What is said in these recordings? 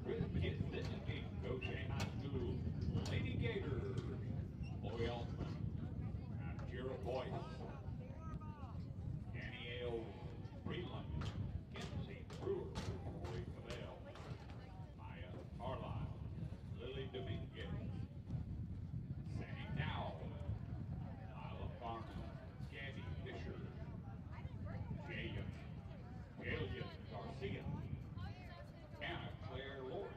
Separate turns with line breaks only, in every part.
With kids visiting Gautier High School, Lady Gators, Chloe Altman, Jared Boyce, Danny Ailes, Freeland, Kinsey Brewer, Roy Cavell, Maya Carlisle, Lily Dominguez, Sandy Dowell, Lila Farman, Gabby Fisher, Jalian Garcia, Anna Claire Loris,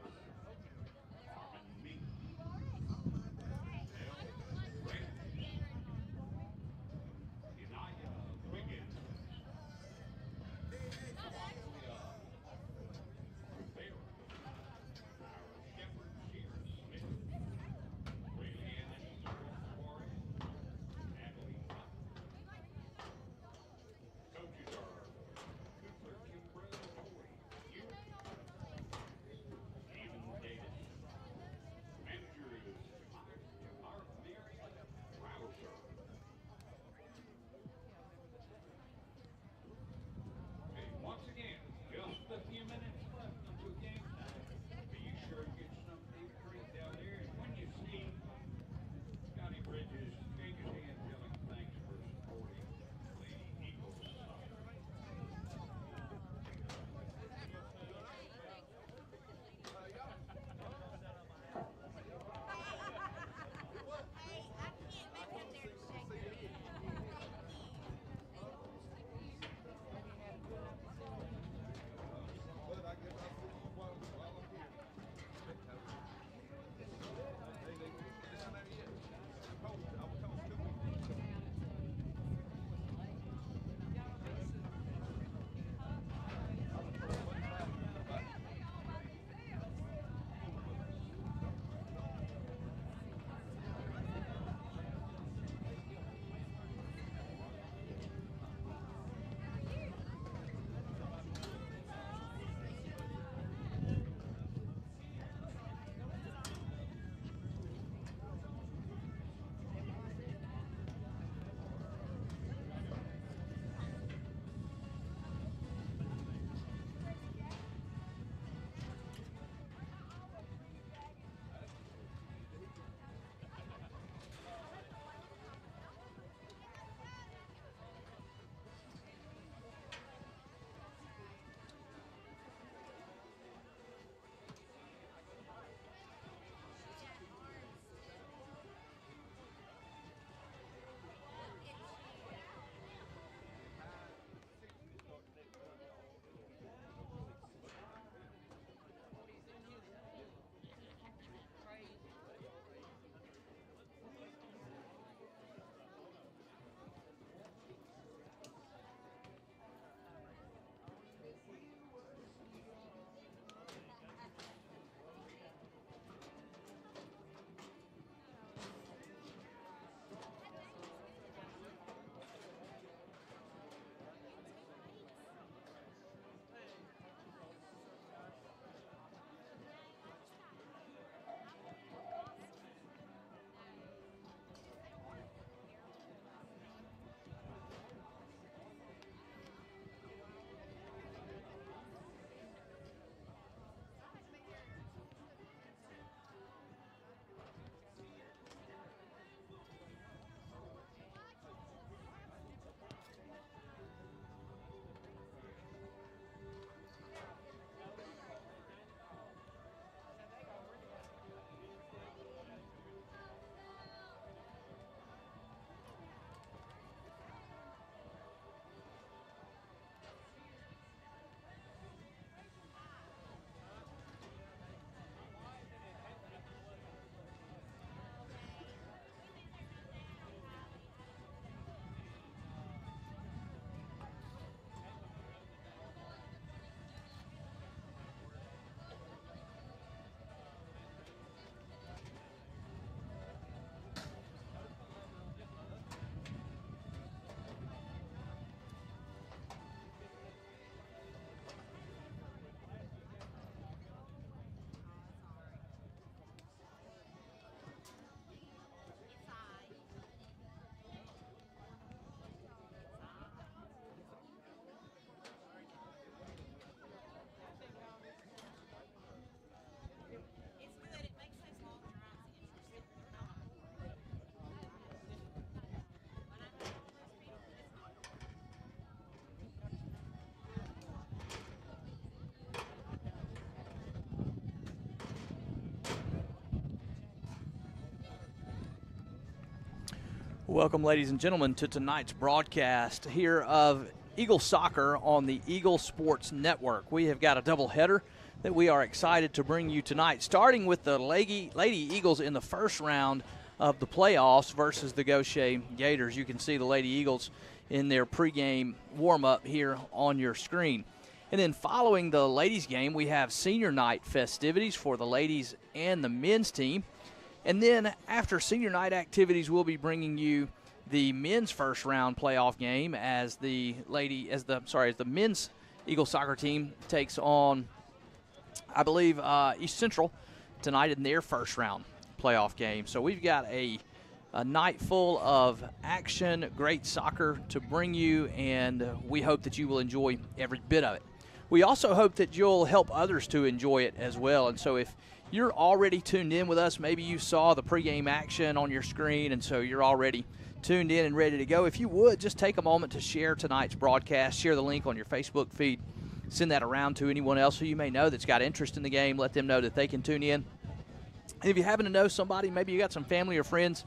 Welcome, ladies and gentlemen, to tonight's broadcast here of Eagle Soccer on the Eagle Sports Network. We have got a doubleheader that we are excited to bring you tonight, starting with the Lady Eagles in the first round of the playoffs versus the Gautier Gators. You can see the Lady Eagles in their pregame warm-up here on your screen. And then following the ladies' game, we have senior night festivities for the ladies and the men's team. And then after senior night activities, we'll be bringing you the men's first round playoff game as the men's Eagle soccer team takes on, I believe, East Central tonight in their first round playoff game. So we've got a night full of action, great soccer to bring you, and we hope that you will enjoy every bit of it. We also hope that you'll help others to enjoy it as well. And so if you're already tuned in with us, maybe you saw the pregame action on your screen, and so you're already tuned in and ready to go. If you would, just take a moment to share tonight's broadcast, share the link on your Facebook feed, send that around to anyone else who you may know that's got interest in the game, let them know that they can tune in. And if you happen to know somebody, maybe you got some family or friends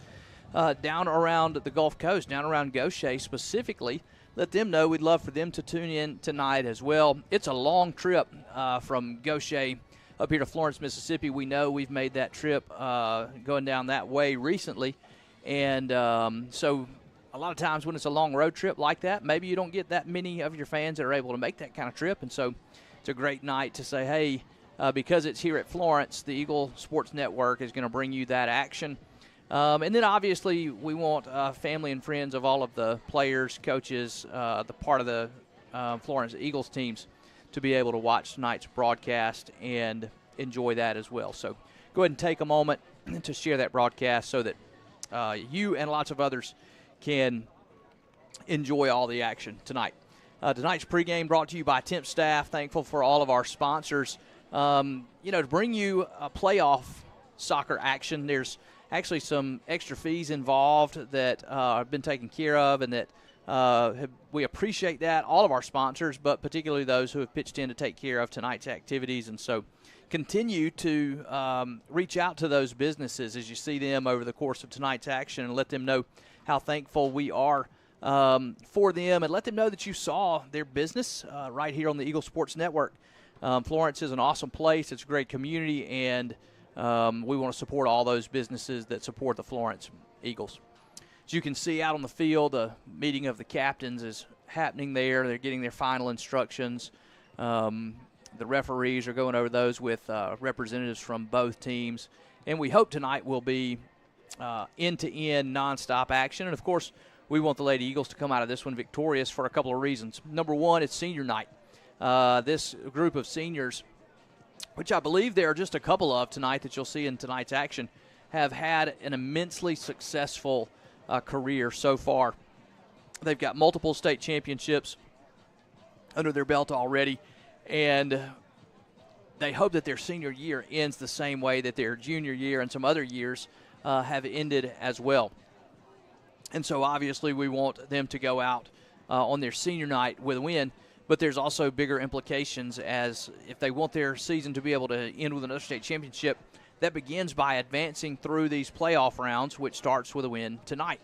down around the Gulf Coast, down around Gautier specifically, let them know. We'd love for them to tune in tonight as well. It's a long trip from Gautier up here to Florence, Mississippi. We know we've made that trip going down that way recently. And so a lot of times when it's a long road trip like that, maybe you don't get that many of your fans that are able to make that kind of trip. And so it's a great night to say, hey, because it's here at Florence, the Eagle Sports Network is going to bring you that action. And then obviously we want family and friends of all of the players, coaches, the part of the Florence Eagles teams to be able to watch tonight's broadcast and enjoy that as well. So go ahead and take a moment to share that broadcast so that you and lots of others can enjoy all the action tonight. Tonight's pregame brought to you by Temp Staff. Thankful for all of our sponsors. To bring you a playoff soccer action, there's actually some extra fees involved that have been taken care of, and that we appreciate that, all of our sponsors, but particularly those who have pitched in to take care of tonight's activities. And so continue to reach out to those businesses as you see them over the course of tonight's action, and let them know how thankful we are for them, and let them know that you saw their business right here on the Eagle Sports Network. Florence is an awesome place. It's a great community, and we want to support all those businesses that support the Florence Eagles. As you can see out on the field, the meeting of the captains is happening there. They're getting their final instructions. The referees are going over those with representatives from both teams. And we hope tonight will be end-to-end, nonstop action. And, of course, we want the Lady Eagles to come out of this one victorious for a couple of reasons. Number one, it's senior night. This group of seniors, which I believe there are just a couple of tonight that you'll see in tonight's action, have had an immensely successful career so far. They've got multiple state championships under their belt already, and they hope that their senior year ends the same way that their junior year and some other years have ended as well. And so obviously we want them to go out on their senior night with a win, but there's also bigger implications, as if they want their season to be able to end with another state championship, that begins by advancing through these playoff rounds, which starts with a win tonight.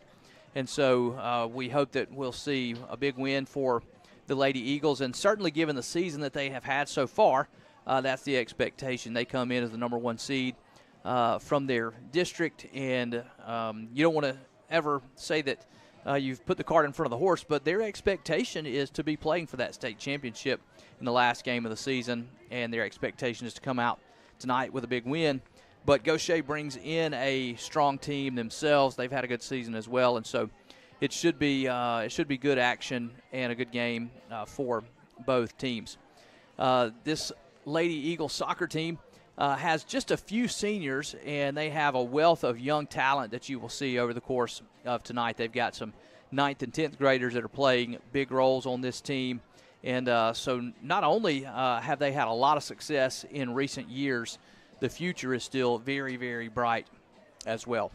And so we hope that we'll see a big win for the Lady Eagles, and certainly given the season that they have had so far, that's the expectation. They come in as the number one seed from their district, and you don't want to ever say that you've put the cart in front of the horse, but their expectation is to be playing for that state championship in the last game of the season, and their expectation is to come out tonight with a big win. But Gautier brings in a strong team themselves. They've had a good season as well, and so it should be good action and a good game for both teams. This Lady Eagle soccer team has just a few seniors, and they have a wealth of young talent that you will see over the course of tonight. They've got some 9th and 10th graders that are playing big roles on this team, and so not only have they had a lot of success in recent years, the future is still very, very bright as well.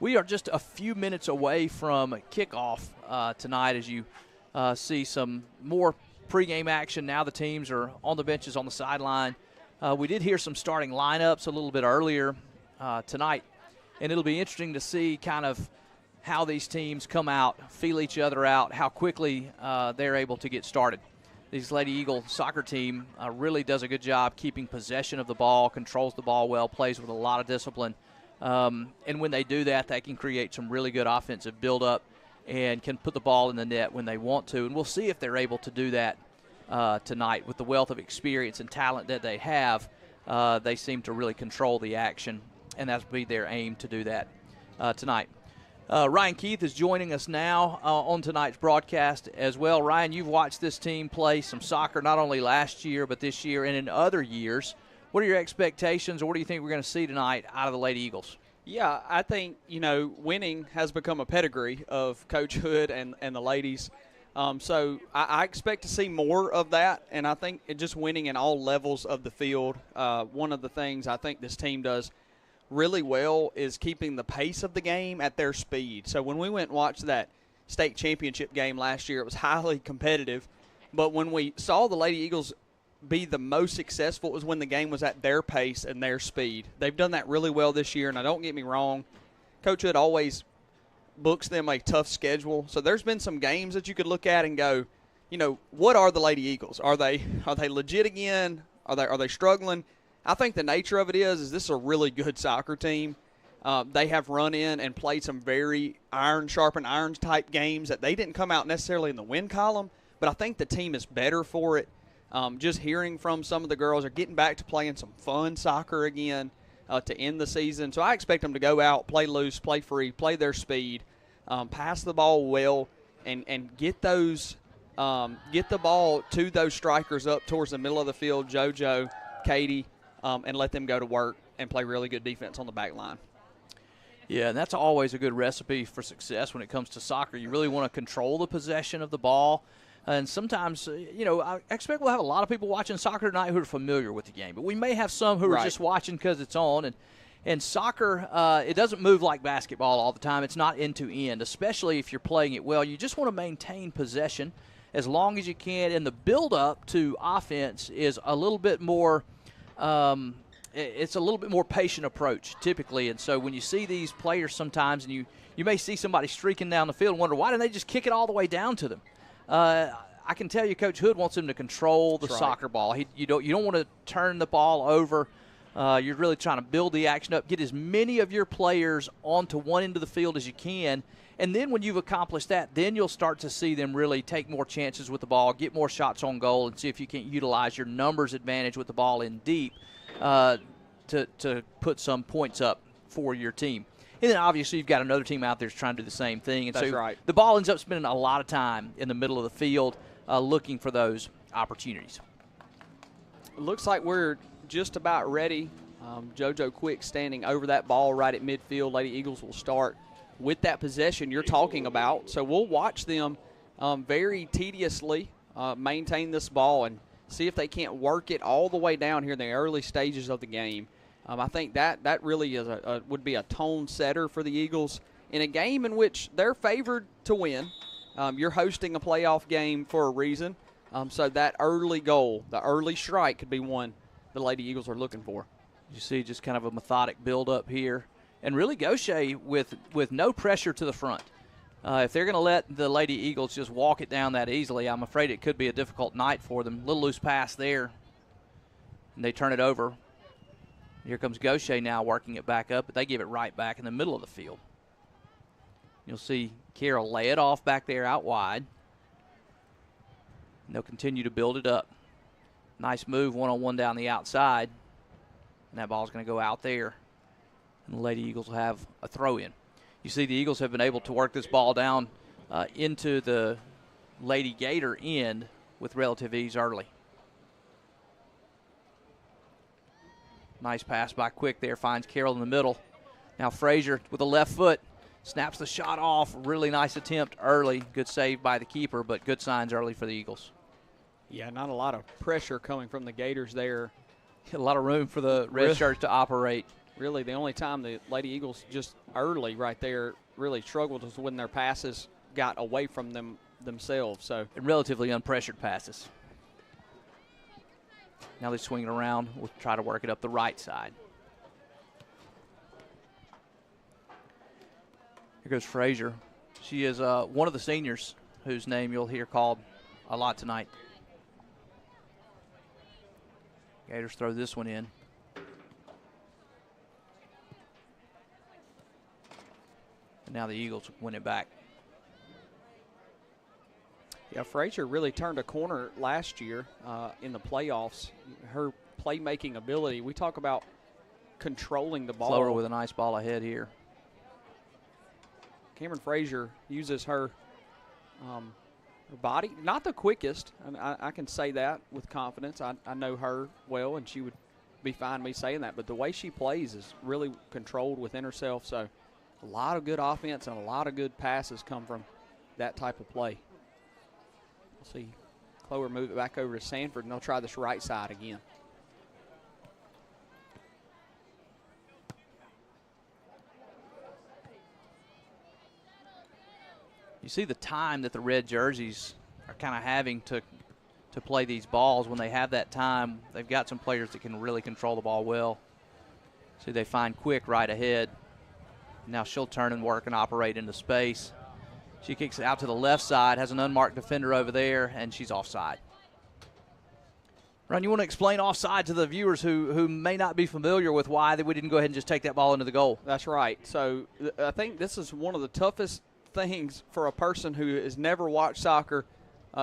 We are just a few minutes away from kickoff tonight, as you see some more pregame action. Now the teams are on the benches on the sideline. We did hear some starting lineups a little bit earlier tonight, and it'll be interesting to see kind of how these teams come out, feel each other out, how quickly they're able to get started. This Lady Eagle soccer team really does a good job keeping possession of the ball, controls the ball well, plays with a lot of discipline. And when they do that, they can create some really good offensive buildup and can put the ball in the net when they want to. And we'll see if they're able to do that tonight. With the wealth of experience and talent that they have, they seem to really control the action, and that'll be their aim to do that tonight. Ryan Keith is joining us now on tonight's broadcast as well. Ryan, you've watched this team play some soccer not only last year but this year and in other years. What are your expectations, or what do you think we're going to see tonight out of the Lady Eagles?
Yeah, I think, winning has become a pedigree of Coach Hood and the ladies. So I expect to see more of that, and I think just winning in all levels of the field. One of the things I think this team does really well is keeping the pace of the game at their speed. So when we went and watched that state championship game last year, it was highly competitive. But when we saw the Lady Eagles be the most successful, it was when the game was at their pace and their speed. They've done that really well this year, and now don't get me wrong, Coach Hood always books them a tough schedule. So there's been some games that you could look at and go, what are the Lady Eagles? Are they legit again? Are they struggling? I think the nature of it is this is a really good soccer team. They have run in and played some very iron sharpen iron type games that they didn't come out necessarily in the win column, but I think the team is better for it. Just hearing from some of the girls are getting back to playing some fun soccer again to end the season. So I expect them to go out, play loose, play free, play their speed, pass the ball well, and get the ball to those strikers up towards the middle of the field, JoJo, Katie, and let them go to work and play really good defense on the back line.
Yeah, and that's always a good recipe for success when it comes to soccer. You really want to control the possession of the ball. And sometimes, I expect we'll have a lot of people watching soccer tonight who are familiar with the game. But we may have some who are just watching because it's on. And soccer, it doesn't move like basketball all the time. It's not end-to-end, especially if you're playing it well. You just want to maintain possession as long as you can. And the build-up to offense is a little bit more it's a little bit more patient approach typically. And so when you see these players sometimes, and you may see somebody streaking down the field and wonder, why didn't they just kick it all the way down to them? I can tell you Coach Hood wants him to control the soccer ball. You don't want to turn the ball over. You're really trying to build the action up, get as many of your players onto one end of the field as you can, and then when you've accomplished that, then you'll start to see them really take more chances with the ball, get more shots on goal, and see if you can't utilize your numbers advantage with the ball in deep to put some points up for your team. And then obviously you've got another team out there that's trying to do the same thing. And
That's
so
right.
The ball ends up spending a lot of time in the middle of the field looking for those opportunities.
It looks like we're just about ready. JoJo Quick standing over that ball right at midfield. Lady Eagles will start with that possession you're talking about. So we'll watch them very tediously maintain this ball and see if they can't work it all the way down here in the early stages of the game. I think that really is would be a tone setter for the Eagles in a game in which they're favored to win. You're hosting a playoff game for a reason. So that early goal, the early strike, could be one the Lady Eagles are looking for.
You see just kind of a methodic build-up here. And really Gautier with no pressure to the front. If they're going to let the Lady Eagles just walk it down that easily, I'm afraid it could be a difficult night for them. Little loose pass there, and they turn it over. Here comes Gautier now working it back up, but they give it right back in the middle of the field. You'll see Carroll lay it off back there out wide. And they'll continue to build it up. Nice move, one-on-one down the outside. And that ball's going to go out there. And the Lady Eagles will have a throw-in. You see the Eagles have been able to work this ball down into the Lady Gator end with relative ease early. Nice pass by Quick there, finds Carroll in the middle. Now Frazier with the left foot snaps the shot off. Really nice attempt early. Good save by the keeper, but good signs early for the Eagles.
Yeah, not a lot of pressure coming from the Gators there.
A lot of room for the red shirts to operate.
Really, the only time the Lady Eagles just early right there really struggled was when their passes got away from themselves. So
and relatively unpressured passes. Now they swing it around. We'll try to work it up the right side. Here goes Frazier. She is one of the seniors whose name you'll hear called a lot tonight. Gators throw this one in. And now the Eagles win it back.
Yeah, Frazier really turned a corner last year in the playoffs. Her playmaking ability, we talk about controlling the ball.
Flower with a nice ball ahead here.
Cameron Frazier uses her body, not the quickest, and I can say that with confidence. I know her well, and she would be fine me saying that, but the way she plays is really controlled within herself, so a lot of good offense and a lot of good passes come from that type of play. We'll see Clower move it back over to Sanford, and they'll try this right side again.
You see the time that the red jerseys are kind of having to play these balls. When they have that time, they've got some players that can really control the ball well. See, they find Quick right ahead. Now she'll turn and work and operate into space. She kicks it out to the left side, has an unmarked defender over there, and she's offside. Ron, you want to explain offside to the viewers who may not be familiar with why we didn't go ahead and just take that ball into the goal?
That's right. So I think this is one of the toughest things for a person who has never watched soccer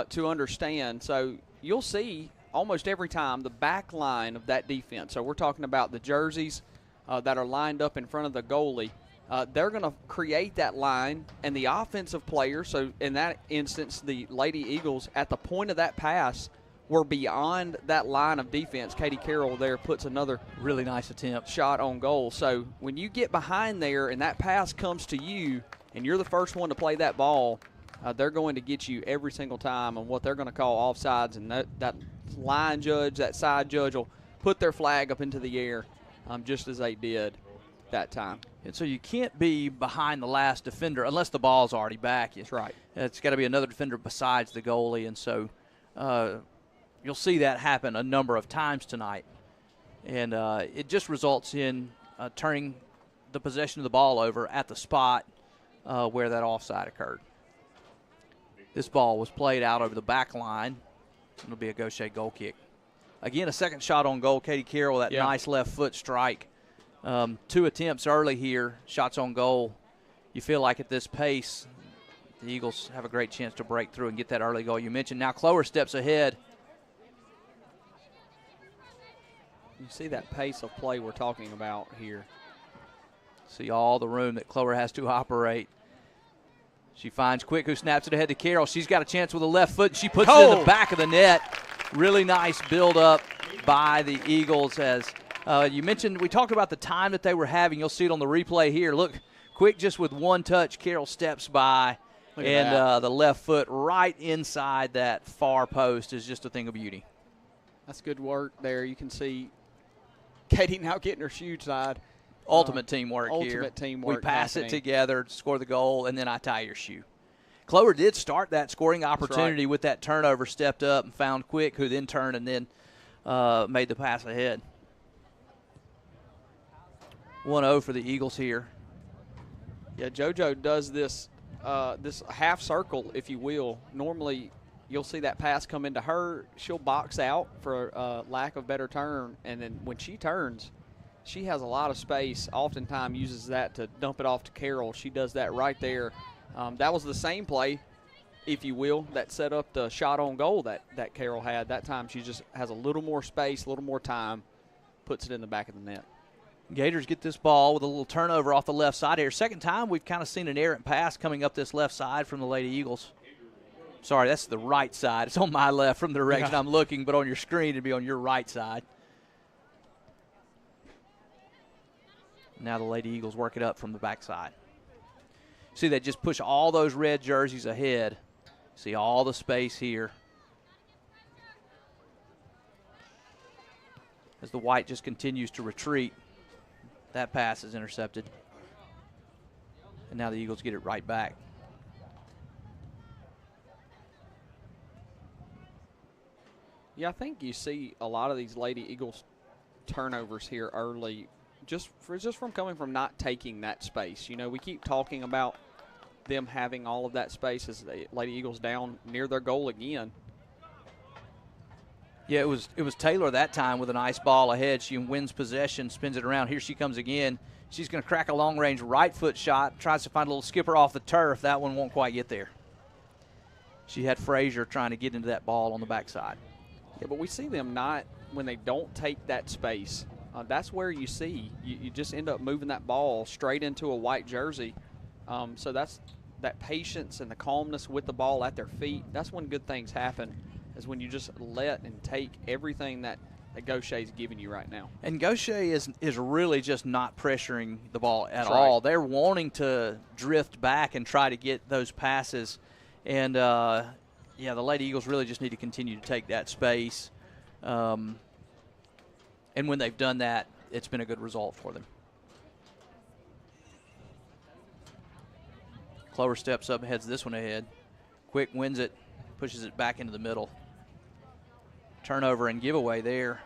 to understand. So you'll see almost every time the back line of that defense. So we're talking about the jerseys that are lined up in front of the goalie. They're going to create that line, and the offensive player, so in that instance, the Lady Eagles, at the point of that pass, were beyond that line of defense. Katie Carroll there puts another
really nice attempt
shot on goal. So when you get behind there and that pass comes to you and you're the first one to play that ball, they're going to get you every single time, and what they're going to call offsides, and that line judge, that side judge will put their flag up into the air just as they did that time.
And so you can't be behind the last defender unless the ball's already back.
That's right.
It's got to be another defender besides the goalie, and so you'll see that happen a number of times tonight. And it just results in turning the possession of the ball over at the spot where that offside occurred. This ball was played out over the back line. It'll be a Gautier goal kick. Again, a second shot on goal. Katie Carroll, that nice left foot strike. 2 attempts early here, shots on goal. You feel like at this pace, the Eagles have a great chance to break through and get that early goal. You mentioned now Clower steps ahead.
You see that pace of play we're talking about here.
See all the room that Clower has to operate. She finds Quick, who snaps it ahead to Carroll. She's got a chance with a left foot. She puts it in the back of the net. Really nice build-up by the Eagles. As you mentioned, we talked about the time that they were having. You'll see it on the replay here. Look, Quick just with one touch. Carroll steps by, and the left foot right inside that far post is just a thing of beauty.
That's good work there. You can see Katie now getting her shoe tied.
Ultimate teamwork here.
Ultimate teamwork.
We pass it together, score the goal, and then I tie your shoe. Clower did start that scoring opportunity with that turnover, stepped up and found Quick, who then turned and then made the pass ahead. 1-0 for the Eagles here.
Yeah, JoJo does this this half circle, if you will. Normally, you'll see that pass come into her. She'll box out for lack of better term, and then when she turns, she has a lot of space. Oftentimes uses that to dump it off to Carroll. She does that right there. That was the same play, if you will, that set up the shot on goal that Carroll had. That time she just has a little more space, a little more time, puts it in the back of the net.
Gators get this ball with a little turnover off the left side here. Second time we've kind of seen an errant pass coming up this left side from the Lady Eagles. Sorry, that's the right side. It's on my left from the direction I'm looking, but on your screen it'd be on your right side. Now the Lady Eagles work it up from the backside. See, they just push all those red jerseys ahead. See all the space here. As the white just continues to retreat. That pass is intercepted. And now the Eagles get it right back.
Yeah, I think you see a lot of these Lady Eagles turnovers here early just from coming from not taking that space. You know, we keep talking about them having all of that space as the Lady Eagles down near their goal again.
Yeah, it was Taylor that time with a nice ball ahead. She wins possession, spins it around. Here she comes again. She's going to crack a long-range right foot shot, tries to find a little skipper off the turf. That one won't quite get there. She had Frazier trying to get into that ball on the backside.
Yeah, but we see them not, when they don't take that space, that's where you see, you just end up moving that ball straight into a white jersey. So that's that patience and the calmness with the ball at their feet. That's when good things happen, is when you just let and take everything that Gautier is giving you right now.
And Gautier is really just not pressuring the ball at
That's
all.
right.
They're wanting to drift back and try to get those passes. And, yeah, the Lady Eagles really just need to continue to take that space. And when they've done that, it's been a good result for them. Clover steps up and heads this one ahead. Quick wins it, pushes it back into the middle. Turnover and giveaway there.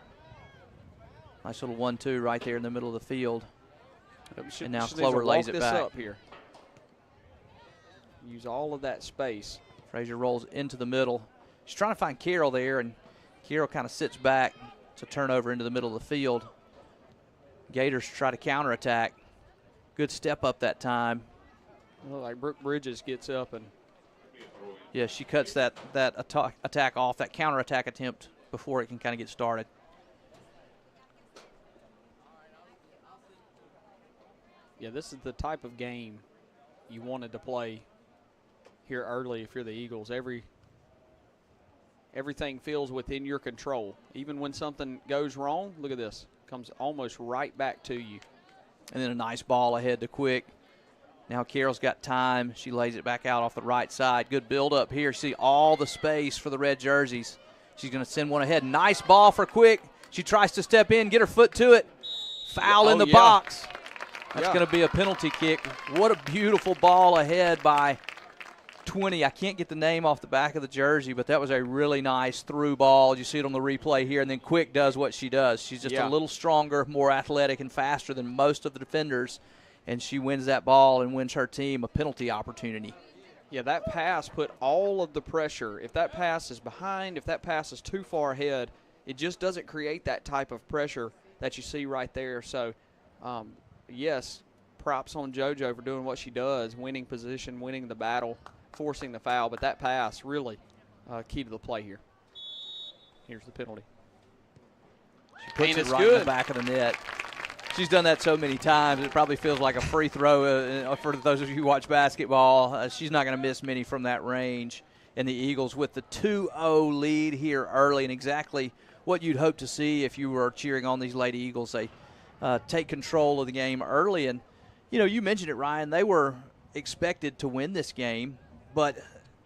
Nice little 1-2 right there in the middle of the field. And now Clover lays it back.
Up here. Use all of that space.
Frazier rolls into the middle. She's trying to find Carroll there, and Carroll kind of sits back to turn over into the middle of the field. Gators try to counterattack. Good step up that time.
Well, like Brooke Bridges gets up and.
Yeah, she cuts that attack off, that counterattack attempt before it can kind of get started.
Yeah, this is the type of game you wanted to play here early if you're the Eagles. Everything feels within your control. Even when something goes wrong, look at this. Comes almost right back to you.
And then a nice ball ahead to Quick. Now Carroll's got time. She lays it back out off the right side. Good build up here. See all the space for the red jerseys. She's going to send one ahead. Nice ball for Quick. She tries to step in, get her foot to it. Foul in the box. That's going to be a penalty kick. What a beautiful ball ahead by 20. I can't get the name off the back of the jersey, but that was a really nice through ball. You see it on the replay here, and then Quick does what she does. She's just a little stronger, more athletic, and faster than most of the defenders, and she wins that ball and wins her team a penalty opportunity.
Yeah, that pass put all of the pressure. If that pass is behind, if that pass is too far ahead, it just doesn't create that type of pressure that you see right there. So, yes, props on JoJo for doing what she does, winning position, winning the battle, forcing the foul. But that pass really key to the play here. Here's the penalty.
She puts it right in the back of the net. She's done that so many times, it probably feels like a free throw for those of you who watch basketball. She's not going to miss many from that range. And the Eagles with the 2-0 lead here early, and exactly what you'd hope to see if you were cheering on these Lady Eagles. They take control of the game early. And, you know, you mentioned it, Ryan. They were expected to win this game. But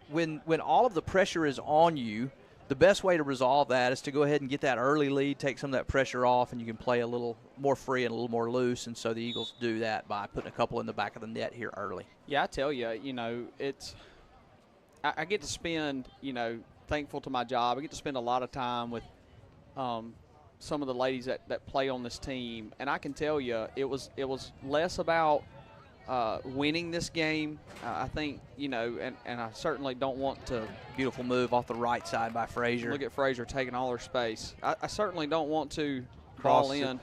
when all of the pressure is on you, the best way to resolve that is to go ahead and get that early lead, take some of that pressure off, and you can play a little more free and a little more loose. And so the Eagles do that by putting a couple in the back of the net here early.
Yeah, I tell you, you know, I get to spend, you know, thankful to my job, I get to spend a lot of time with some of the ladies that play on this team. And I can tell you, it was less about winning this game. I think, you know, and I certainly don't want to.
Beautiful move off the right side by Frazier.
Look at Frazier taking all her space. I certainly don't want to crawl in.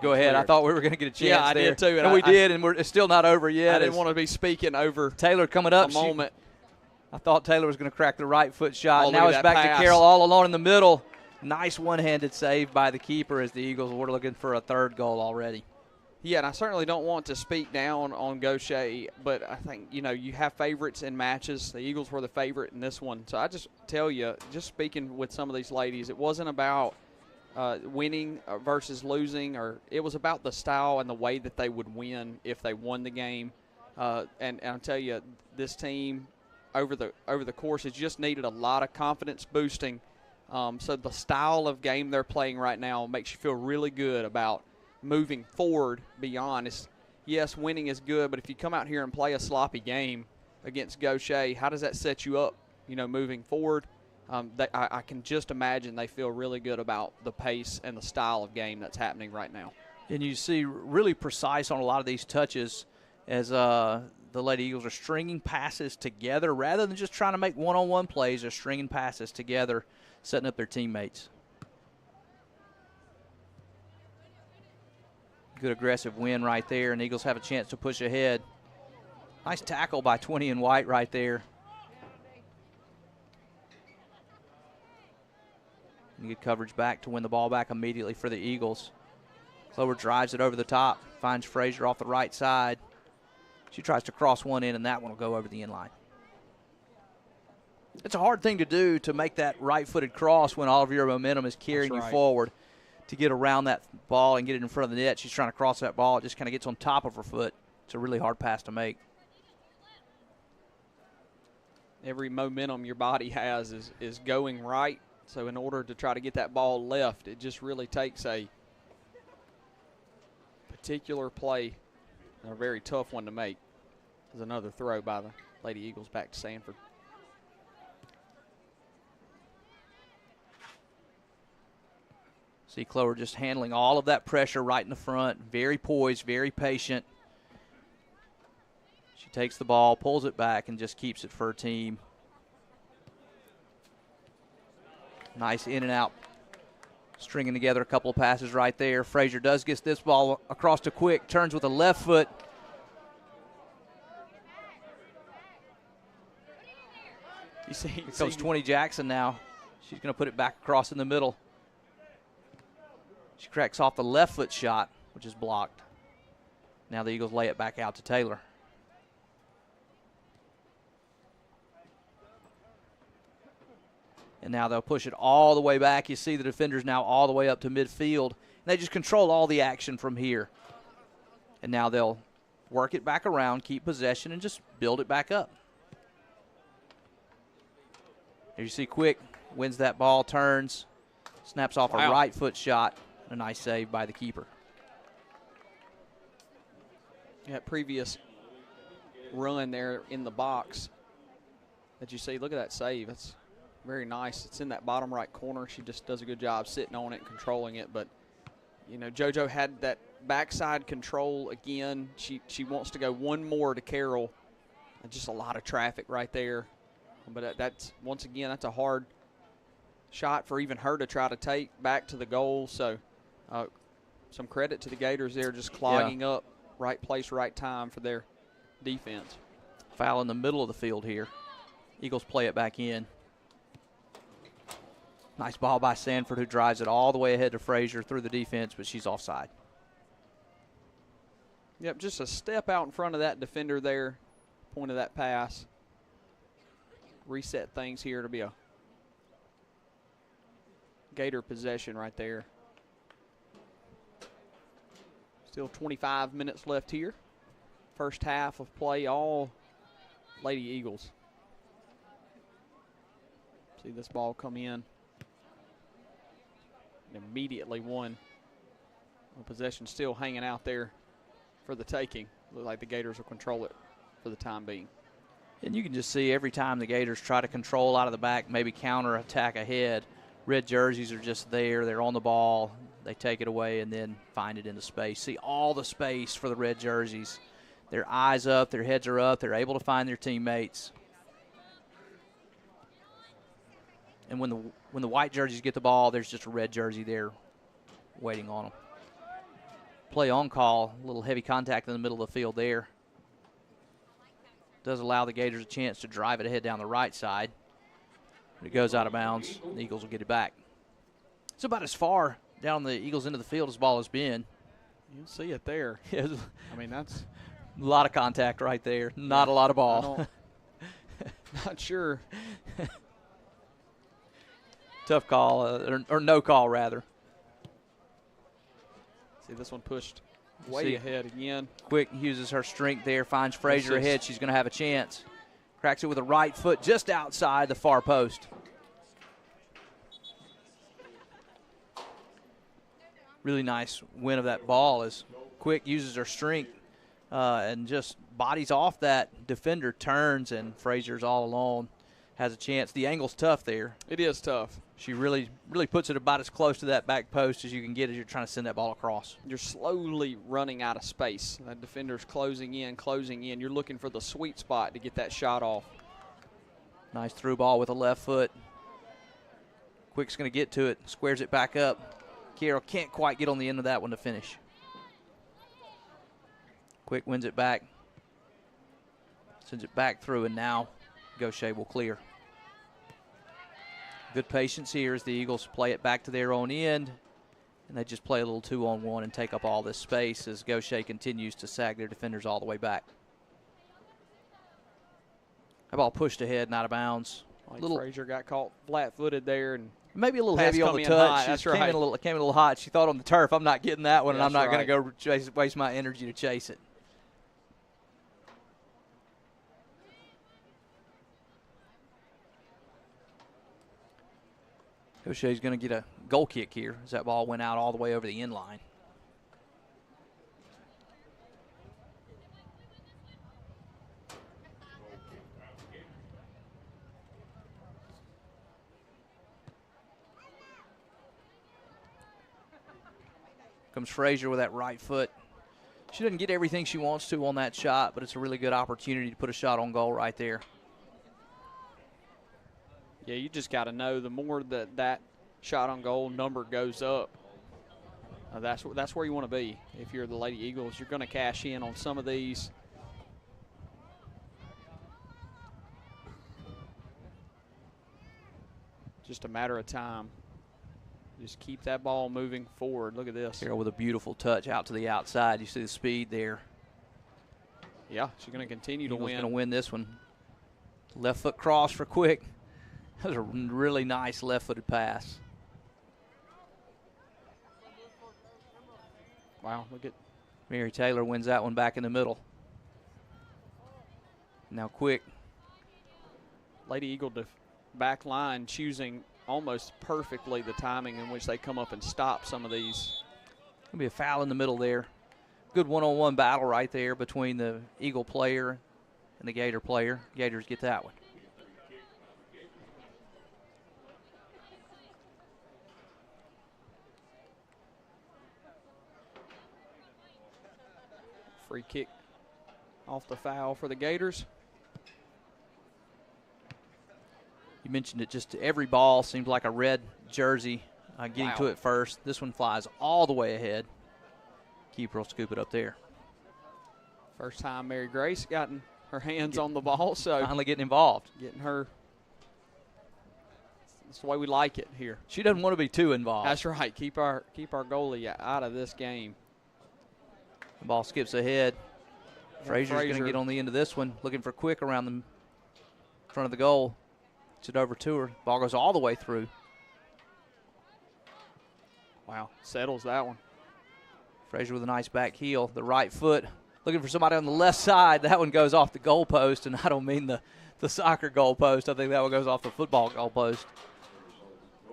Go ahead. I thought we were going to get a chance there.
Yeah, I did too.
And we did, and it's still not over yet.
I didn't want to be speaking over
Taylor coming up.
A moment.
I thought Taylor was going to crack the right foot shot.
Oh,
now it's back
pass.
to Carroll all alone in the middle. Nice one-handed save by the keeper as the Eagles were looking for a third goal already.
Yeah, and I certainly don't want to speak down on Gautier, but I think, you know, you have favorites in matches. The Eagles were the favorite in this one. So I just tell you, just speaking with some of these ladies, it wasn't about winning versus losing, or it was about the style and the way that they would win if they won the game. And I'll tell you, this team over the course has just needed a lot of confidence boosting. So the style of game they're playing right now makes you feel really good about moving forward beyond. Yes, winning is good, but if you come out here and play a sloppy game against Gautier, how does that set you up, you know, moving forward? I can just imagine they feel really good about the pace and the style of game that's happening right now.
And you see really precise on a lot of these touches. as the Lady Eagles are stringing passes together rather than just trying to make one-on-one plays. They're stringing passes together, setting up their teammates. Good aggressive win right there, and Eagles have a chance to push ahead. Nice tackle by 20 and White right there. And good coverage back to win the ball back immediately for the Eagles. Clover drives it over the top, finds Frazier off the right side. She tries to cross one in, and that one will go over the end line. It's a hard thing to do, to make that right-footed cross when all of your momentum is carrying you forward, to get around that ball and get it in front of the net. She's trying to cross that ball. It just kind of gets on top of her foot. It's a really hard pass to make.
Every momentum your body has is going right. So in order to try to get that ball left, it just really takes a particular play, and a very tough one to make. There's another throw by the Lady Eagles back to Sanford.
See Clover just handling all of that pressure right in the front. Very poised, very patient. She takes the ball, pulls it back, and just keeps it for her team. Nice in and out. Stringing together a couple of passes right there. Frazier does get this ball across to Quick. Turns with a left foot. Here comes 20 Jackson now. She's going to put it back across in the middle. She cracks off the left foot shot, which is blocked. Now the Eagles lay it back out to Taylor. And now they'll push it all the way back. You see the defenders now all the way up to midfield. And they just control all the action from here. And now they'll work it back around, keep possession, and just build it back up. Here you see Quick wins that ball, turns, snaps off a right foot shot. A nice save by the keeper.
That previous run there in the box that you see, look at that save. It's very nice. It's in that bottom right corner. She just does a good job sitting on it and controlling it. But, you know, JoJo had that backside control again. She wants to go one more to Carroll. And just a lot of traffic right there. But that's, once again, that's a hard shot for even her to try to take back to the goal. So some credit to the Gators there, just clogging up, right place, right time for their defense.
Foul in the middle of the field here. Eagles play it back in. Nice ball by Sanford, who drives it all the way ahead to Frazier through the defense, but she's offside.
Yep, just a step out in front of that defender there, point of that pass. Reset things here to be a Gator possession right there. Still 25 minutes left here. First half of play, all Lady Eagles. See this ball come in. And immediately won. Possession still hanging out there for the taking. Looks like the Gators will control it for the time being.
And you can just see every time the Gators try to control out of the back, maybe counter attack ahead, red jerseys are just there. They're on the ball. They take it away and then find it into space. See all the space for the red jerseys. Their eyes up, their heads are up. They're able to find their teammates. And when the white jerseys get the ball, there's just a red jersey there waiting on them. Play on call, a little heavy contact in the middle of the field there. Does allow the Gators a chance to drive it ahead down the right side. But it goes out of bounds. The Eagles will get it back. It's about as far down the Eagles into the field as the ball has been.
You'll see it there. I mean, that's
a lot of contact right there. Not a lot of ball.
Not sure.
Tough call, or no call, rather.
See this one pushed way ahead again.
Quick uses her strength there, finds Frazier ahead. She's going to have a chance. Cracks it with a right foot just outside the far post. Really nice win of that ball as Quick uses her strength and just bodies off that defender, turns, and Frazier's all alone. Has a chance. The angle's tough there.
It is tough.
She really puts it about as close to that back post as you can get as you're trying to send that ball across.
You're slowly running out of space. That defender's closing in. You're looking for the sweet spot to get that shot off.
Nice through ball with a left foot. Quick's going to get to it, squares it back up. Carroll can't quite get on the end of that one to finish. Quick wins it back. Sends it back through, and now Gautier will clear. Good patience here as the Eagles play it back to their own end, and they just play a little 2-on-1 and take up all this space as Gautier continues to sag their defenders all the way back. That ball pushed ahead and out of bounds.
Frazier got caught flat-footed there, and
maybe a little
pass
heavy on the touch.
That's
She
right.
came in a little hot. She thought on the turf, I'm not getting that one, and I'm not going to go waste my energy to chase it. Gautier's going to get a goal kick here as that ball went out all the way over the end line. Comes Frazier with that right foot. She doesn't get everything she wants to on that shot, but it's a really good opportunity to put a shot on goal right there.
Yeah, you just got to know the more that shot on goal number goes up, that's where you want to be. If you're the Lady Eagles, you're going to cash in on some of these. Just a matter of time. Just keep that ball moving forward. Look at this.
Carroll with a beautiful touch out to the outside. You see the speed there.
Yeah, she's going to continue to win.
Going to win this one. Left foot cross for Quick. That was a really nice left-footed pass.
Wow, look at
Mary Taylor wins that one back in the middle. Now Quick.
Lady Eagle back line choosing almost perfectly the timing in which they come up and stop some of these.
Going to be a foul in the middle there. Good one-on-one battle right there between the Eagle player and the Gator player. Gators get that one.
Free kick off the foul for the Gators.
You mentioned it, just every ball seems like a red jersey getting to it first. This one flies all the way ahead. Keeper will scoop it up there.
First time Mary Grace gotten her hands on the ball, so
finally getting involved.
Getting her. That's the way we like it here.
She doesn't want to be too involved.
That's right. Keep our goalie out of this game.
The ball skips ahead. Frazier's going to get on the end of this one, looking for Quick around the front of the goal. Gets it over to her. Ball goes all the way through.
Wow, settles that one.
Frazier with a nice back heel. The right foot, looking for somebody on the left side. That one goes off the goal post, and I don't mean the soccer goal post. I think that one goes off the football goal post.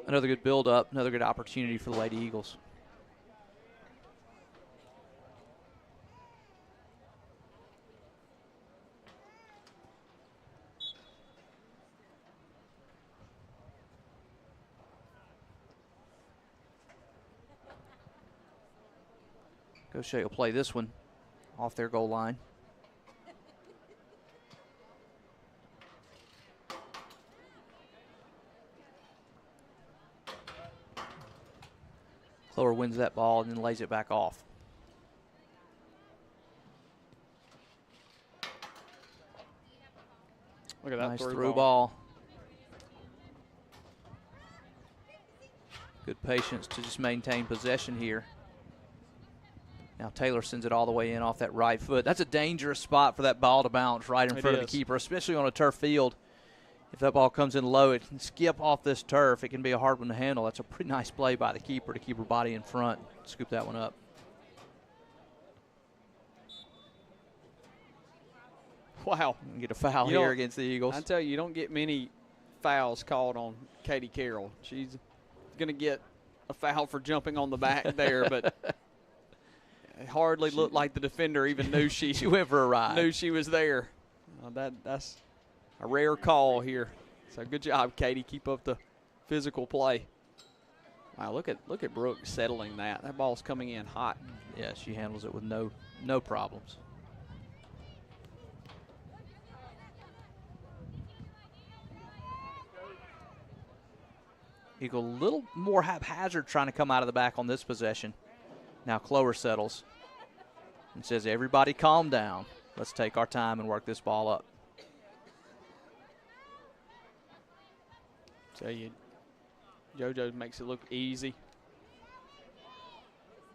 Another good build-up, another good opportunity for the Lady Eagles. Gautier will play this one off their goal line. Clover wins that ball and then lays it back off.
Look at that
nice
through
ball. Good patience to just maintain possession here. Now Taylor sends it all the way in off that right foot. That's a dangerous spot for that ball to bounce right in front of the keeper, especially on a turf field. If that ball comes in low, it can skip off this turf. It can be a hard one to handle. That's a pretty nice play by the keeper to keep her body in front. Scoop that one up.
Wow.
Get a foul here against the Eagles.
I tell you, you don't get many fouls called on Katie Carroll. She's going to get a foul for jumping on the back there, but it hardly looked like the defender even knew she
went for a ride.
Knew she was there. That's a rare call here. So good job, Katie. Keep up the physical play. Wow, look at Brooke settling that. That ball's coming in hot.
Yeah, she handles it with no problems. Eagle a little more haphazard trying to come out of the back on this possession. Now Clover settles and says, everybody calm down. Let's take our time and work this ball up.
Tell you, JoJo makes it look easy.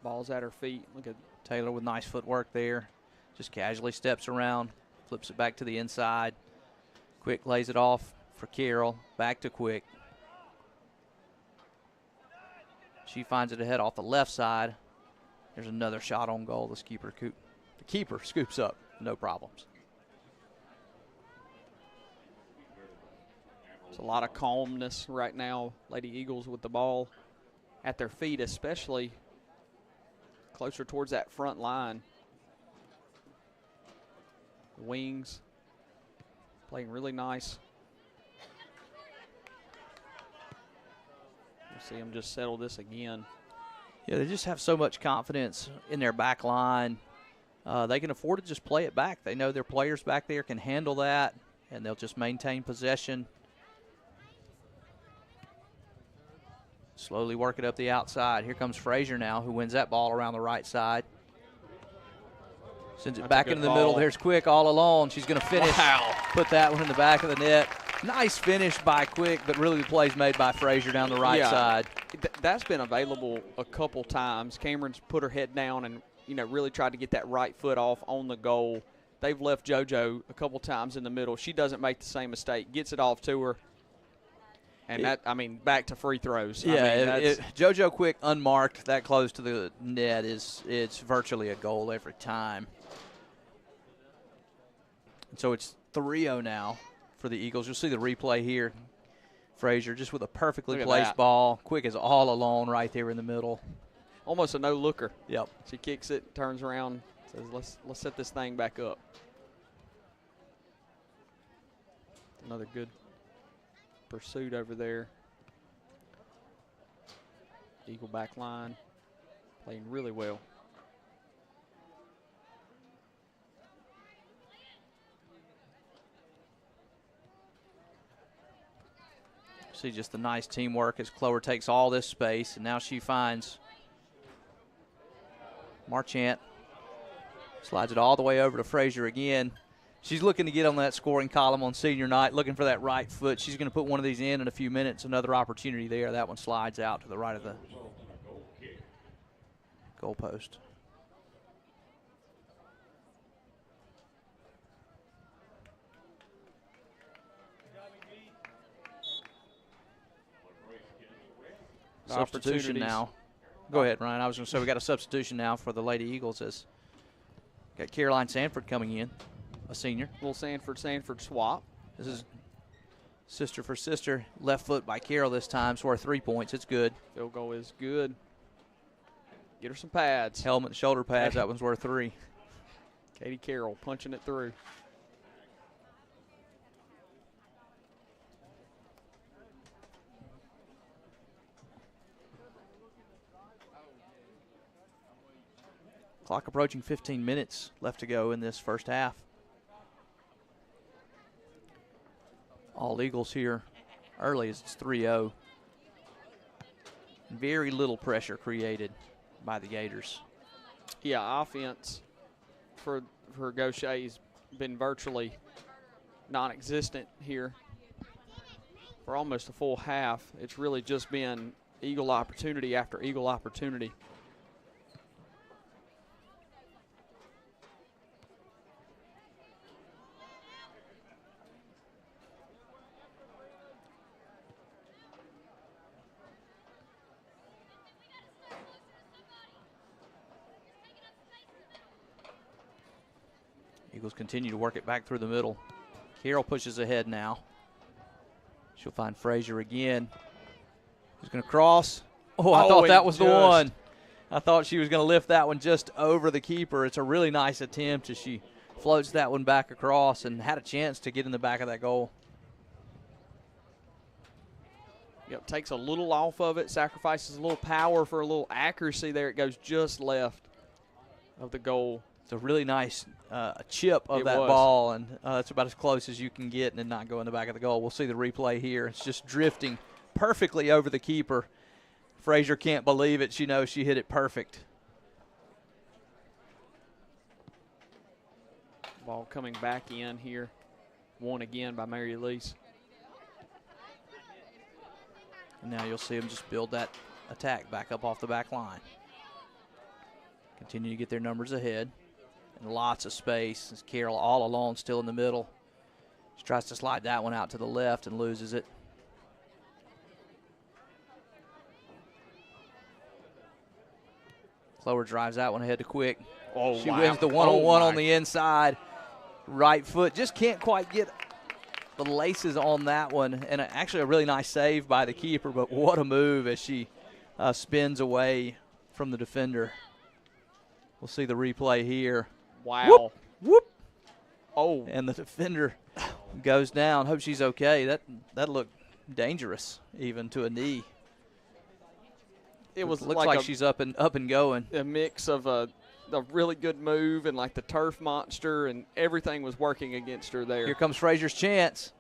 Ball's at her feet. Look at
Taylor with nice footwork there. Just casually steps around, flips it back to the inside. Quick lays it off for Carroll. Back to Quick. She finds it ahead off the left side. There's another shot on goal. The keeper scoops up. No problems.
There's a lot of calmness right now. Lady Eagles with the ball at their feet, especially closer towards that front line. Wings playing really nice. We'll see them just settle this again.
Yeah, they just have so much confidence in their back line. They can afford to just play it back. They know their players back there can handle that, and they'll just maintain possession. Slowly work it up the outside. Here comes Frazier now, who wins that ball around the right side. Sends it back into the middle. There's Quick all alone. She's going to finish.
Wow.
Put that one in the back of the net. Nice finish by Quick, but really the play's made by Frazier down the right side.
That's been available a couple times. Cameron's put her head down and, really tried to get that right foot off on the goal. They've left JoJo a couple times in the middle. She doesn't make the same mistake. Gets it off to her. And back to free throws.
Yeah, JoJo Quick unmarked, that close to the net it's virtually a goal every time. And so it's 3-0 now for the Eagles. You'll see the replay here. Frazier just with a perfectly placed ball. Quick is all alone right there in the middle.
Almost a no-looker.
Yep.
She kicks it, turns around, says, let's set this thing back up. Another good pursuit over there. Eagle back line playing really well.
See just the nice teamwork as Clover takes all this space, and now she finds Marchant. Slides it all the way over to Frazier again. She's looking to get on that scoring column on senior night, looking for that right foot. She's going to put one of these in a few minutes. Another opportunity there. That one slides out to the right of the goalpost. Substitution now. Go ahead, Ryan. I was going to say we got a substitution now for the Lady Eagles. As got Caroline Sanford coming in, a senior.
Little Sanford swap.
This is sister for sister. Left foot by Carroll this time. It's worth 3 points. It's good.
Field goal is good. Get her some pads.
Helmet and shoulder pads. That one's worth 3.
Katie Carroll punching it through.
Clock approaching 15 minutes left to go in this first half. All Eagles here early as it's 3-0. Very little pressure created by the Gators.
Yeah, offense for Gautier's been virtually non-existent here for almost a full half. It's really just been Eagle opportunity after Eagle opportunity.
Eagles continue to work it back through the middle. Carroll pushes ahead now. She'll find Frazier again. He's going to cross. Oh, I thought that was the one. I thought she was going to lift that one just over the keeper. It's a really nice attempt as she floats that one back across and had a chance to get in the back of that goal.
Yep, takes a little off of it, sacrifices a little power for a little accuracy there. It goes just left of the goal.
It's a really nice chip of that ball, and it's about as close as you can get and then not go in the back of the goal. We'll see the replay here. It's just drifting perfectly over the keeper. Frazier can't believe it. She knows she hit it perfect.
Ball coming back in here. Won again by Mary Elise.
And now you'll see them just build that attack back up off the back line. Continue to get their numbers ahead. And lots of space. As Carroll all alone still in the middle. She tries to slide that one out to the left and loses it. Clover drives that one ahead to Quick.
Oh,
she
wow.
wins the one-on-one on the inside. Right foot. Just can't quite get the laces on that one. And actually a really nice save by the keeper, but what a move as she spins away from the defender. We'll see the replay here.
Wow.
Whoop, whoop.
Oh.
And the defender goes down. Hope she's okay. That looked dangerous even to a knee.
It was
looks like she's up and going.
A mix of a really good move and like the turf monster, and everything was working against her there.
Here comes Frazier's chance.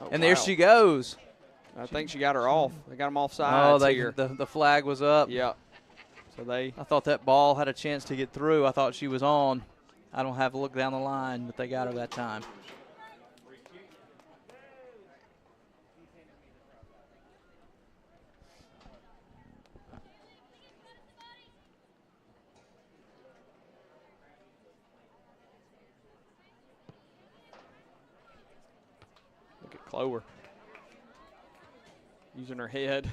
Oh,
and there she goes.
I think she got her off. They got them off sides here.
The flag was up.
Yeah. So I
thought that ball had a chance to get through. I thought she was on. I don't have to look down the line, but they got her that time.
Look at Clover. Using her head.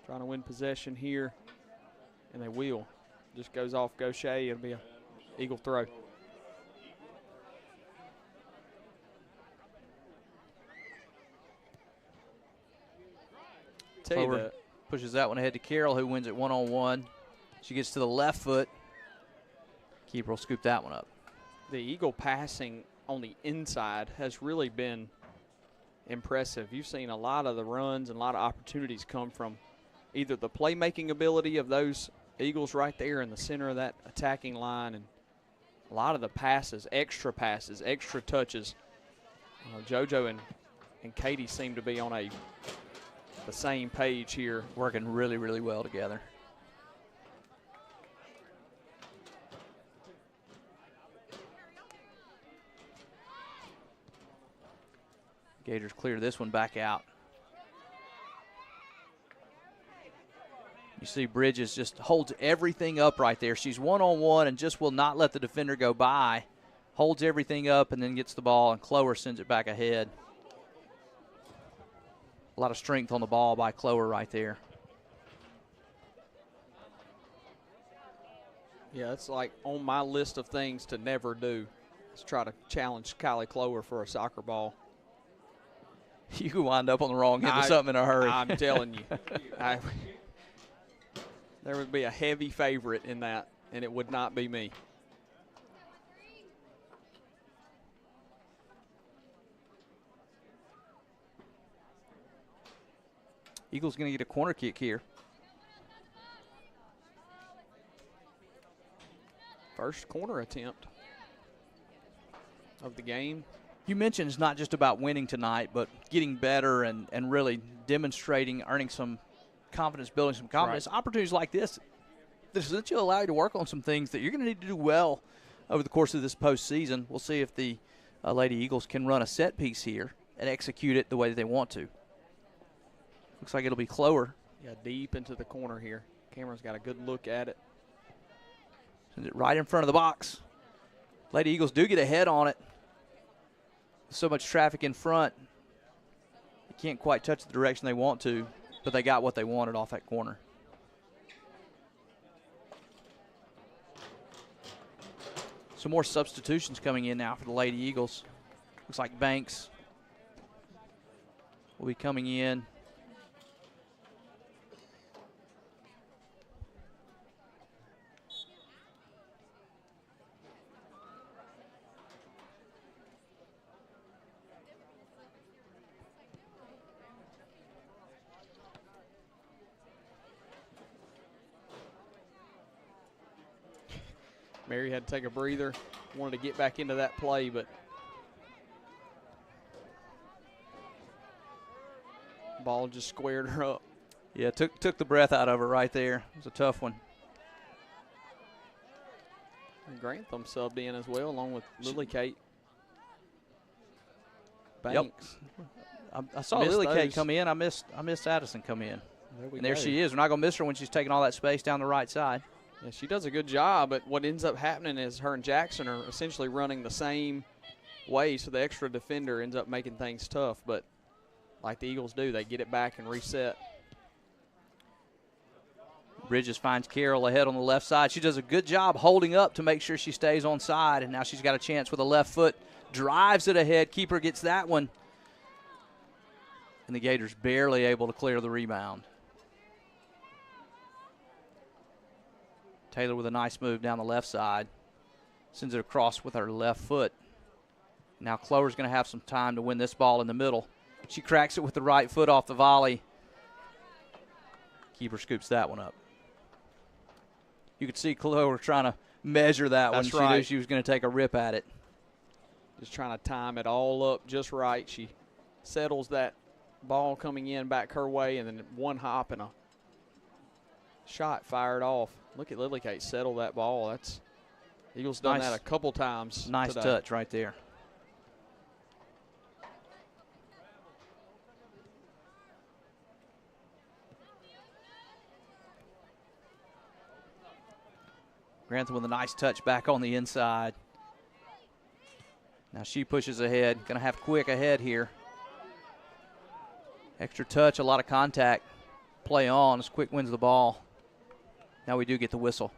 Trying to win possession here. And they will. Just goes off Gautier. It'll be an Eagle throw.
Clover pushes that one ahead to Carroll, who wins it one-on-one. She gets to the left foot. Keeper will scoop that one up.
The Eagle passing on the inside has really been impressive. You've seen a lot of the runs and a lot of opportunities come from either the playmaking ability of those Eagles right there in the center of that attacking line, and a lot of the passes, extra touches. JoJo and Katie seem to be on the same page here.
Working really, really well together. Gators clear this one back out. You see Bridges just holds everything up right there. She's one-on-one and just will not let the defender go by. Holds everything up and then gets the ball, and Clover sends it back ahead. A lot of strength on the ball by Clover right there.
Yeah, it's like on my list of things to never do. Let's try to challenge Kylie Clover for a soccer ball.
You could wind up on the wrong end of something in a hurry.
I'm telling you. There would be a heavy favorite in that, and it would not be me.
Eagles going to get a corner kick here.
First corner attempt of the game.
You mentioned it's not just about winning tonight, but getting better and really demonstrating, earning some confidence, building some confidence. Right. Opportunities like this will allow you to work on some things that you're going to need to do well over the course of this postseason. We'll see if the Lady Eagles can run a set piece here and execute it the way that they want to. Looks like it'll be Clover.
Yeah, deep into the corner here. Cameron's got a good look at it.
Sends it right in front of the box. Lady Eagles do get ahead on it. So much traffic in front. They can't quite touch the direction they want to, but they got what they wanted off that corner. Some more substitutions coming in now for the Lady Eagles. Looks like Banks will be coming in.
Mary had to take a breather, wanted to get back into that play, but ball just squared her up.
Yeah, took the breath out of her right there. It was a tough one.
And Grantham subbed in as well, along with Lily Kate
Yep.
Banks.
I saw
Missed
Lily Kate
those.
come in. I missed Addison come in.
We
And there
go.
she is. We're not going to miss her when she's taking all that space down the right side.
Yeah, she does a good job, but what ends up happening is her and Jackson are essentially running the same way, so the extra defender ends up making things tough. But like the Eagles do, they get it back and reset.
Bridges finds Carroll ahead on the left side. She does a good job holding up to make sure she stays on side, and now she's got a chance with a left foot. Drives it ahead. Keeper gets that one. And the Gators barely able to clear the rebound. Taylor with a nice move down the left side. Sends it across with her left foot. Now Clover's going to have some time to win this ball in the middle. She cracks it with the right foot off the volley. Keeper scoops that one up. You could see Clover trying to measure that one.
That's
She knew
right.
she was going to take a rip at it.
Just trying to time it all up just right. She settles that ball coming in back her way, and then one hop and a shot fired off. Look at Lily Kate settle that ball. That's Eagles done
Nice.
that a couple times.
Nice
today.
touch right there. Grantham with a nice touch back on the inside. Now she pushes ahead. Going to have Quick ahead here. Extra touch, a lot of contact. Play on as Quick wins the ball. Now we do get the whistle.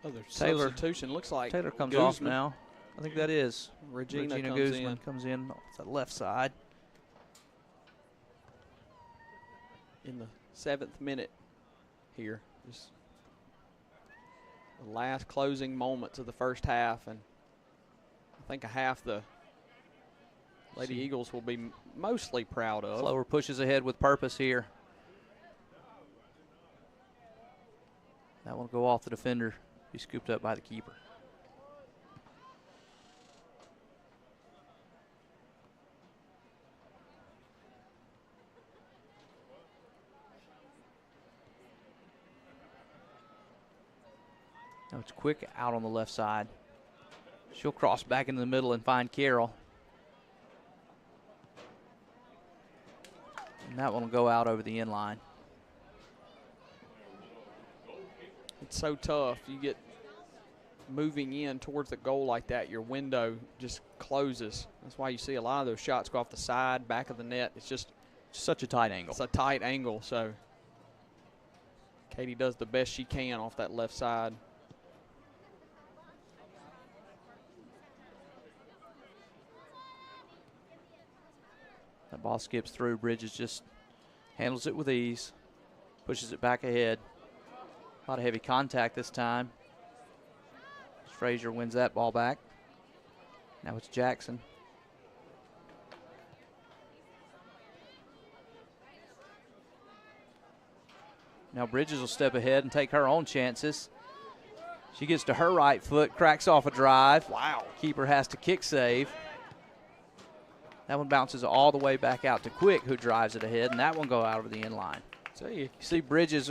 Oh, there's
Taylor-
substitution. Looks like
Taylor comes off
Guzman.
now. I think that is.
Regina comes
Guzman
in.
comes in off the left side.
In the 7th minute here. Just the last closing moments of the first half, and I think a half the Lady Eagles will be mostly proud of.
Clover pushes ahead with purpose here. That one will go off the defender. Be scooped up by the keeper. Now it's Quick out on the left side. She'll cross back into the middle and find Carroll. And that one will go out over the end line.
It's so tough. You get moving in towards the goal like that, your window just closes. That's why you see a lot of those shots go off the side, back of the net. It's just
Such a tight angle.
it's a tight angle. So Katie does the best she can off that left side.
That ball skips through. Bridges just handles it with ease. Pushes it back ahead. A lot of heavy contact this time. Frazier wins that ball back. Now it's Jackson. Now Bridges will step ahead and take her own chances. She gets to her right foot, cracks off a drive.
Wow.
Keeper has to kick save. That one bounces all the way back out to Quick, who drives it ahead, and that one go out over the end line.
So you
You see Bridges,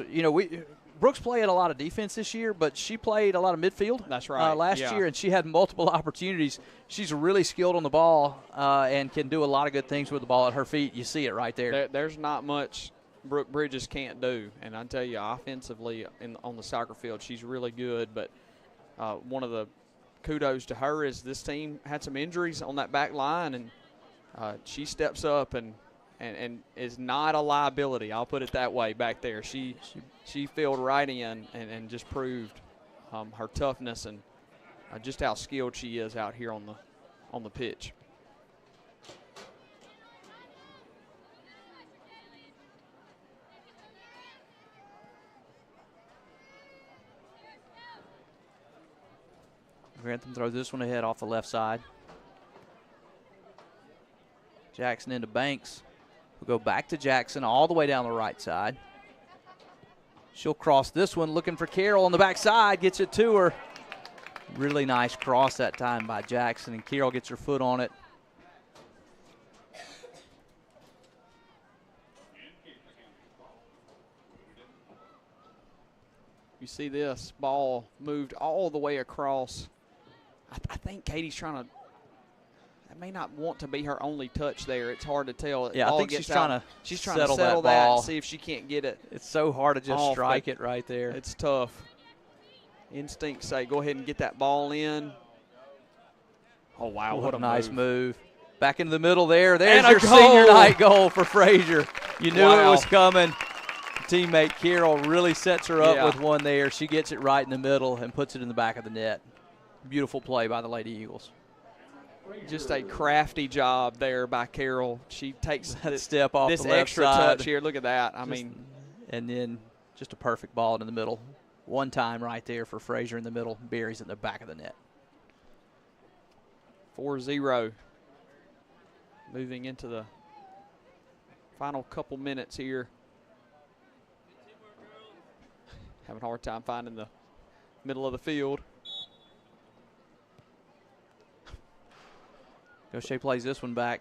Brooks played a lot of defense this year, but she played a lot of midfield.
That's right,
Last
yeah.
year, and she had multiple opportunities. She's really skilled on the ball and can do a lot of good things with the ball at her feet. You see it right there.
there's not much Brooke Bridges can't do. And I tell you, offensively on the soccer field, she's really good. But one of the kudos to her is this team had some injuries on that back line, and she steps up and is not a liability. I'll put it that way back there. She filled right in and just proved her toughness and just how skilled she is out here on the pitch.
Grantham throws this one ahead off the left side. Jackson into Banks. We'll go back to Jackson all the way down the right side. She'll cross this one, looking for Carroll on the backside, gets it to her. Really nice cross that time by Jackson, and Carroll gets her foot on it.
You see this ball moved all the way across. I think Katie's trying to. That may not want to be her only touch there. It's hard to tell.
Yeah, I think she's trying to
settle
that
that
ball.
and see if she can't get it.
It's so hard to just
off,
strike it right there.
It's tough. Instincts say go ahead and get that ball in. Oh, wow,
what a nice move. Back into the middle there. There's
And a
your
goal.
senior night goal for Frazier. You knew it
Wow.
was coming. Teammate Carroll really sets her up with one there. She gets it right in the middle and puts it in the back of the net. Beautiful play by the Lady Eagles.
Just a crafty job there by Carroll. She takes
That step off
this
the left
extra
side.
touch here. Look at that.
And then just a perfect ball in the middle. One time right there for Frazier in the middle. Buries it in the back of the net.
4-0. Moving into the final couple minutes here. Having a hard time finding the middle of the field.
Gautier plays this one back.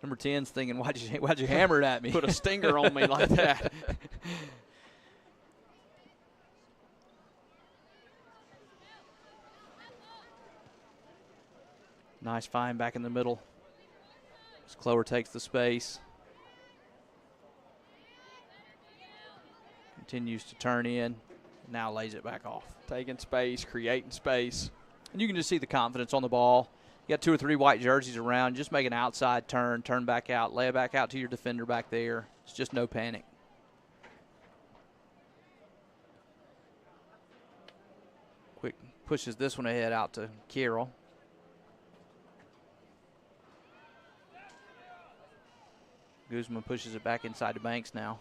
Number 10's thinking, why'd you hammer it at me?
Put a stinger on me like that.
Nice find back in the middle. As Clover takes the space. Continues to turn in. Now lays it back off.
Taking space, creating space.
And you can just see the confidence on the ball. You got 2 or 3 white jerseys around. Just make an outside turn back out, lay it back out to your defender back there. It's just no panic. Quick pushes this one ahead out to Carroll. Guzman pushes it back inside the Banks now.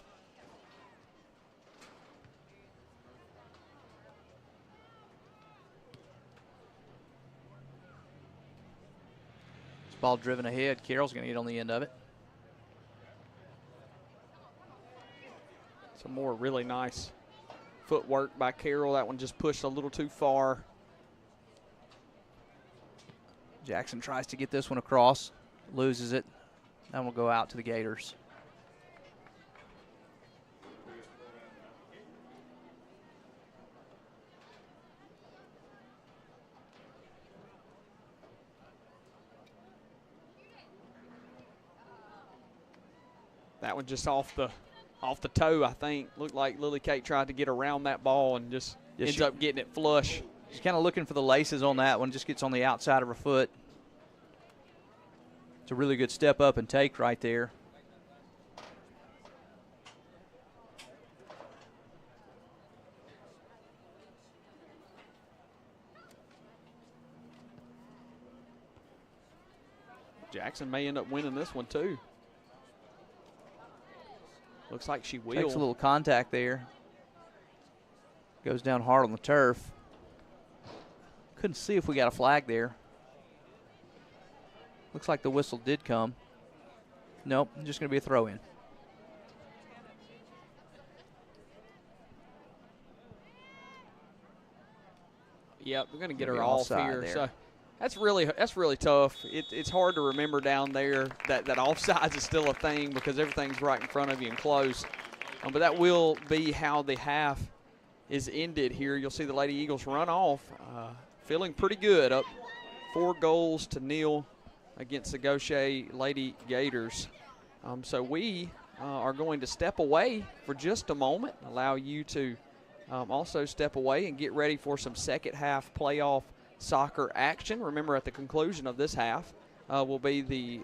This ball driven ahead. Carroll's going to get on the end of it.
Some more really nice footwork by Carroll. That one just pushed a little too far.
Jackson tries to get this one across, loses it. That will go out to the Gators.
That one just off the toe, I think. Looked like Lily Kate tried to get around that ball and just ends up getting it flush.
She's kind of looking for the laces on that one. Just gets on the outside of her foot. It's a really good step up and take right there.
Jackson may end up winning this one too. Looks like she will.
Takes a little contact there. Goes down hard on the turf. Couldn't see if we got a flag there. Looks like the whistle did come. Nope, just going to be a throw-in.
Yep, we're going to get her
Maybe
off
offside
here.
there.
So that's really tough. It's hard to remember down there that offsides is still a thing because everything's right in front of you and close. But that will be how the half is ended here. You'll see the Lady Eagles run off, feeling pretty good, up 4-0 against the Gautier Lady Gators. So we are going to step away for just a moment, allow you to also step away and get ready for some second half playoff soccer action. Remember, at the conclusion of this half will be the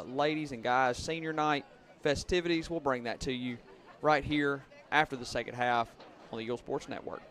ladies and guys senior night festivities. We'll bring that to you right here after the second half on the Eagle Sports Network.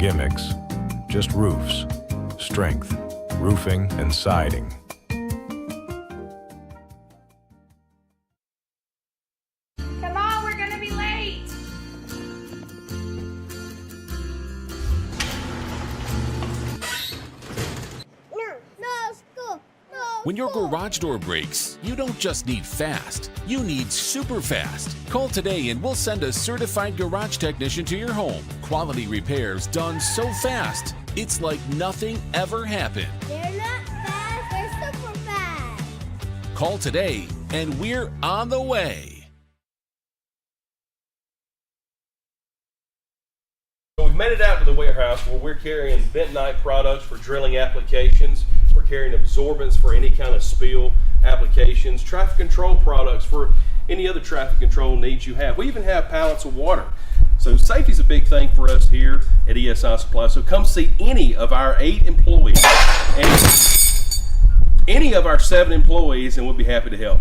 gimmicks, just roofs, strength, roofing and siding.
Come on, we're gonna be late.
No, school. No.
When your garage door breaks, you don't just need fast, you need super fast. Call today and we'll send a certified garage technician to your home. Quality repairs done so fast, it's like nothing ever happened.
They're not fast, they're super fast.
Call today and we're on the way.
We've made it out to the warehouse where we're carrying bentonite products for drilling applications. We're carrying absorbents for any kind of spill applications, traffic control products for any other traffic control needs you have. We even have pallets of water. So safety is a big thing for us here at ESI Supply. So come see any of our 8 employees and any of our 7 employees and we'll be happy to help.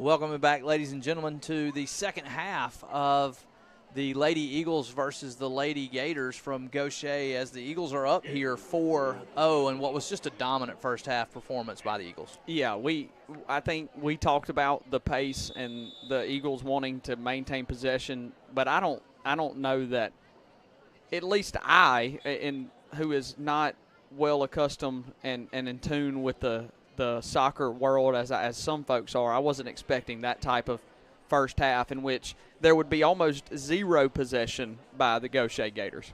Welcome back, ladies and gentlemen, to the second half of the Lady Eagles versus the Lady Gators from Gautier, as the Eagles are up here 4-0 in what was just a dominant first half performance by the Eagles.
Yeah, I think we talked about the pace and the Eagles wanting to maintain possession, but I don't know that, at least who is not well accustomed and in tune with the soccer world as some folks are, I wasn't expecting that type of first half in which there would be almost zero possession by the Gautier Gators.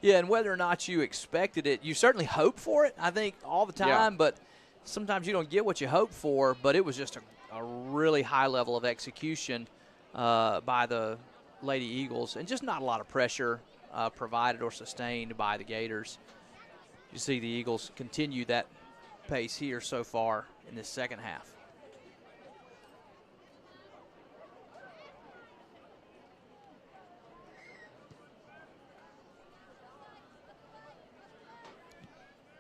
Yeah, and whether or not you expected it, you certainly hope for it, I think, all the time, but sometimes you don't get what you hope for. But it was just a really high level of execution by the Lady Eagles, and just not a lot of pressure provided or sustained by the Gators. You see the Eagles continue that pace here so far in this second half.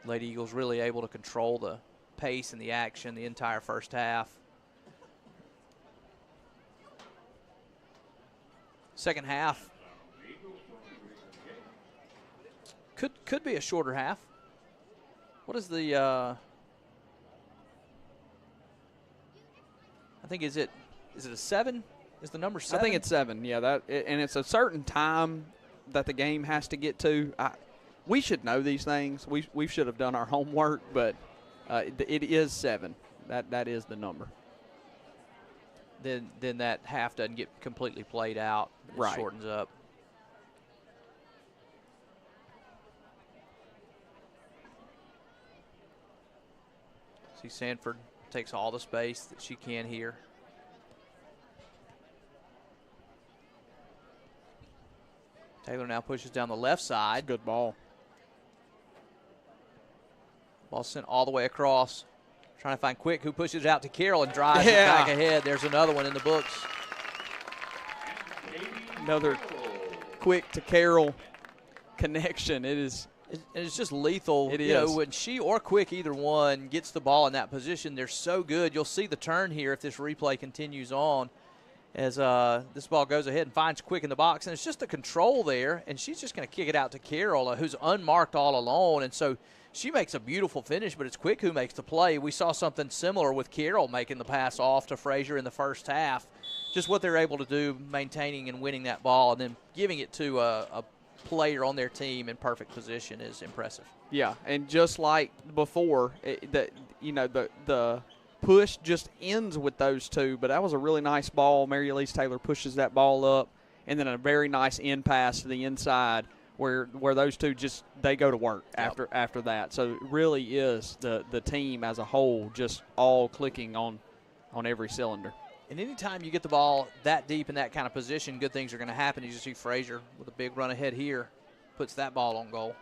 Lady Eagles really able to control the pace and the action the entire first half. Second half could be a shorter half. What is the I think is it a 7? Is the number 7?
I think it's 7. Yeah, and it's a certain time that the game has to get to. We should know these things. We should have done our homework, but it is 7. That is the number.
Then that half doesn't get completely played out. It
right.
Shortens up. See, Sanford takes all the space that she can here. Taylor now pushes down the left side.
Good ball.
Ball sent all the way across. Trying to find Quick, who pushes it out to Carroll and drives it back ahead. There's another one in the books.
Another Quick to Carroll connection. It's
just lethal.
It is.
You know, when she or Quick, either one, gets the ball in that position, they're so good. You'll see the turn here if this replay continues on, as this ball goes ahead and finds Quick in the box. And it's just the control there, and she's just going to kick it out to Carroll, who's unmarked all alone. And so she makes a beautiful finish, but it's Quick who makes the play. We saw something similar with Carroll making the pass off to Frazier in the first half. Just what they're able to do, maintaining and winning that ball, and then giving it to a player on their team in perfect position is impressive.
Yeah, and just like before, the push just ends with those two, but that was a really nice ball. Mary Elise Taylor pushes that ball up, and then a very nice end pass to the inside where those two they go to work after that. So it really is the team as a whole just all clicking on every cylinder.
And anytime you get the ball that deep in that kind of position, good things are going to happen. You just see Frazier with a big run ahead here, puts that ball on goal.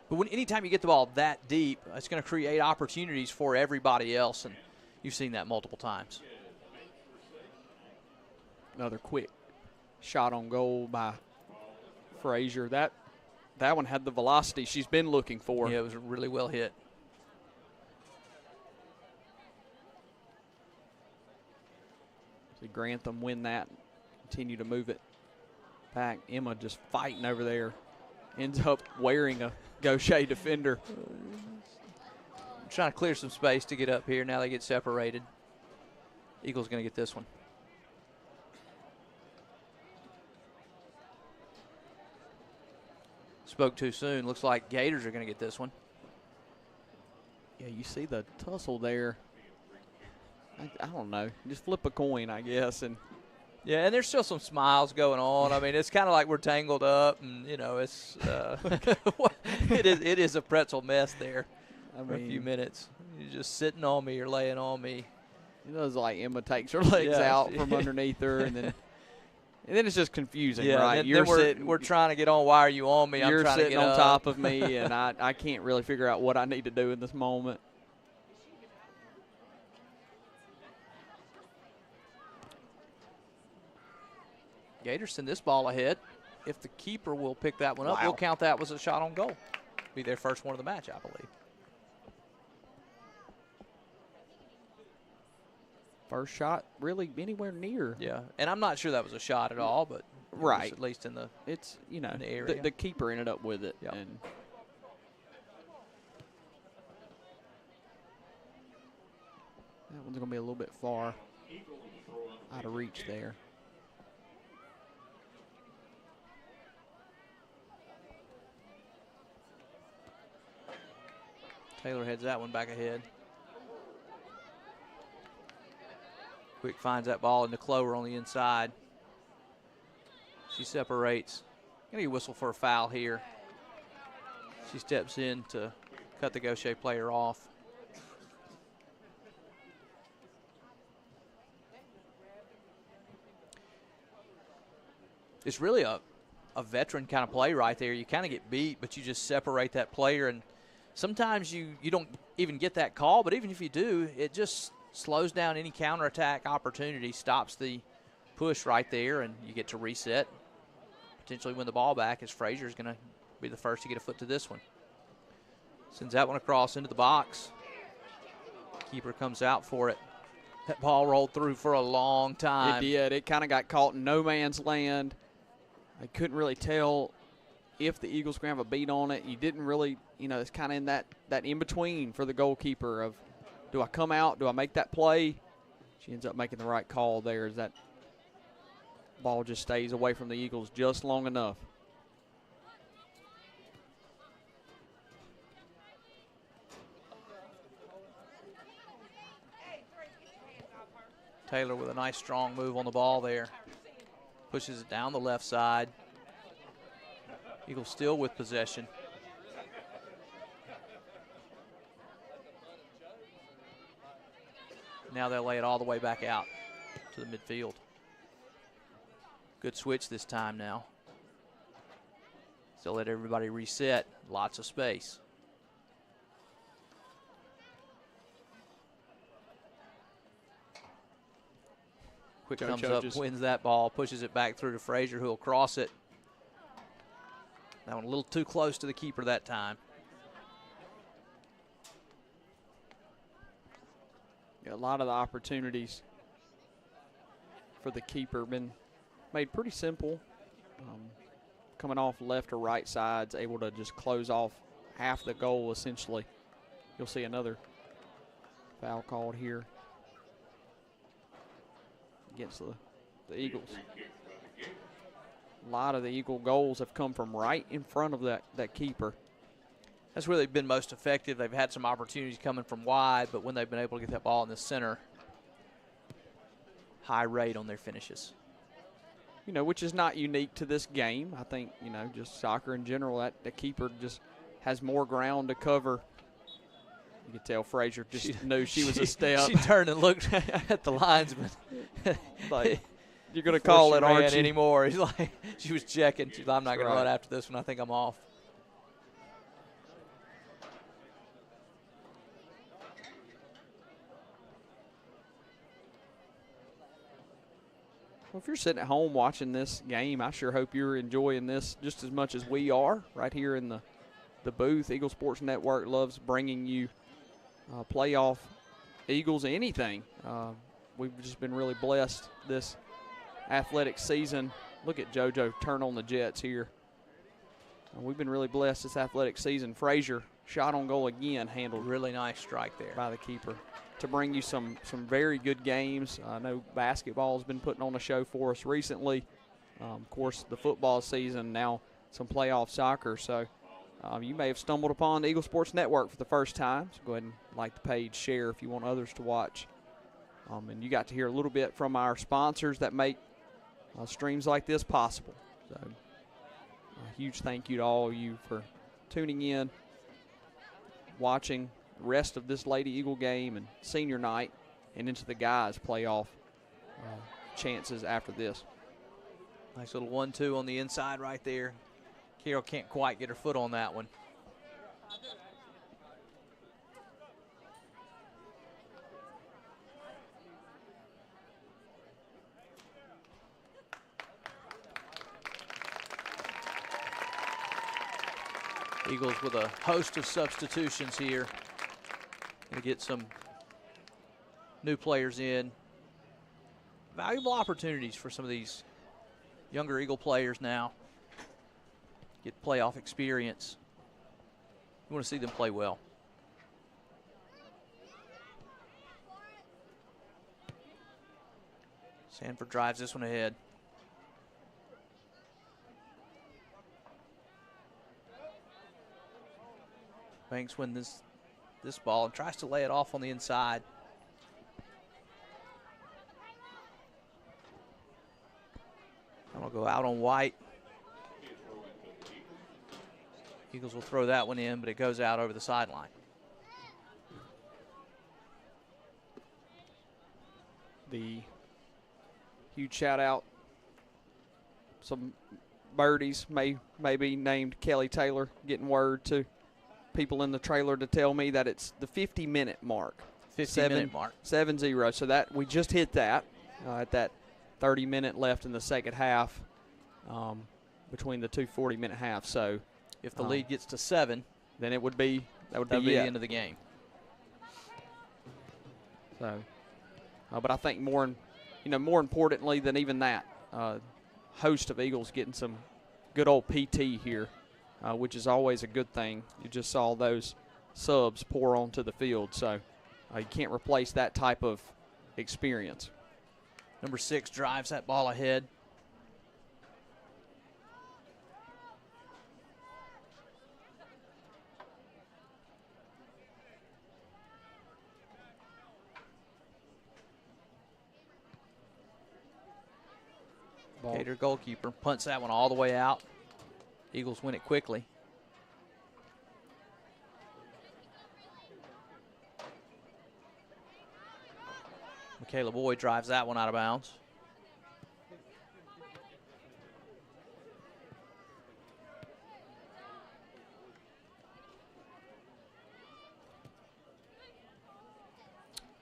But anytime you get the ball that deep, it's going to create opportunities for everybody else, and you've seen that multiple times.
Another quick shot on goal by Frazier. That one had the velocity she's been looking for.
Yeah, it was really well hit.
See Grantham win that, continue to move it back. Emma just fighting over there. Ends up wearing a Gautier defender.
Trying to clear some space to get up here. Now they get separated. Eagles going to get this one. Spoke too soon. Looks like Gators are going to get this one.
Yeah, you see the tussle there. I don't know. Just flip a coin, I guess. And
yeah, and there's still some smiles going on. I mean, it's kind of like we're tangled up, and it's it is a pretzel mess there. For a few minutes. You're just sitting on me or laying on me.
It was like Emma takes her legs out from underneath her, and then it's just confusing, right?
Then we're trying to get on. Why are you on me?
You're
I'm trying
sitting
to get
on
up.
top of me, and I can't really figure out what I need to do in this moment.
Gators send this ball ahead. If the keeper will pick that one up,
Wow.
we'll count that was a shot on goal. Be their first one of the match, I believe.
first shot really anywhere near.
Yeah, and I'm not sure that was a shot at all, but it was
Right.
at least in the
It's, you know,
in the area.
the keeper ended up with it.
Yep.
And that one's going to be a little bit far out of reach there.
Taylor heads that one back ahead. Quick finds that ball in the clover on the inside. She separates. Gonna get a whistle for a foul here. She steps in to cut the Gautier player off. It's really a veteran kind of play right there. You kind of get beat, but you just separate that player, and sometimes you don't even get that call, but even if you do, it just slows down any counterattack opportunity, stops the push right there, and you get to reset, potentially win the ball back, as Frazier's going to be the first to get a foot to this one. Sends that one across into the box. Keeper comes out for it. That ball rolled through for a long time.
It did. It kind of got caught in no man's land. I couldn't really tell if the Eagles were going to have a beat on it. You didn't really, you know, it's kind of in that in-between for the goalkeeper of, do I come out? Do I make that play? She ends up making the right call there as that ball just stays away from the Eagles just long enough.
Taylor with a nice strong move on the ball there. Pushes it down the left side. Eagles still with possession. Now they'll lay it all the way back out to the midfield. Good switch this time now. Still let everybody reset. Lots of space. Quick
Joe
comes
Cho
up,
just
wins that ball, pushes it back through to Frazier, who will cross it. That one a little too close to the keeper that time.
Yeah, a lot of the opportunities for the keeper been made pretty simple. Coming off left or right sides, able to just close off half the goal essentially. You'll see another foul called here against the Eagles. A lot of the Eagle goals have come from right in front of that keeper.
That's where they've been most effective. They've had some opportunities coming from wide, but when they've been able to get that ball in the center, high rate on their finishes.
You know, which is not unique to this game. I think, you know, just soccer in general, that the keeper just has more ground to cover. You could tell Frazier just knew she was a step.
She turned and looked at the linesman.
Like, you're going to call it, aren't you?
Anymore. He's like, she was checking. She's like, I'm not going to run after this one. I think I'm off.
Well, if you're sitting at home watching this game, I sure hope you're enjoying this just as much as we are right here in the booth. Eagle Sports Network loves bringing you playoff Eagles anything. We've just been really blessed this athletic season. Look at JoJo turn on the Jets here. We've been really blessed this athletic season. Frazier shot on goal again, handled
Really nice strike there
by the keeper to bring you some very good games. I know basketball has been putting on a show for us recently. Of course, the football season, now some playoff soccer. So you may have stumbled upon the Eagle Sports Network for the first time. So go ahead and like the page, share if you want others to watch. And you got to hear a little bit from our sponsors that make streams like this possible. So a huge thank you to all of you for tuning in, watching the rest of this Lady Eagle game and senior night and into the guys' playoff chances after this.
Nice little 1-2 on the inside right there. Carol can't quite get her foot on that one. Eagles with a host of substitutions here. Going to get some new players in. valuable opportunities for some of these younger Eagle players now. Get playoff experience. You want to see them play well. Sanford drives this one ahead. Banks wins this ball and tries to lay it off on the inside. I'm going to go out on White. Eagles will throw that one in, but it goes out over the sideline.
The huge shout out. Some birdies may be named Kelly Taylor, getting word to people in the trailer to tell me that it's the 50-minute mark.
50-minute mark.
7-0. So that we just hit that at that 30-minute left in the second half between the two 40-minute halves. So
if the lead gets to 7,
then that would be
the end of the game.
So, but I think more importantly than even that, host of Eagles getting some good old PT here, which is always a good thing. You just saw those subs pour onto the field, so you can't replace that type of experience.
Number 6 drives that ball ahead. Gator goalkeeper punts that one all the way out. Eagles win it quickly. Michaela Boyd drives that one out of bounds.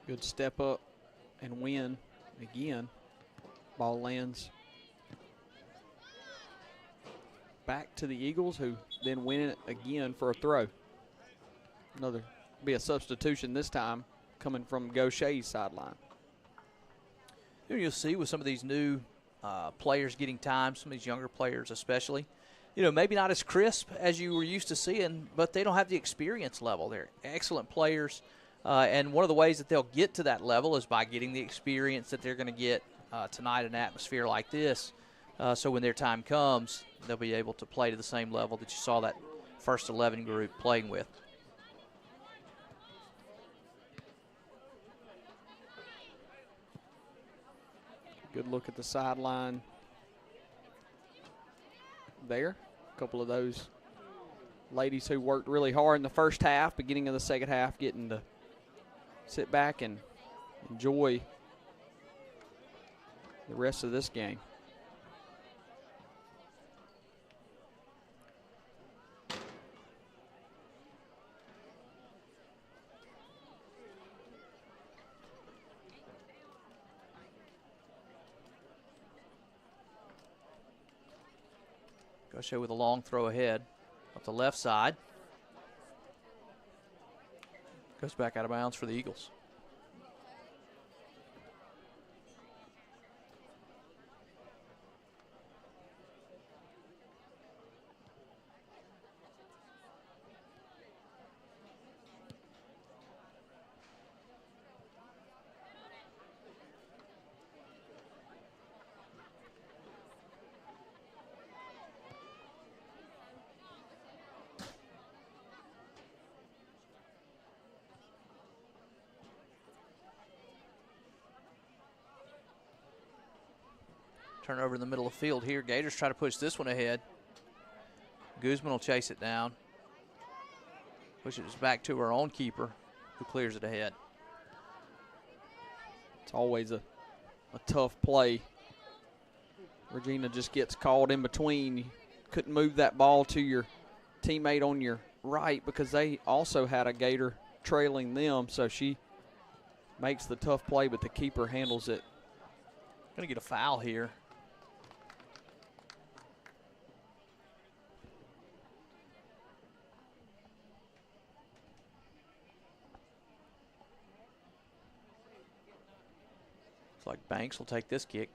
Good step up and win again. Ball lands back to the Eagles, who then win it again for a throw. Be a substitution this time coming from Gautier's sideline.
You'll see with some of these new players getting time, some of these younger players especially, maybe not as crisp as you were used to seeing, but they don't have the experience level. They're excellent players, and one of the ways that they'll get to that level is by getting the experience that they're going to get tonight in an atmosphere like this. So when their time comes, they'll be able to play to the same level that you saw that first 11 group playing with.
Good look at the sideline there. A couple of those ladies who worked really hard in the first half, beginning of the second half, getting to sit back and enjoy the rest of this game.
Gautier with a long throw ahead up the left side. Goes back out of bounds for the Eagles. Turnover in the middle of the field here. Gators try to push this one ahead. Guzman will chase it down. Pushes it back to her own keeper, who clears it ahead.
It's always a tough play. Regina just gets caught in between. You couldn't move that ball to your teammate on your right because they also had a Gator trailing them, so she makes the tough play, but the keeper handles it.
Going to get a foul here. Looks like Banks will take this kick.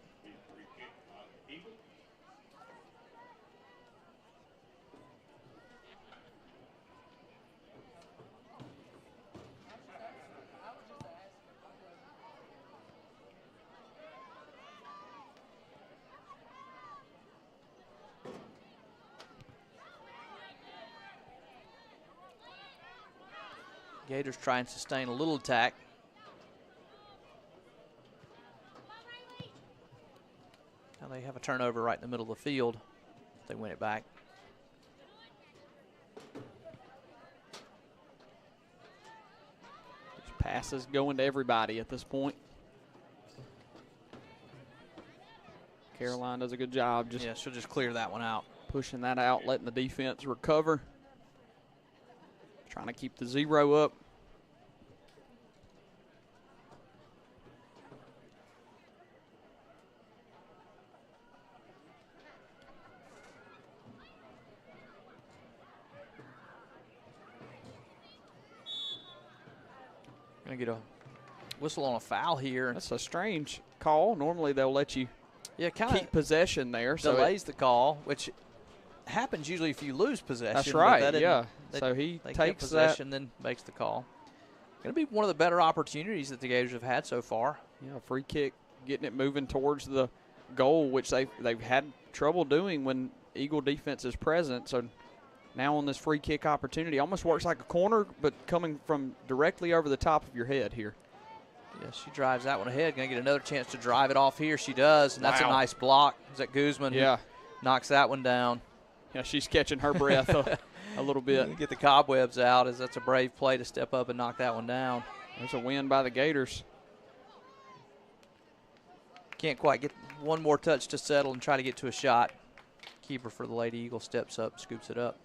Gators try and sustain a little attack. Now they have a turnover right in the middle of the field. They win it back.
Just passes going to everybody at this point. Caroline does a good job just
she'll just clear that one out.
pushing that out, letting the defense recover. Trying to keep the 0 up.
Gonna get a whistle on a foul here.
That's a strange call. Normally they'll let you
kind
keep possession there. So
delays the call, which happens usually if you lose possession.
That's
but
right,
that
yeah.
They,
So he
they
takes
get possession, then makes the call. Going to be one of the better opportunities that the Gators have had so far.
Yeah, free kick, getting it moving towards the goal, which they've had trouble doing when Eagle defense is present. So now on this free kick opportunity, almost works like a corner, but coming from directly over the top of your head here.
Yeah, she drives that one ahead. Going to get another chance to drive it off here. She does, and that's a nice block. Is that Guzman?
Yeah.
Knocks that one down.
Yeah, she's catching her breath a little bit.
Get the cobwebs out, as that's a brave play to step up and knock that one down.
There's a win by the Gators.
Can't quite get one more touch to settle and try to get to a shot. Keeper for the Lady Eagles steps up, scoops it up.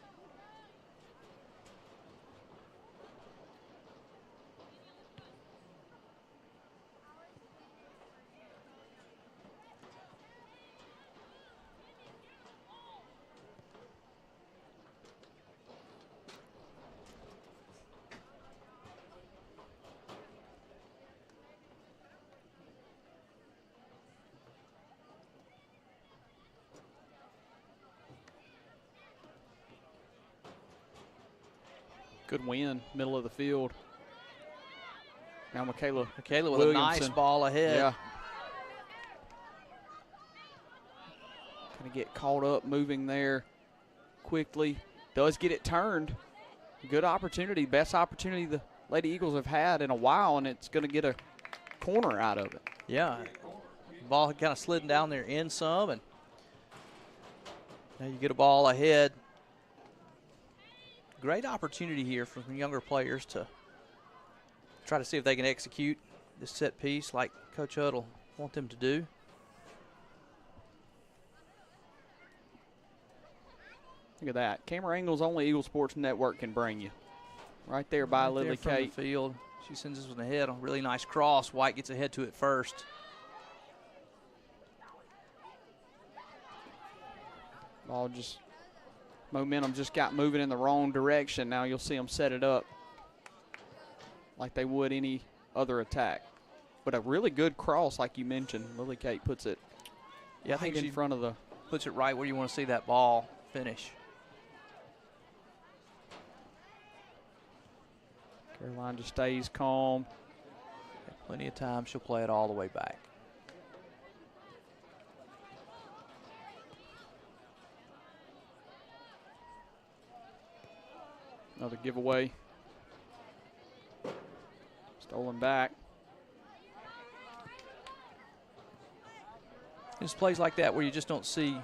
Good win, middle of the field. Now Michaela
with a
Williamson.
nice ball ahead.
Yeah. Kind of get caught up moving there quickly. Does get it turned. Good opportunity, best opportunity the Lady Eagles have had in a while, and it's going to get a corner out of it.
Yeah. Ball had kind of slid down there in some, and now you get a ball ahead. Great opportunity here for some younger players to try to see if they can execute this set piece like Coach Hudd will want them to do.
Look at that. Camera angles only Eagle Sports Network can bring you. Right there by
Right
Lily
there from
Kate.
the field. She sends this one ahead. A really nice cross. White gets ahead to it first.
Ball just, momentum just got moving in the wrong direction. Now you'll see them set it up like they would any other attack. But a really good cross, like you mentioned. Lily Kate puts it
Yeah, I think
in
she
front of the.
puts it right where you want to see that ball finish.
Caroline just stays calm.
Plenty of time. She'll play it all the way back.
Another giveaway. Stolen back.
It's plays like that where you just don't see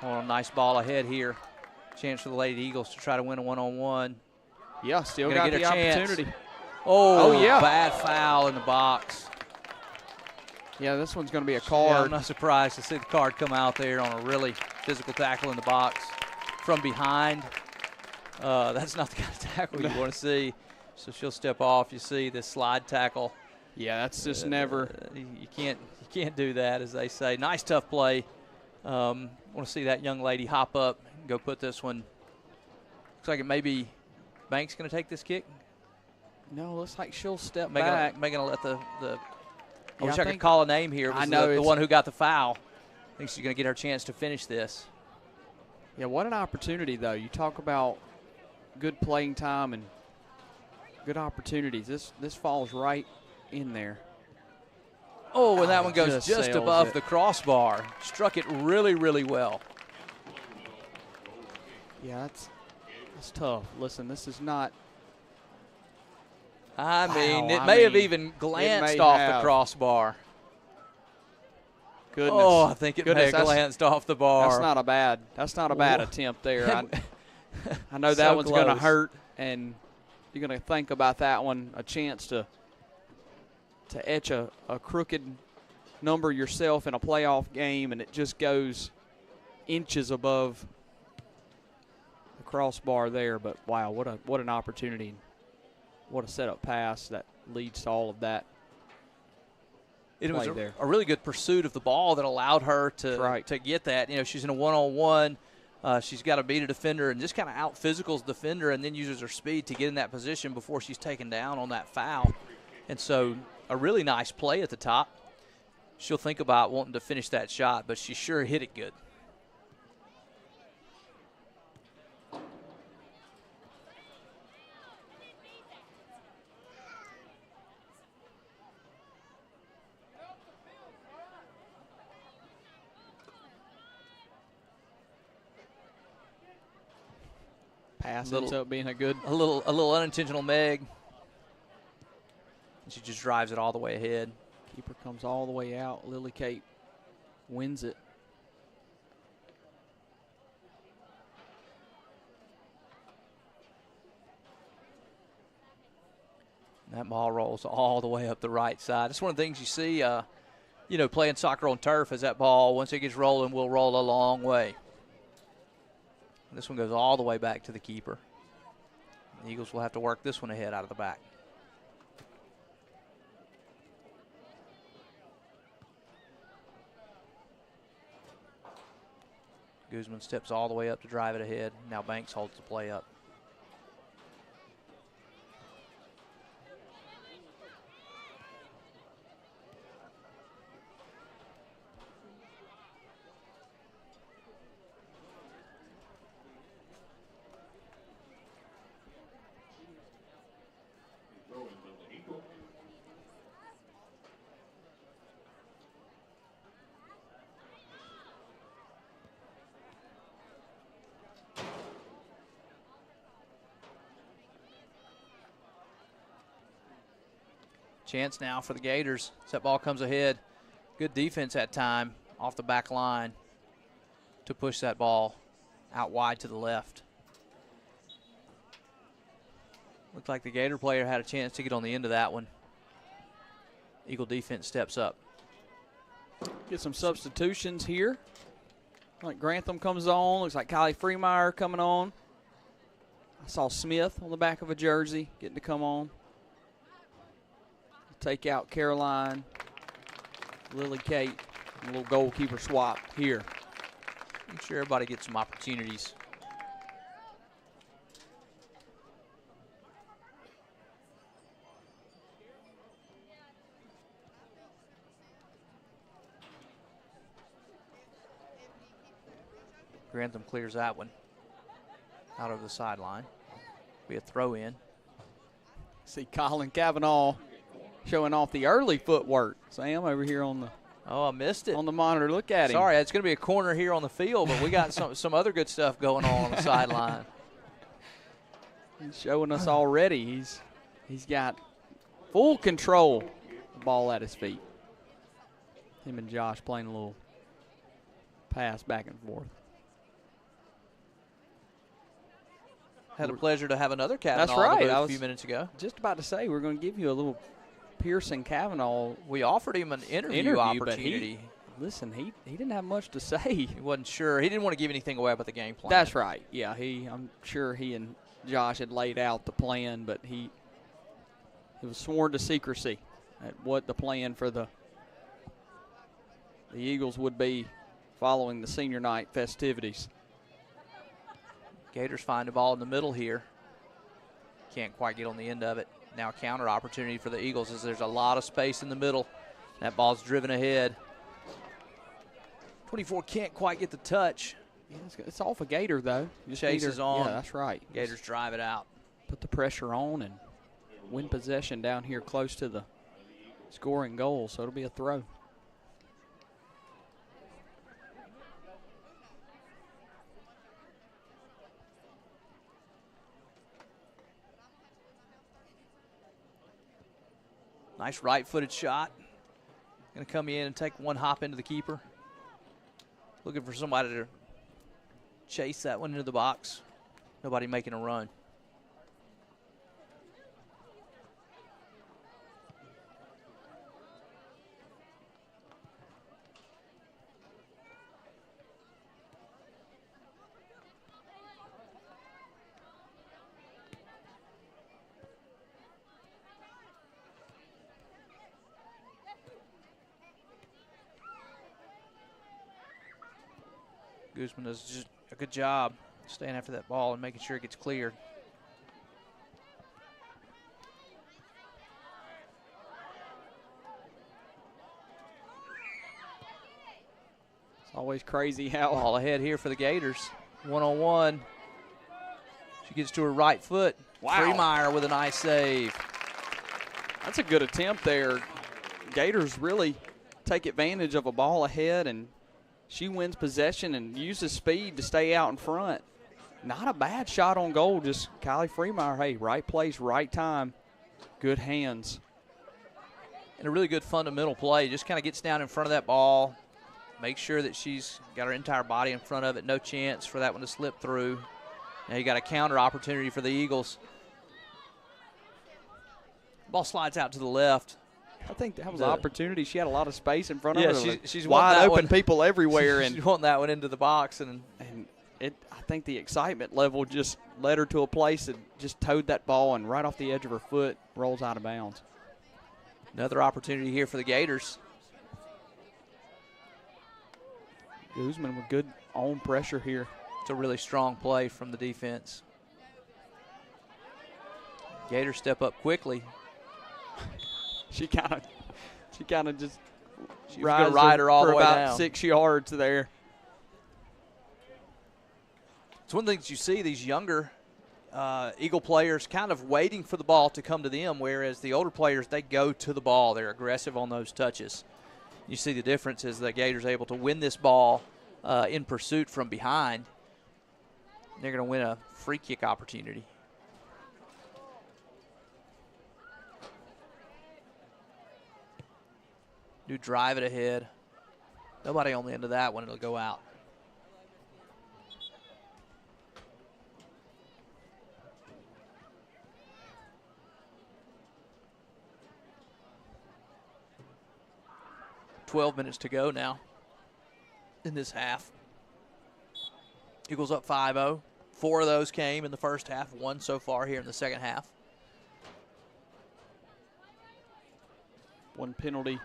a nice ball ahead here. Chance for the Lady Eagles to try to win a one-on-one.
Yeah, still
Gonna
got
get
the
a chance.
opportunity.
Oh,
yeah.
Bad foul in the box.
Yeah, this one's going to be a
Yeah,
card.
I'm not surprised to see the card come out there on a really physical tackle in the box from behind. That's not the kind of tackle you want to see. So she'll step off. You see this slide tackle.
Yeah, that's just never.
You can't do that, as they say. Nice, tough play. Want to see that young lady hop up and go put this one. Looks like it may be Banks going to take this kick.
No, looks like she'll step
Making
back.
to let the I wish I could call a name here. It was the one who got the foul. I think she's going to get her chance to finish this.
Yeah, what an opportunity, though. You talk about good playing time and good opportunities. This falls right in there.
Oh, and that one goes just above
it.
the crossbar. Struck it really, really well.
Yeah, that's tough. Listen, this is not.
I mean, it may have even glanced off the crossbar.
Goodness.
Oh, I think it may have glanced off the bar.
That's not a bad attempt there. I know that one's going to hurt, and you're going to think about that one, a chance to etch a crooked number yourself in a playoff game, and it just goes inches above the crossbar there. But wow, what an opportunity. What a setup pass that leads to all of that.
It was a really good pursuit of the ball that allowed her to get that. You know, she's in a one-on-one. She's got to beat a defender and just kind of out-physicals the defender and then uses her speed to get in that position before she's taken down on that foul. And so a really nice play at the top. She'll think about wanting to finish that shot, but she sure hit it good.
Pass ends up being a
little unintentional Meg. She just drives it all the way ahead.
Keeper comes all the way out. Lily Kate wins it.
That ball rolls all the way up the right side. It's one of the things you see, you know, playing soccer on turf, is that ball, once it gets rolling, will roll a long way. This one goes all the way back to the keeper. The Eagles will have to work this one ahead out of the back. Guzman steps all the way up to drive it ahead. Now Banks holds the play up. Chance now for the Gators. As that ball comes ahead. Good defense that time off the back line to push that ball out wide to the left. Looked like the Gator player had a chance to get on the end of that one. Eagle defense steps up.
Get some substitutions here. Like Grantham comes on. Looks like Kylie Freemeyer coming on. I saw Smith on the back of a jersey getting to come on. Take out Caroline, Lily Kate, a little goalkeeper swap here.
Make sure everybody gets some opportunities. Grantham clears that one out over the sideline. Be a throw in.
See Colin Cavanaugh showing off the early footwork. Sam over here on the
I missed it
on the monitor. Look at him.
Sorry, it's going to be a corner here on the field, but we got some other good stuff going on the sideline.
He's showing us already. He's got full control of the ball at his feet. Him and Josh playing a little pass back and forth.
Had a pleasure to have another Cavanaugh a few minutes ago.
Just about to say, we're going to give you a little Pearson Cavanaugh.
We offered him an interview opportunity.
Listen, he didn't have much to say.
He wasn't sure. He didn't want to give anything away about the game plan.
That's right. Yeah, I'm sure he and Josh had laid out the plan, but he was sworn to secrecy at what the plan for the Eagles would be following the senior night festivities.
Gators find the ball in the middle here. Can't quite get on the end of it. Now a counter opportunity for the Eagles as there's a lot of space in the middle. That ball's driven ahead. 24 can't quite get the touch.
Yeah, it's off a Gator, though. Just
Chase
Gator,
is on.
Yeah, that's right.
Gators drive it out.
Put the pressure on and win possession down here close to the scoring goal, so it'll be a throw.
Nice right-footed shot. Going to come in and take one hop into the keeper. Looking for somebody to chase that one into the box. Nobody making a run. Guzman does just a good job staying after that ball and making sure it gets cleared.
It's always crazy how.
Ball ahead here for the Gators. One-on-one. She gets to her right foot.
Wow.
Freemeyer with a nice save.
That's a good attempt there. Gators really take advantage of a ball ahead, and she wins possession and uses speed to stay out in front. Not a bad shot on goal, just Kylie Freemeyer, hey, right place, right time, good hands.
And a really good fundamental play. Just kind of gets down in front of that ball, make sure that she's got her entire body in front of it. No chance for that one to slip through. Now you got a counter opportunity for the Eagles. Ball slides out to the left.
I think that was an opportunity. She had a lot of space in front of her.
Yeah, she's
wide open
one.
people everywhere.
She's wanting that one into the box. And
I think the excitement level just led her to a place that just towed that ball, and right off the edge of her foot, rolls out of bounds.
Another opportunity here for the Gators.
Guzman with good on pressure here.
It's a really strong play from the defense. Gators step up quickly.
She kind of just
she was going to ride her all the way
about
down.
6 yards there.
It's one of the things you see these younger Eagle players kind of waiting for the ball to come to them, whereas the older players, they go to the ball. They're aggressive on those touches. You see the difference is the Gators able to win this ball in pursuit from behind. They're going to win a free kick opportunity. Do drive it ahead. Nobody on the end of that one. It'll go out. $12 minutes to go now in this half. Eagles up 5-0. 4 of those came in the first half. 1 so far here in the second half.
One penalty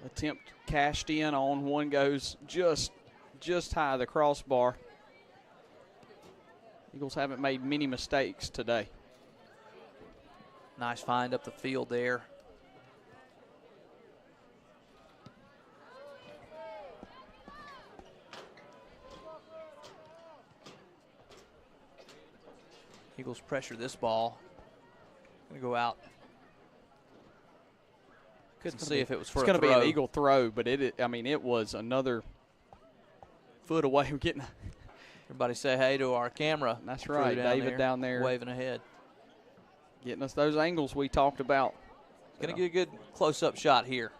attempt cashed in on. One goes just high of the crossbar. Eagles haven't made many mistakes today.
Nice find up the field there. Eagles pressure this ball. Going to go out. Couldn't see if it was for a throw.
It's going to be an Eagle throw, but it was another foot away from getting.
Everybody say hey to our camera.
That's right, David down there
waving ahead.
Getting us those angles we talked about.
Going to get a good close-up shot here.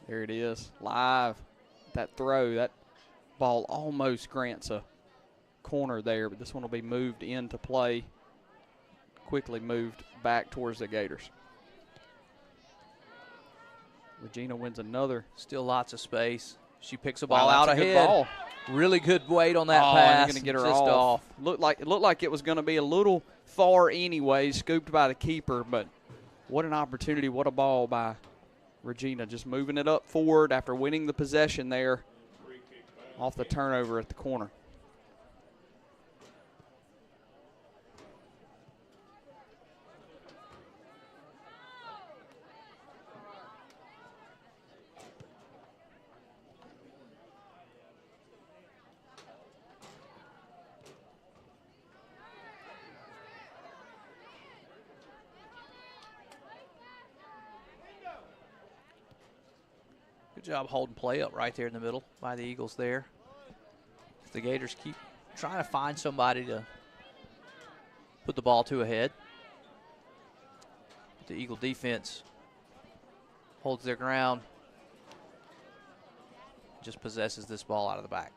There it is, live. That throw, that ball almost grants a corner there, but this one will be moved into play. Quickly moved back towards the Gators. Regina wins another.
Still lots of space. She picks a ball out
that's a
ahead.
good ball.
Really good weight on that
and
pass.
Going to get her
just off.
It looked like it was going to be a little far anyway, scooped by the keeper, but what an opportunity, what a ball by Regina. Just moving it up forward after winning the possession there off the turnover at the corner.
Good job holding play up right there in the middle by the Eagles there. The Gators keep trying to find somebody to put the ball to ahead. The Eagle defense holds their ground, just possesses this ball out of the back.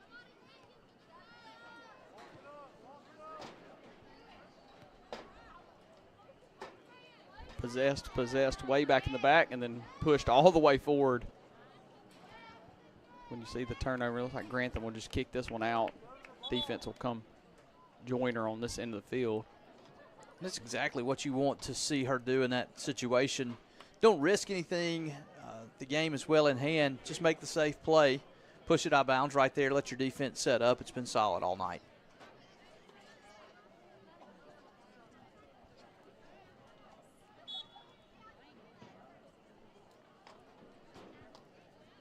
Possessed way back in the back and then pushed all the way forward. When you see the turnover, it looks like Grantham will just kick this one out. Defense will come join her on this end of the field.
That's exactly what you want to see her do in that situation. Don't risk anything. The game is well in hand. Just make the safe play. Push it out of bounds right there. Let your defense set up. It's been solid all night.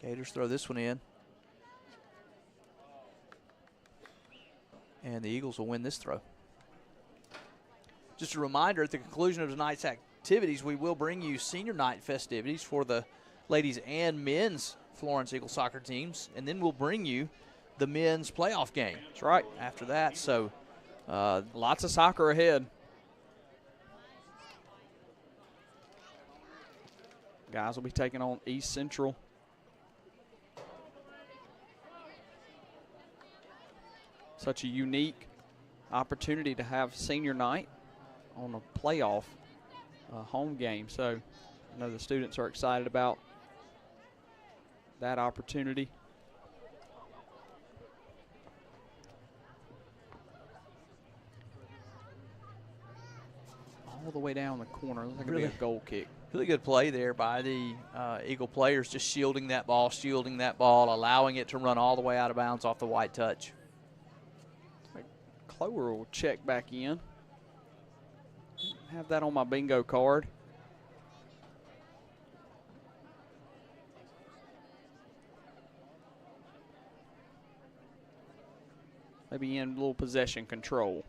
Gators throw this one in. And the Eagles will win this throw. Just a reminder, at the conclusion of tonight's activities, we will bring you senior night festivities for the ladies and men's Florence Eagle soccer teams, and then we'll bring you the men's playoff game.
That's right.
After that, so
lots of soccer ahead. Guys will be taking on East Central. Such a unique opportunity to have senior night on a playoff home game. So I know the students are excited about that opportunity. All the way down the corner. Looks like it'll be a goal kick.
Really good play there by the Eagle players, just shielding that ball, allowing it to run all the way out of bounds off the white touch.
Clover will check back in. Have that on my bingo card. Maybe in a little possession control.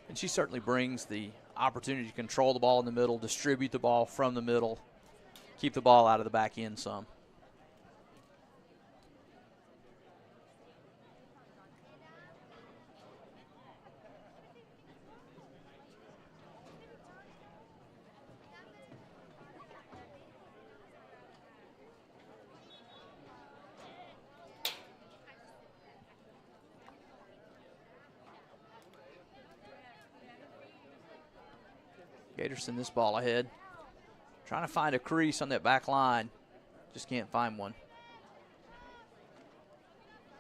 And she certainly brings the opportunity to control the ball in the middle, distribute the ball from the middle, keep the ball out of the back end some. Gators send this ball ahead. Trying to find a crease on that back line. Just can't find one.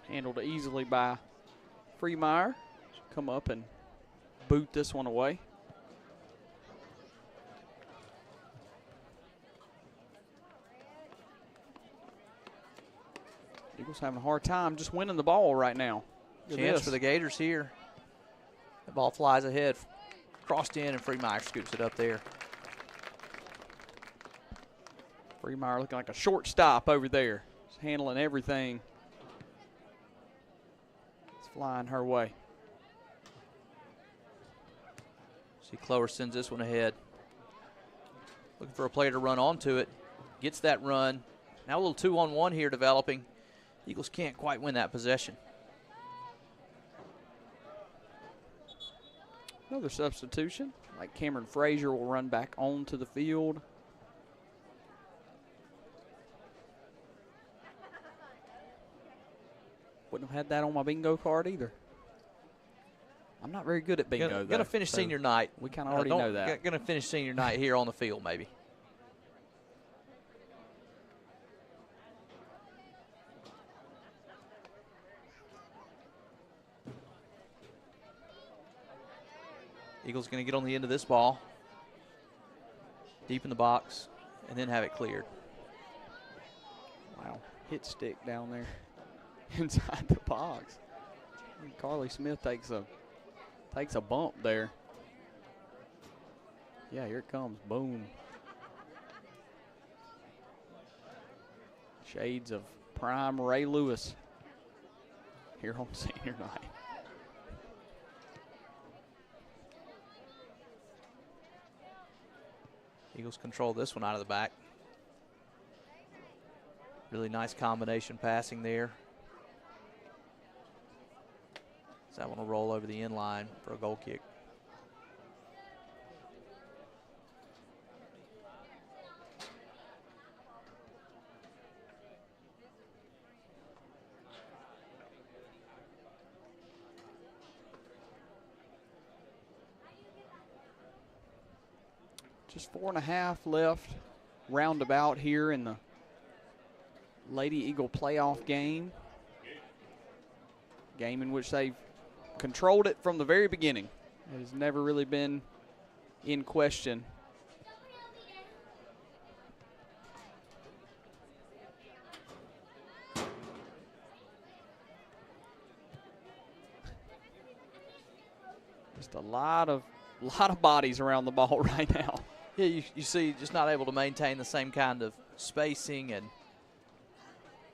Handled easily by Freemeyer. Come up and boot this one away. Eagles having a hard time just winning the ball right now.
Chance for the Gators here. The ball flies ahead. Crossed in, and Freemeyer scoops it up there.
Freemeyer looking like a shortstop over there. He's handling everything. It's flying her way.
See, Clover sends this one ahead. Looking for a player to run onto it. Gets that run. Now a little 2-on-1 here developing. Eagles can't quite win that possession.
Another substitution. Like Cameron Frazier will run back onto the field. Wouldn't have had that on my bingo card either. I'm not very good at bingo.
Gonna finish senior night.
We kind of already know that.
Gonna finish senior night here on the field, maybe. Eagles going to get on the end of this ball, deep in the box, and then have it cleared.
Wow, hit stick down there inside the box. And Carly Smith takes a bump there. Yeah, here it comes, boom. Shades of prime Ray Lewis here on senior night.
Eagles control this one out of the back. Really nice combination passing there. So that one will roll over the end line for a goal kick.
Just 4.5 left, roundabout here in the Lady Eagle playoff game. Game in which they've controlled it from the very beginning. It has never really been in question. Just a lot of bodies around the ball right now.
Yeah, you see just not able to maintain the same kind of spacing and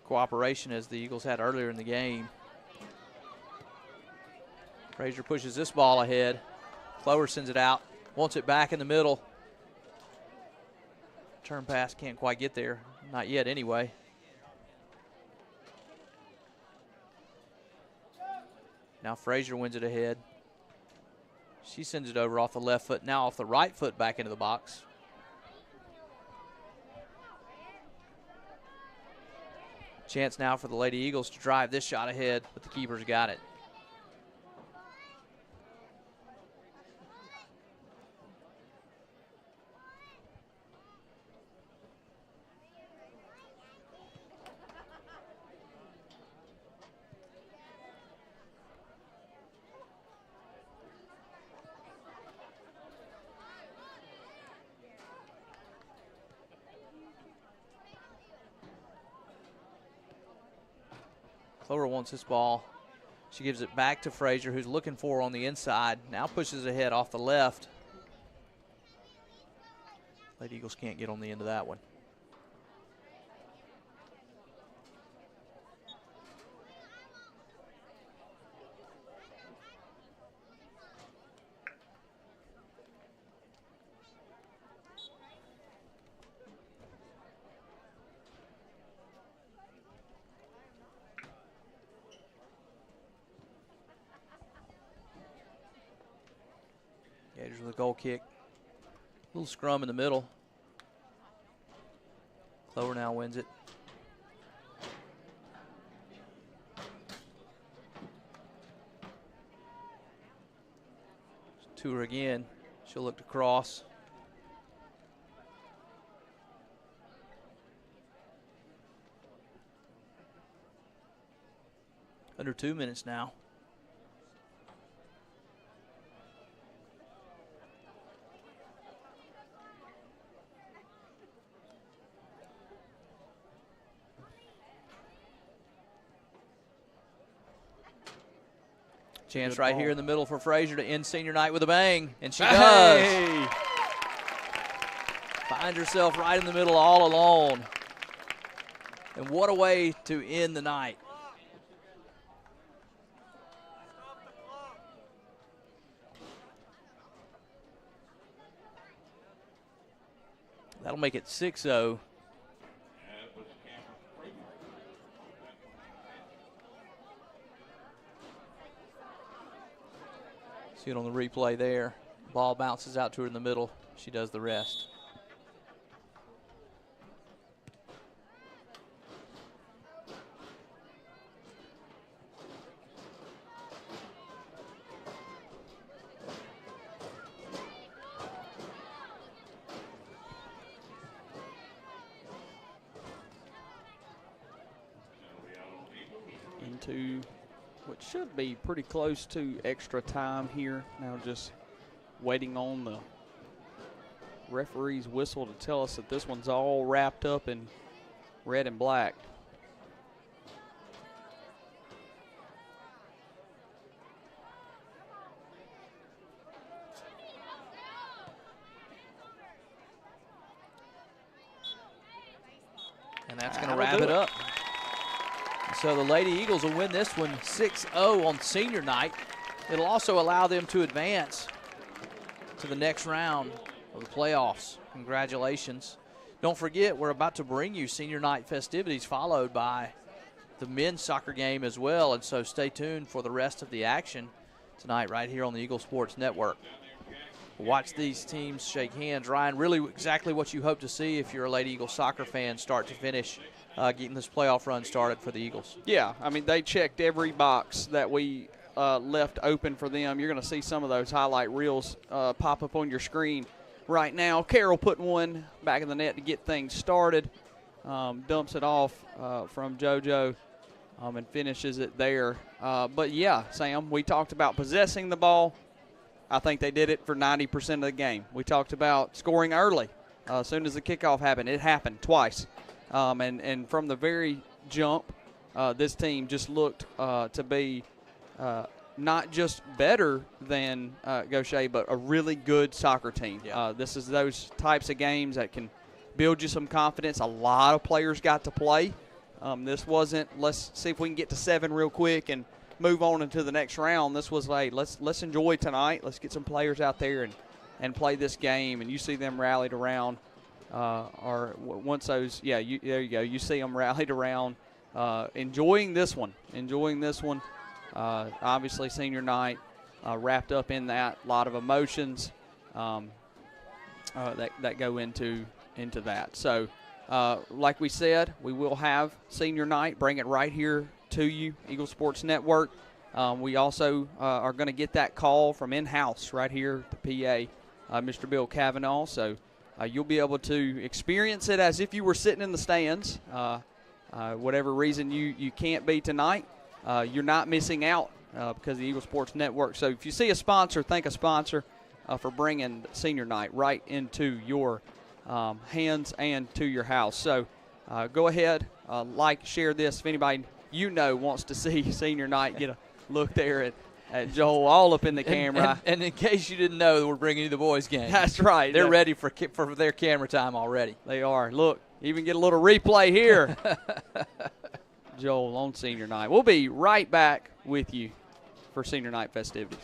cooperation as the Eagles had earlier in the game. Frazier pushes this ball ahead. Clover sends it out, wants it back in the middle. Turn pass can't quite get there. Not yet anyway. Now Frazier wins it ahead. She sends it over off the left foot, now off the right foot back into the box. Chance now for the Lady Eagles to drive this shot ahead, but the keeper's got it. Clover wants this ball. She gives it back to Frazier, who's looking for her on the inside. Now pushes ahead off the left. Lady Eagles can't get on the end of that one. Gators with a goal kick. Little scrum in the middle. Clover now wins it. To her again. She'll look to cross. Under 2 minutes now. Chance right here in the middle for Frazier to end senior night with a bang, and she does. Finds herself right in the middle all alone. And what a way to end the night. That'll make it 6-0. See it on the replay there. Ball bounces out to her in the middle. She does the rest.
Into what should be pretty close to extra time here. Now just waiting on the referee's whistle to tell us that this one's all wrapped up in red and black.
And that's going to wrap it up. So the Lady Eagles will win this one 6-0 on senior night. It'll also allow them to advance to the next round of the playoffs Congratulations. Don't forget, we're about to bring you senior night festivities followed by the men's soccer game as well, and so stay tuned for the rest of the action tonight right here on the Eagle Sports Network. Watch these teams shake hands. Ryan, really exactly what you hope to see if you're a Lady Eagles soccer fan, start to finish, getting this playoff run started for the Eagles.
Yeah, I mean, they checked every box that we left open for them. You're going to see some of those highlight reels pop up on your screen right now. Carroll putting one back in the net to get things started. Dumps it off from JoJo and finishes it there. But, yeah, Sam, we talked about possessing the ball. I think they did it for 90% of the game. We talked about scoring early. As soon as the kickoff happened, it happened twice. And from the very jump, this team just looked to be not just better than Gautier, but a really good soccer team.
Yeah.
This is those types of games that can build you some confidence. A lot of players got to play. This wasn't, let's see if we can get to 7 real quick and move on into the next round. This was like, let's enjoy tonight. Let's get some players out there and play this game. And you see them rallied around. Once those, there you go. You see them rallied around, enjoying this one. Obviously, senior night wrapped up in that. A lot of emotions that go into that. So, like we said, we will have senior night. Bring it right here to you, Eagle Sports Network. We also are going to get that call from in-house right here at the PA, Mr. Bill Cavanaugh. So you'll be able to experience it as if you were sitting in the stands. Whatever reason you can't be tonight, you're not missing out because of the Eagle Sports Network. So if you see a sponsor, thank a sponsor for bringing senior night right into your hands and to your house. So go ahead, share this. If anybody wants to see senior night, get a look there at Joel all up in the camera.
And in case you didn't know, we're bringing you the boys' game.
That's right.
They're ready for their camera time already.
They are. Look, even get a little replay here. Joel on senior night. We'll be right back with you for senior night festivities.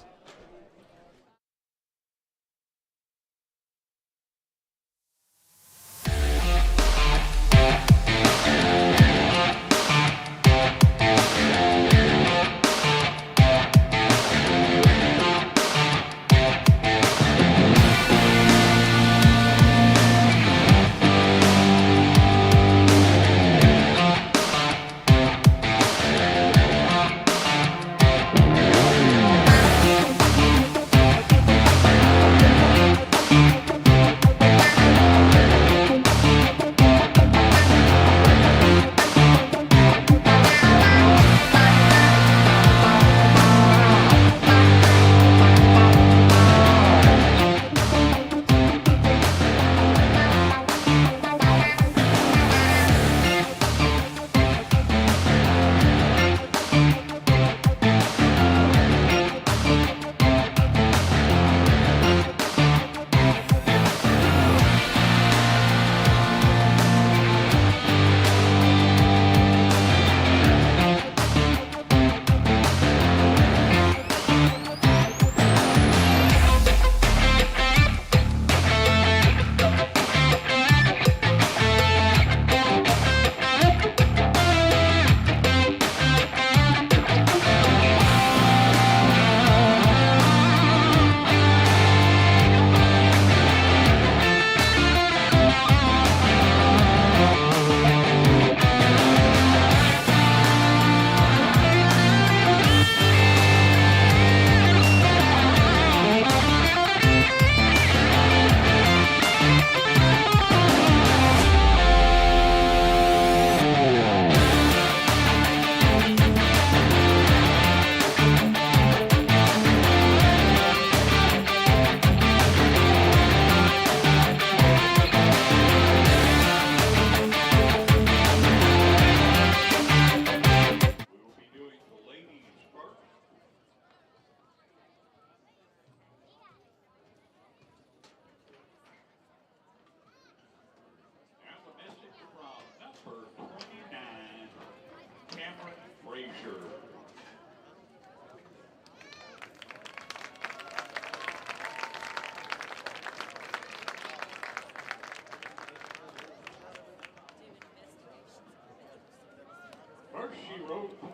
First, she wrote a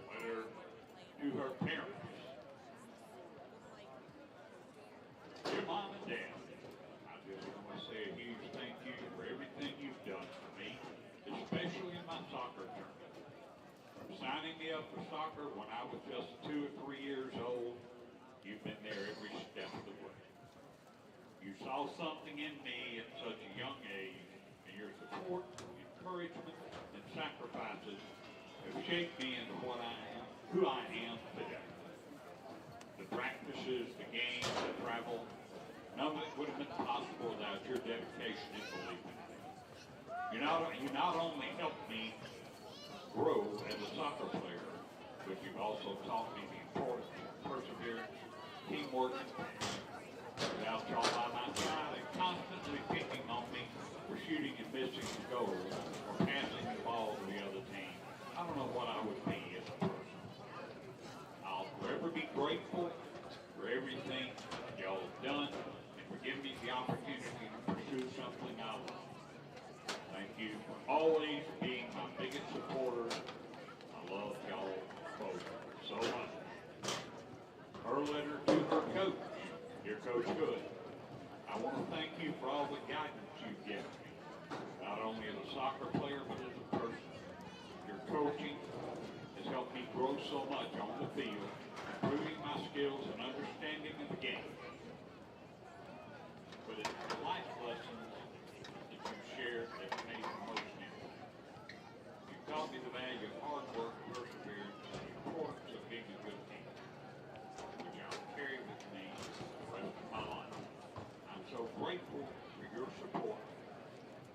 letter to her parents. Dear Mom and Dad, I just want to say a huge thank you for everything you've done for me, especially in my soccer journey. From signing me up for soccer when I was just 2 or 3 years old, you've been there every step of the way. You saw something in me at such a young age, and your support, encouragement, and sacrifices have shaped me into who I am today. The practices, the games, the travel, none of it would have been possible without your dedication and belief in me. You not only helped me grow as a soccer player, but you've also taught me the importance of perseverance, teamwork, and passion. Without y'all by my side and constantly picking on me for shooting and missing the goal or passing the ball to the other team, I don't know what I would be as a person. I'll forever be grateful for everything y'all have done and for giving me the opportunity to pursue something I love. Thank you for always being my biggest supporters. I love y'all both so much. Her letter to her coach. Dear Coach Hood, I want to thank you for all the guidance you've given me, not only as a soccer player, but as a person. Your coaching has helped me grow so much on the field, improving my skills and understanding of the game. But it's the life lessons that you shared that made the most impact. You taught me the value of hard work, perseverance, and the importance of being a good team, which I'll carry with me the rest of my life. I'm so grateful for your support,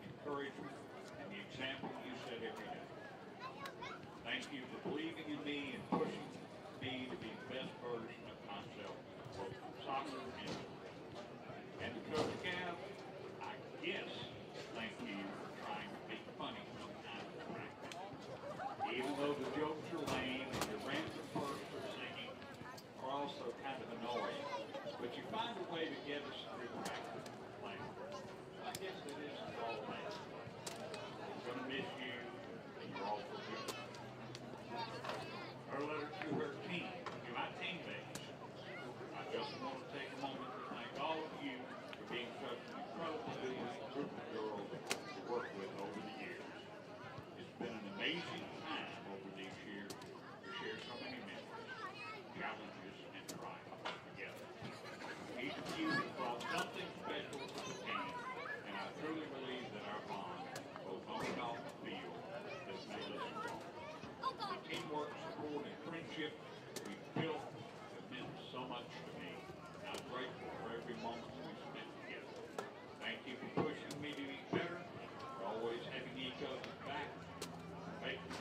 encouragement, and the example you set every day. Thank you for believing in me and pushing me to be the best version of myself, both in soccer and And to Coach Gav, I guess thank you for trying to be funny sometimes in practice. Even though the jokes are lame and your random bursts of singing are also kind of annoying, but you find a way to get us through practice and play. I guess it isn't all that. I'm going to miss you, and you're all forgiven. Her letter to her team, to my teammates. I just want to take a moment to thank all of you for being such an incredibly group of girls to work with over the years. It's been an amazing time over these years to share so many memories, challenges, and triumphs together. Each of you has brought something special to the team, and I truly believe that our bond, both on and off the field, has made us strong. The teamwork, support, and friendship we've built have meant so much to me. I'm grateful for every moment we spent together. Thank you for pushing me to be better, for always having each other's back, for making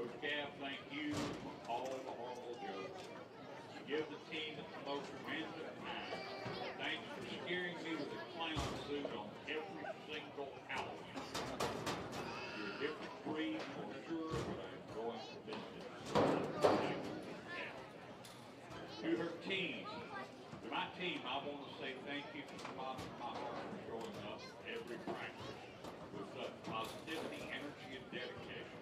Coach Gav, thank you for all the horrible jokes. You give the team the most random time. Thanks for scaring me with a clown suit on every single Halloween. You're a different breed for sure, but I'm going to miss it. To her team, to my team, I want to say thank you from the bottom of my heart for showing up every practice with such positivity, energy, and dedication.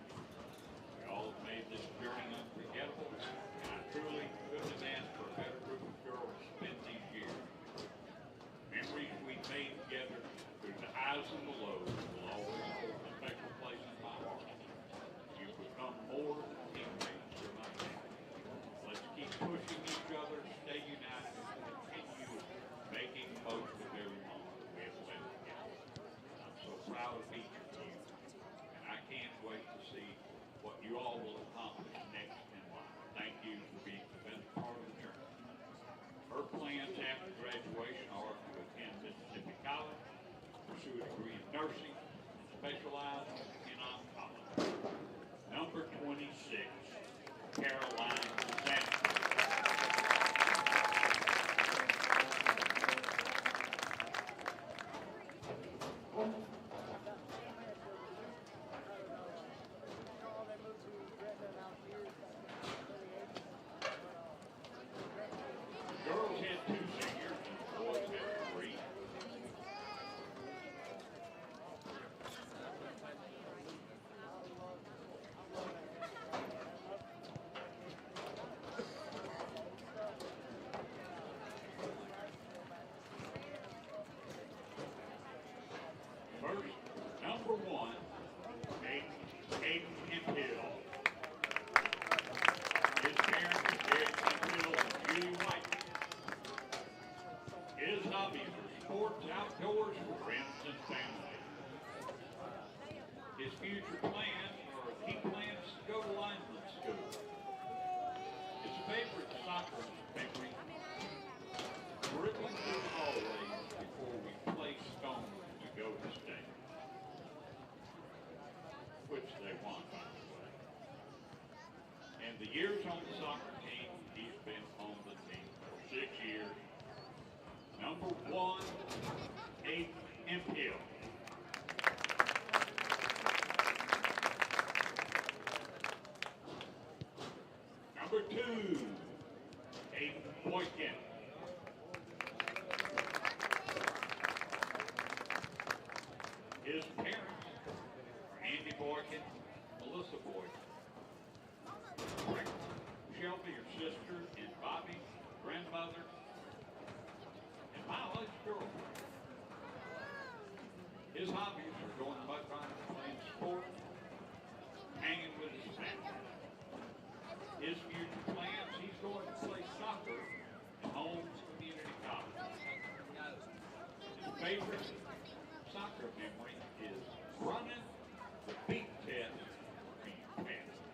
We all have made this journey unforgettable, and I truly couldn't have asked for a better group of girls to spend these years. Memories we've made together through the highs and the lows will always hold a special place in my heart. You've become more than teammates to my family. Let's keep pushing each other, stay united, and continue making the most of every moment we have spent together. I'm so proud of each of you, and I can't wait to see what you all will accomplish next in life. Thank you for being the best part of the journey. Her plans after graduation are to attend Mississippi College, pursue a degree in nursing, and specialize in oncology. Number 26, Caroline Sampson. Girls had 2 seniors, boys had 3. First, number 1, Aiden Hemphill. His parents are Derek Hemphill and Julie White. His hobbies are sports, outdoors, friends, and family. His future plans are he plans to go to lineman school. His favorite soccer memory, dribbling through the hallways before we play stones to go to state. Which they won, by the way. And the years on the soccer team, he's been on the team for 6 years. Number 1, Aiden Hemphill. Number 2, Aiden Boykin. His parents are Andy Boykin, Melissa Boykin. Shelby, her sister, and Bobby, grandmother, and Mila's girlfriend. His hobbies are going mud riding, playing sports, hanging with his family. His future plans, he's going to play soccer at Holmes Community College. His favorite soccer memory is running the beat test being passed.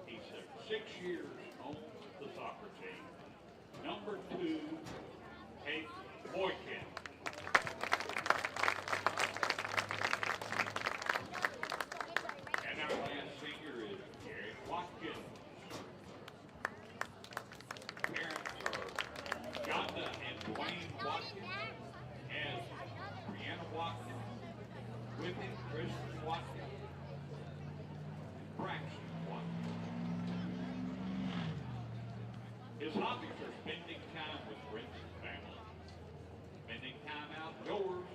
He's 6 years on the soccer team. Number 2, Kate Boykin. And our last senior is Gary Watkins. Parents are Jonda and Dwayne Watkins, as Brianna Watkins, with him Kristen Watkins, and Braxton Watkins. His hobbies are spending time with friends and family, spending time outdoors,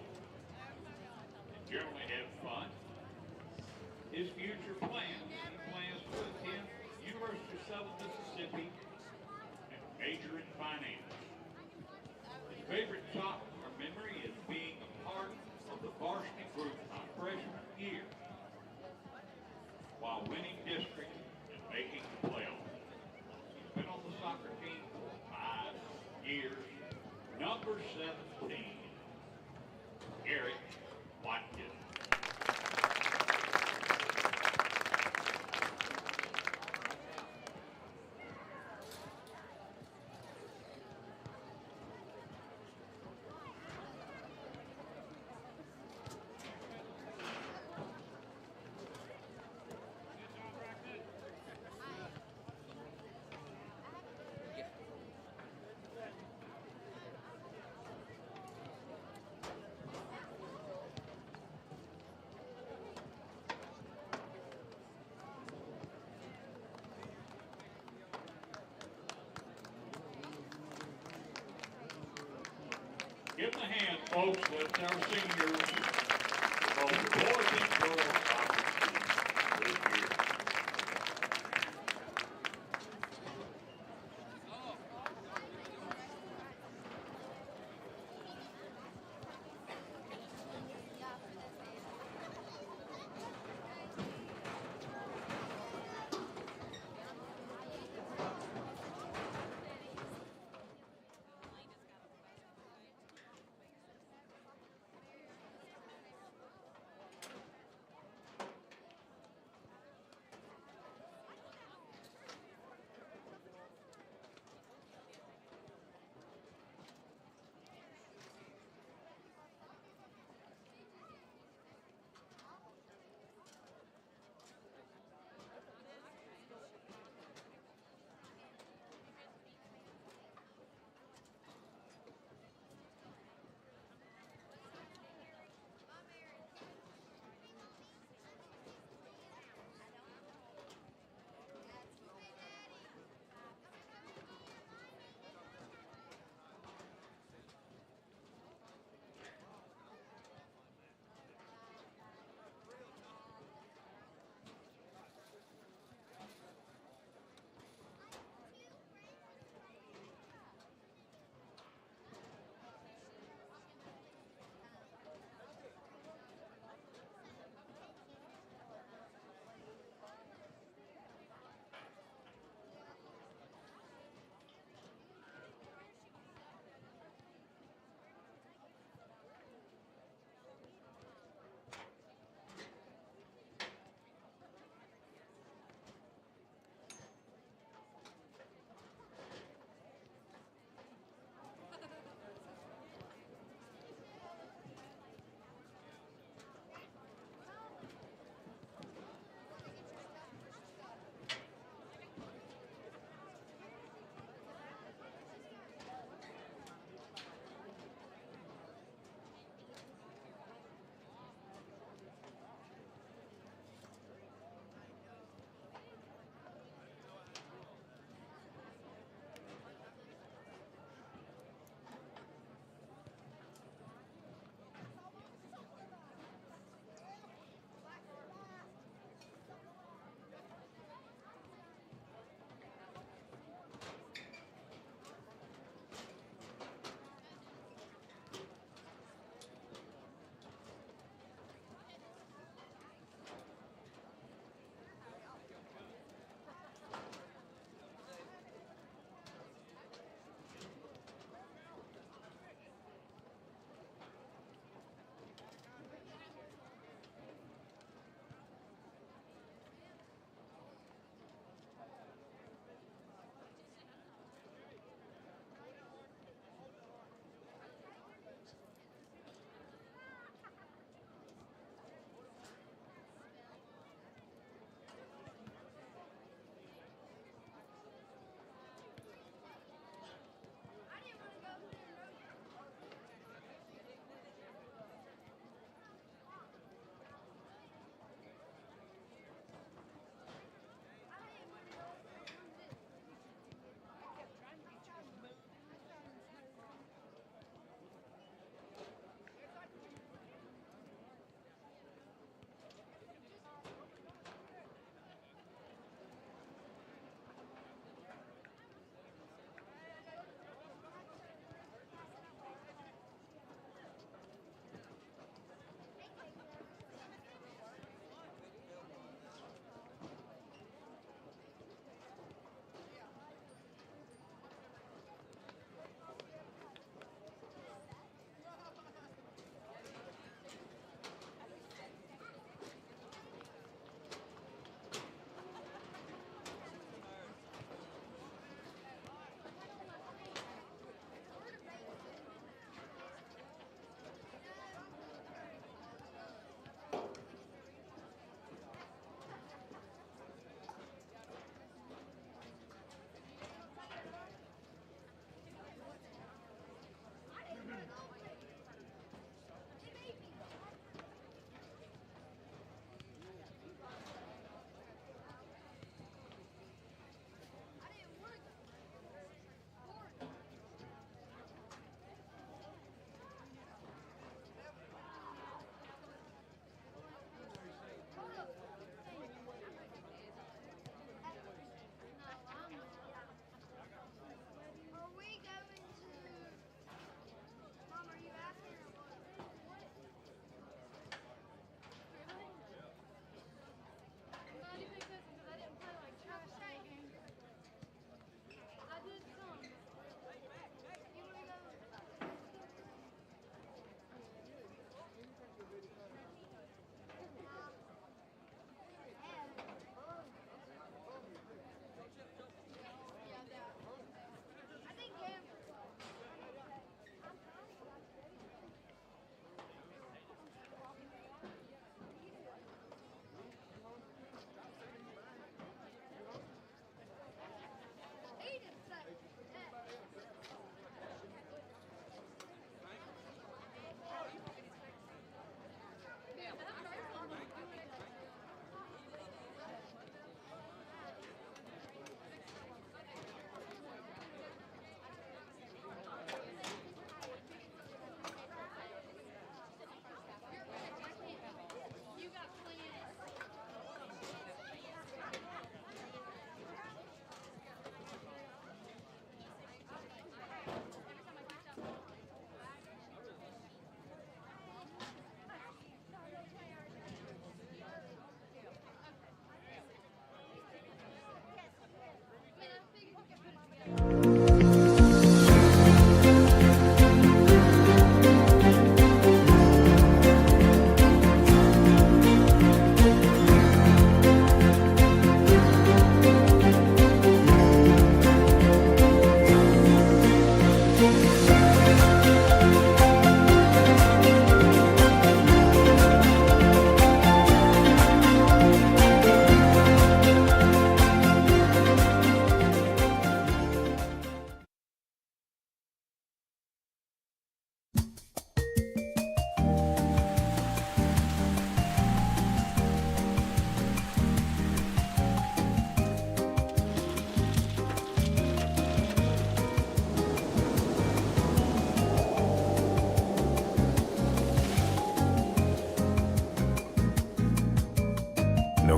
and generally have fun. His future plans, he plans to attend University of Southern Mississippi and major in finance. His favorite soccer memory is being a part of the varsity group my freshman year while winning district and making the playoffs. He's been on the soccer team for 5 years. Number 17, Eric Watkins. and our seniors, both the boys and girls soccer teams this year.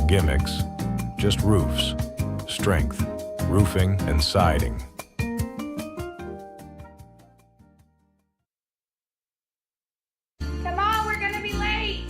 gimmicks, just roofs, strength, roofing and siding.
Come on, we're gonna be late.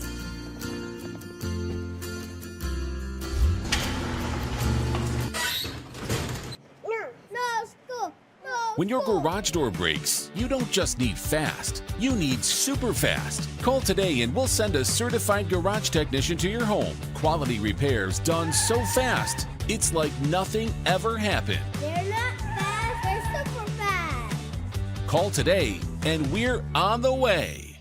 No school. No.
When your garage door breaks, you don't just need fast, you need super fast. Call today and we'll send a certified garage technician to your home. Quality repairs done so fast, it's like nothing ever happened.
They're not fast. They're super fast.
Call today and we're on the way.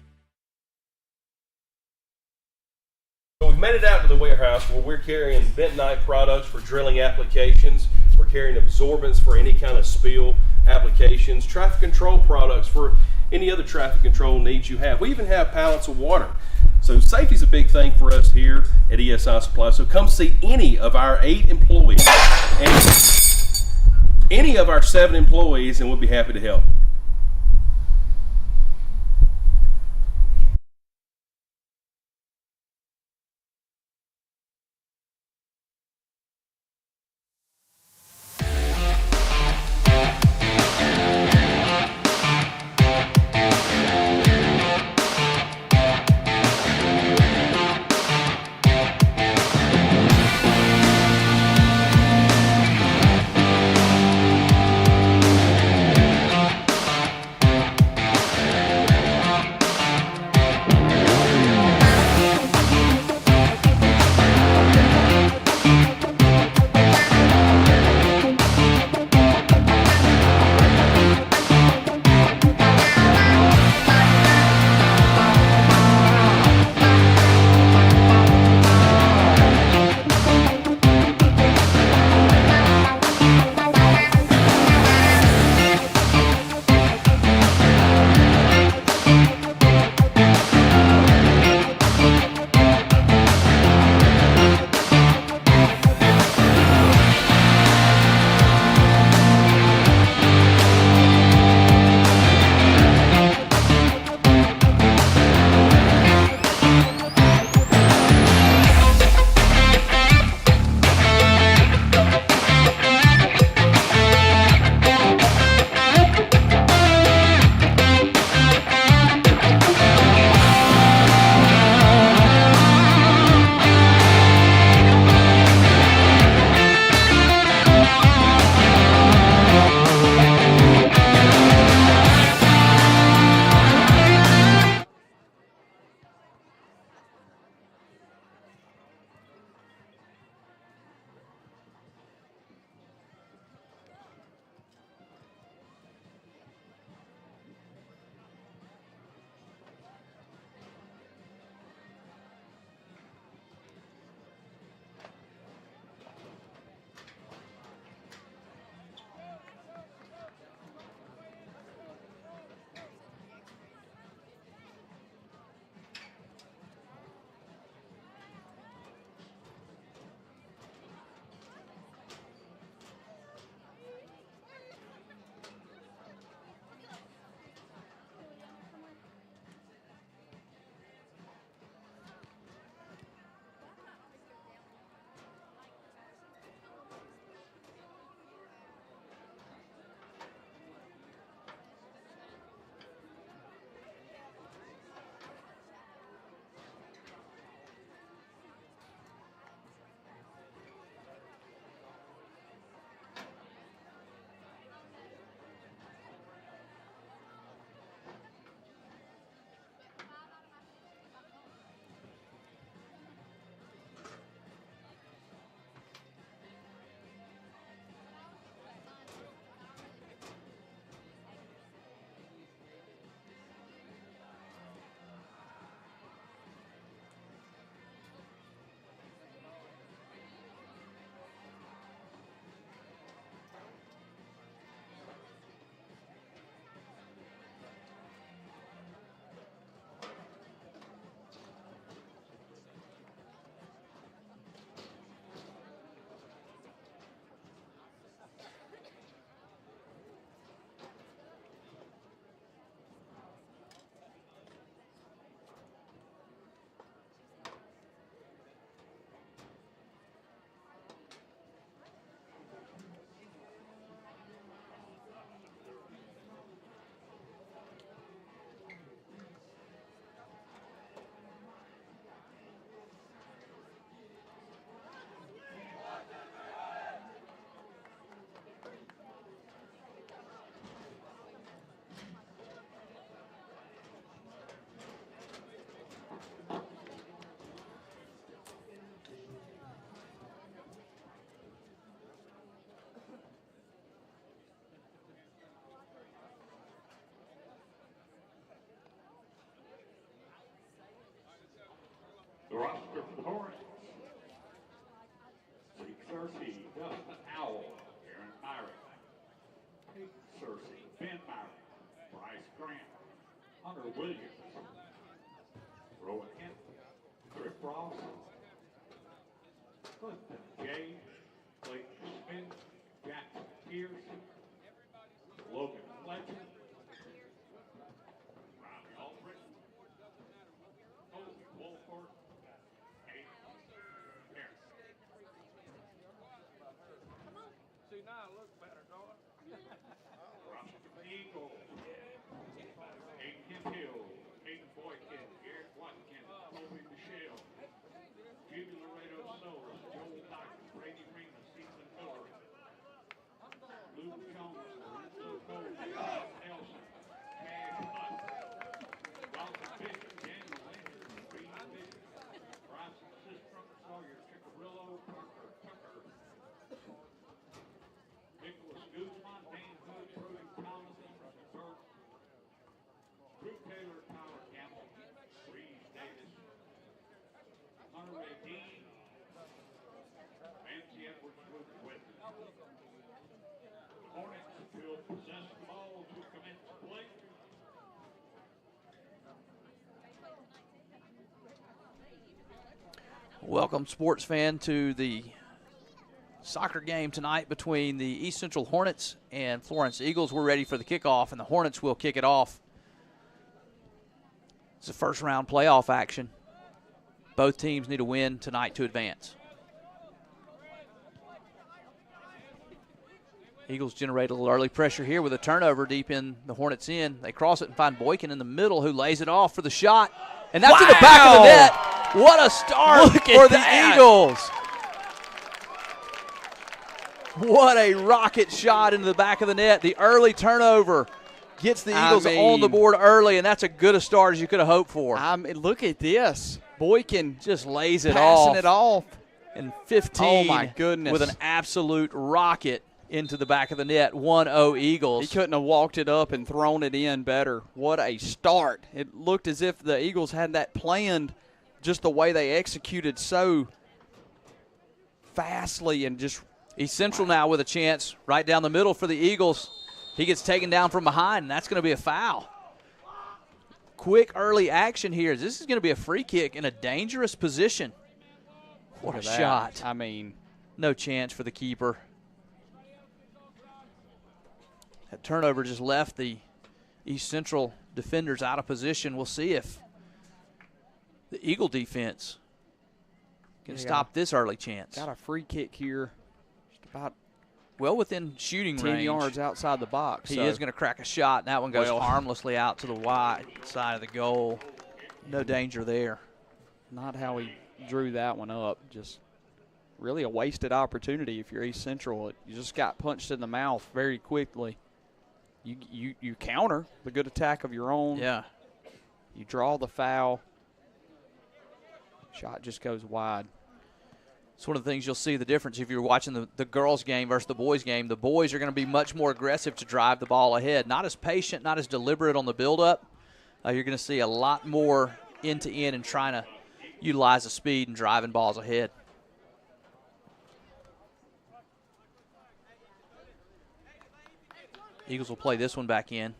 We've made it out to the warehouse where we're carrying bentonite products for drilling applications. We're carrying absorbents for any kind of spill applications, traffic control products for any other traffic control needs you have. We even have pallets of water. So safety is a big thing for us here at ESI Supply. So come see any of our 8 employees and any of our 7 employees and we'll be happy to help.
Cersei, Dustin Howell, Aaron Myrick, Peyton Cersei, Ben Myrick, Bryce Grant, Hunter Williams, Rowan Hinton, Trip Ross, Clifton Jay, Clayton Smith, Jackson Pierce, Logan Fletcher, Ronnie Albrecht, Colby Wolford, Hayden Harris.
See, now I look better, don't I?
Florence Eagles, Aiden Hill, Aiden Boykin, Eric Watkins, Toby Michelle, Jimmy Laredo Solis, Joel Dyke, Brady Remus, Ethan Miller, Luke Jones, Lorenzo Cole, Nelson, Cash Hutt, Walter Bishop, Daniel Landry, Reed Bishop, Bryson Sistrum, Sawyer Chickarillo, Parker Tucker, Nicholas Guzman, Dan Hood, Brody Thomas, Emerson Burke, Drew Taylor, Tyler Campbell, Reeves Davis, Hunter Ray Dean, Nancy Edwards with Whitman. Hornets will possess the ball to commence play.
Welcome, sports fan, to the soccer game tonight between the East Central Hornets and Florence Eagles. We're ready for the kickoff, and the Hornets will kick it off. It's a first-round playoff action. Both teams need a win tonight to advance. Eagles generate a little early pressure here with a turnover deep in the Hornets' end. They cross it and find Boykin in the middle, who lays it off for the shot. And that's in the back of the net. What a start for the Eagles. What a rocket shot into the back of the net. The early turnover gets the Eagles on the board early, and that's as good a start as you could have hoped for.
Look at this. Boykin
just lays it
passing it off.
And 15
oh my goodness,
with an absolute rocket into the back of the net. 1-0 Eagles.
He couldn't have walked it up and thrown it in better. What a start. It looked as if the Eagles had that planned, just the way they executed so fastly. And just
East Central now with a chance right down the middle for the Eagles. He gets taken down from behind, and that's going to be a foul. Quick early action here. This is going to be a free kick in a dangerous position. What a shot.
I mean,
no chance for the keeper. That turnover just left the East Central defenders out of position. We'll see if the Eagle defense can stop this early chance.
Got a free kick here. Just about
well within shooting
10
range.
yards outside the box.
He is going to crack a shot, and that one goes harmlessly out to the wide side of the goal. No danger there.
Not how he drew that one up. Just really a wasted opportunity if you're East Central. You just got punched in the mouth very quickly. You counter the good attack of your own.
Yeah.
You draw the foul. Shot just goes wide.
It's one of the things you'll see the difference if you're watching the girls' game versus the boys' game. The boys are going to be much more aggressive to drive the ball ahead. Not as patient, not as deliberate on the build-up. You're going to see a lot more end-to-end and trying to utilize the speed and driving balls ahead. Eagles will play this one back in.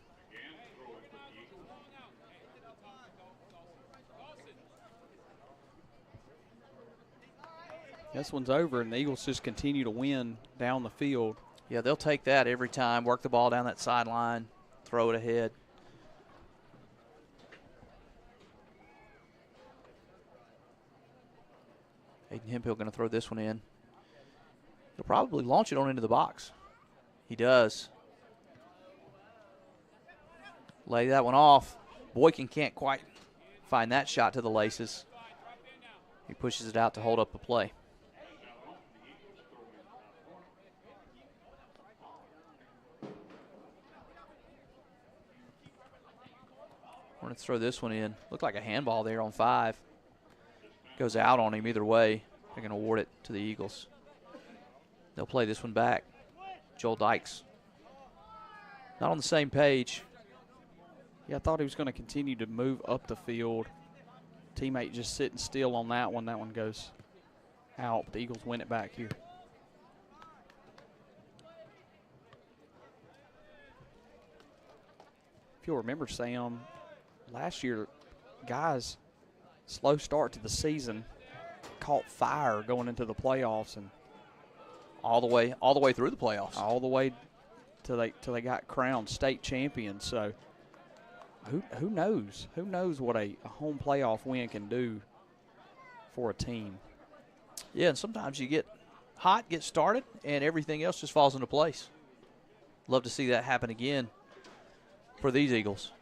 This one's over, and the Eagles just continue to win down the field.
Yeah, they'll take that every time, work the ball down that sideline, throw it ahead. Aiden Hemphill going to throw this one in. He'll probably launch it on into the box. He does. Lay that one off. Boykin can't quite find that shot to the laces. He pushes it out to hold up the play. Hornets throw this one in. Looked like a handball there on 5. Goes out on him either way. They're going to award it to the Eagles. They'll play this one back. Joel Dykes. Not on the same page.
Yeah, I thought he was going to continue to move up the field. Teammate just sitting still on that one. That one goes out. The Eagles win it back here. if you'll remember, Sam, last year, guys, slow start to the season, caught fire going into the playoffs, and
all the way through the playoffs,
all the way till they got crowned state champions. So who knows? Who knows what a home playoff win can do for a team?
Yeah, and sometimes you get hot, get started, and everything else just falls into place. Love to see that happen again for these Eagles.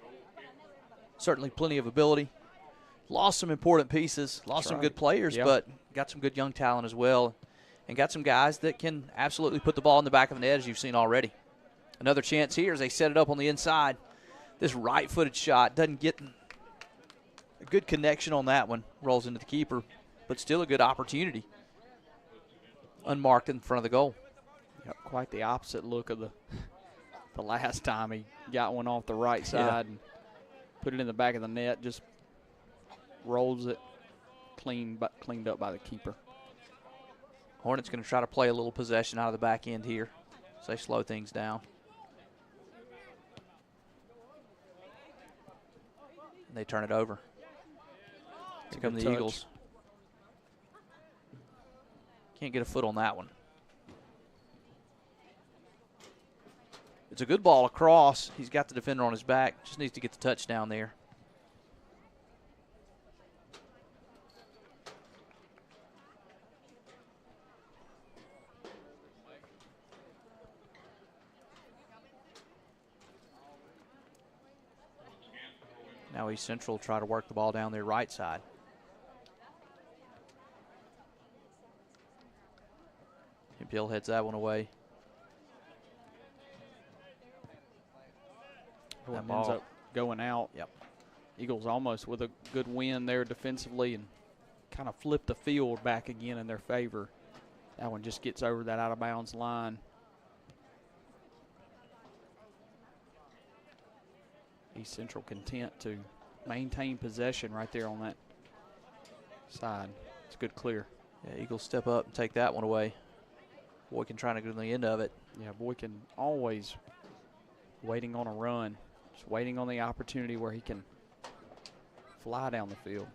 Certainly plenty of ability. Lost some important pieces, lost some good players, but got some good young talent as well, and got some guys that can absolutely put the ball in the back of the net, as you've seen already. Another chance here as they set it up on the inside. This right-footed shot doesn't get a good connection on that one. Rolls into the keeper, but still a good opportunity. Unmarked in front of the goal.
Yep, quite the opposite look of the last time he got one off the right side and put it in the back of the net. Just rolls it cleaned up by the keeper.
Hornets going to try to play a little possession out of the back end here, so they slow things down. And they turn it over. Here come the Eagles. Can't get a foot on that one. It's a good ball across. He's got the defender on his back. Just needs to get the touchdown there. Now East Central try to work the ball down their right side. Hemphill heads that one away.
That ends up going out.
Yep.
Eagles almost with a good win there defensively and kind of flip the field back again in their favor. That one just gets over that out-of-bounds line. East Central content to maintain possession right there on that side. It's a good clear.
Yeah, Eagles step up and take that one away. Boykin trying to get to the end of it.
Yeah, Boykin always waiting on a run. Just waiting on the opportunity where he can fly down the field.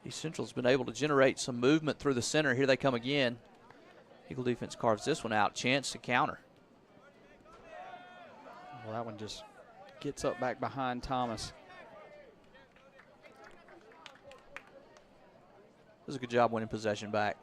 East Central's been able to generate some movement through the center. Here they come again. Eagle defense carves this one out. Chance to counter.
Well, that one just gets up back behind Thomas.
Does a good job winning possession back.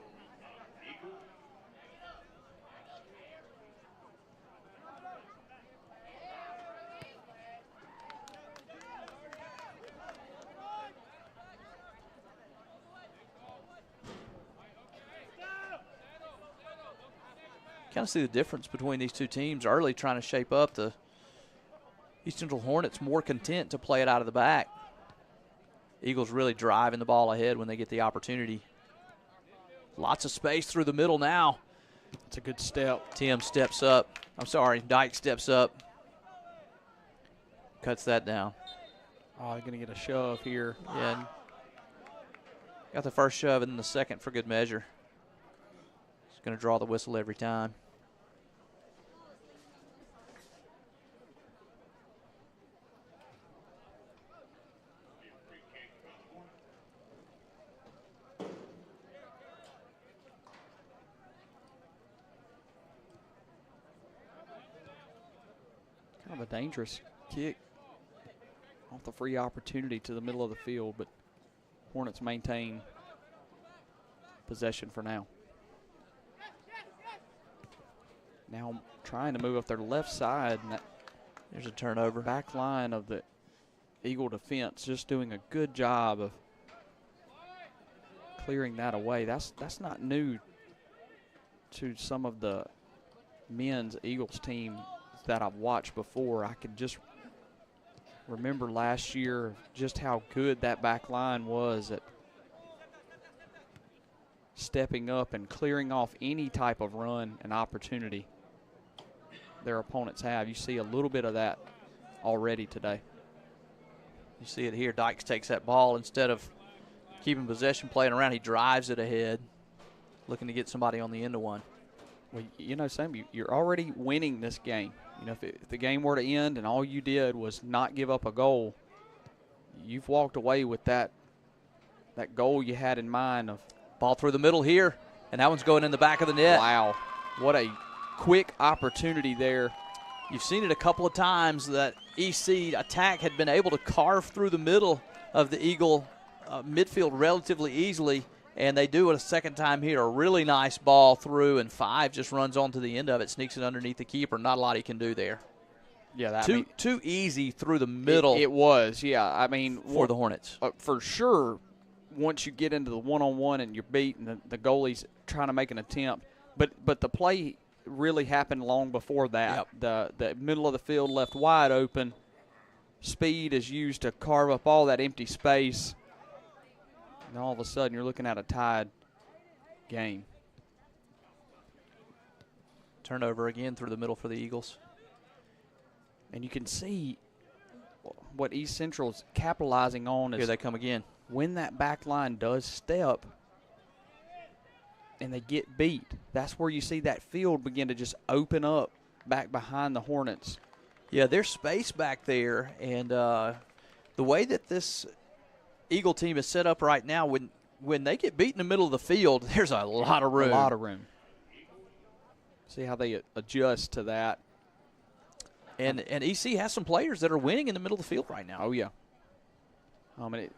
Kind of see the difference between these two teams early, trying to shape up. The East Central Hornets more content to play it out of the back. Eagles really driving the ball ahead when they get the opportunity. Lots of space through the middle now.
It's a good step.
Tim steps up. I'm sorry, Dyke steps up. Cuts that down.
Oh, they're going to get a shove here.
Yeah. Got the first shove and then the second for good measure. He's going to draw the whistle every time.
Kind of a dangerous kick off the free opportunity to the middle of the field, but Hornets maintain possession for now. Now trying to move up their left side, and
there's a turnover.
Back line of the Eagle defense just doing a good job of clearing that away. That's not new to some of the men's Eagles team that I've watched before. I can just remember last year just how good that back line was at stepping up and clearing off any type of run and opportunity their opponents have. You see a little bit of that already today.
You see it here. Dykes takes that ball. Instead of keeping possession, playing around, he drives it ahead, looking to get somebody on the end of one.
Well, you know, Sam, you're already winning this game. if the game were to end and all you did was not give up a goal, you've walked away with that goal you had in mind of.
Ball through the middle here, and that one's going in the back of the net.
Wow, what a quick opportunity there.
You've seen it a couple of times that EC attack had been able to carve through the middle of the Eagle midfield relatively easily, and they do it a second time here. A really nice ball through, and Five just runs on to the end of it, sneaks it underneath the keeper. Not a lot he can do there.
Yeah,
too easy through the middle.
It was, yeah. I mean,
for the Hornets.
For sure, once you get into the one-on-one and you're beat and the goalie's trying to make an attempt. But the play really happened long before that. Yep. The middle of the field left wide open. Speed is used to carve up all that empty space. And all of a sudden you're looking at a tied game.
Turnover again through the middle for the Eagles.
And you can see what East Central's capitalizing on is
here they come again.
When that back line does step and they get beat, that's where you see that field begin to just open up back behind the Hornets.
Yeah, there's space back there, and the way that this Eagle team is set up right now, when they get beat in the middle of the field, there's a lot of room.
A lot of room. See how they adjust to that.
And EC has some players that are winning in the middle of the field right now.
Oh, yeah. I mean, it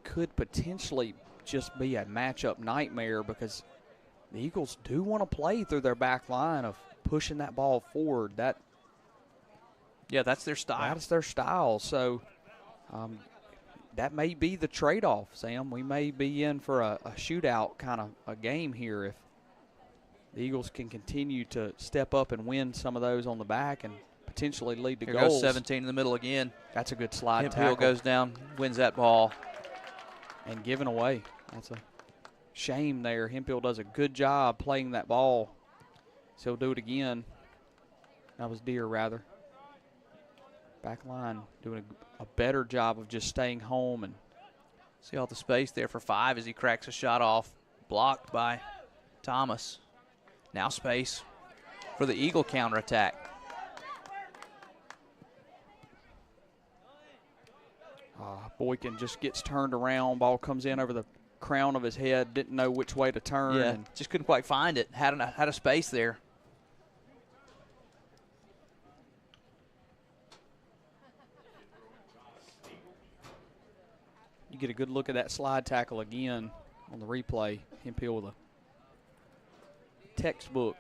could potentially just be a matchup nightmare because the Eagles do want to play through their back line of pushing that ball forward.
Yeah, that's their style.
That's their style. So that may be the trade-off, Sam. We may be in for a shootout kind of a game here if the Eagles can continue to step up and win some of those on the back and potentially lead to
Here
goals.
Goes 17 in the middle again.
That's a good slide tackle.
Hemphill goes down, wins that ball.
And given away. That's a shame there. Hemphill does a good job playing that ball. So he'll do it again. That was Deere, rather. Back line doing a better job of just staying home. And
see all the space there for Five as he cracks a shot off. Blocked by Thomas. Now space for the Eagle counterattack.
Boykin just gets turned around. Ball comes in over the crown of his head. Didn't know which way to turn.
Yeah, just couldn't quite find it. Had a space there.
You get a good look at that slide tackle again on the replay. Hemphill with a textbook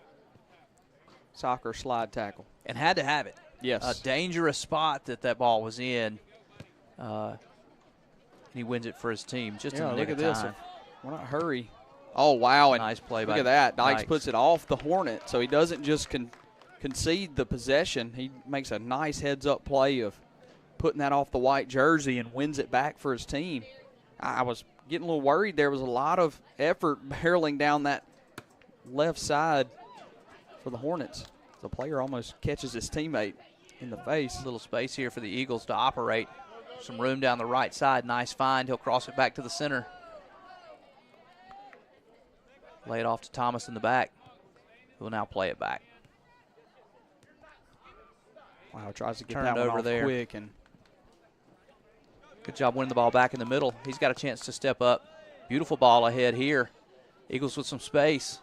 soccer slide tackle.
And had to have it.
Yes.
A dangerous spot that ball was in. He wins it for his team just in the nick of time.
Look at this. Why not hurry? Oh, wow. And
nice play
look
by
at that. Dykes
Dykes
puts it off the Hornet, so he doesn't just concede the possession. He makes a nice heads-up play of putting that off the white jersey and wins it back for his team. I was getting a little worried. There was a lot of effort barreling down that left side for the Hornets. The player almost catches his teammate in the face.
A little space here for the Eagles to operate. Some room down the right side. Nice find. He'll cross it back to the center. Lay it off to Thomas in the back. Who will now play it back.
Wow, tries to get
Turned
that one
over
off
there.
quick. And
good job winning the ball back in the middle. He's got a chance to step up. Beautiful ball ahead here. Eagles with some space.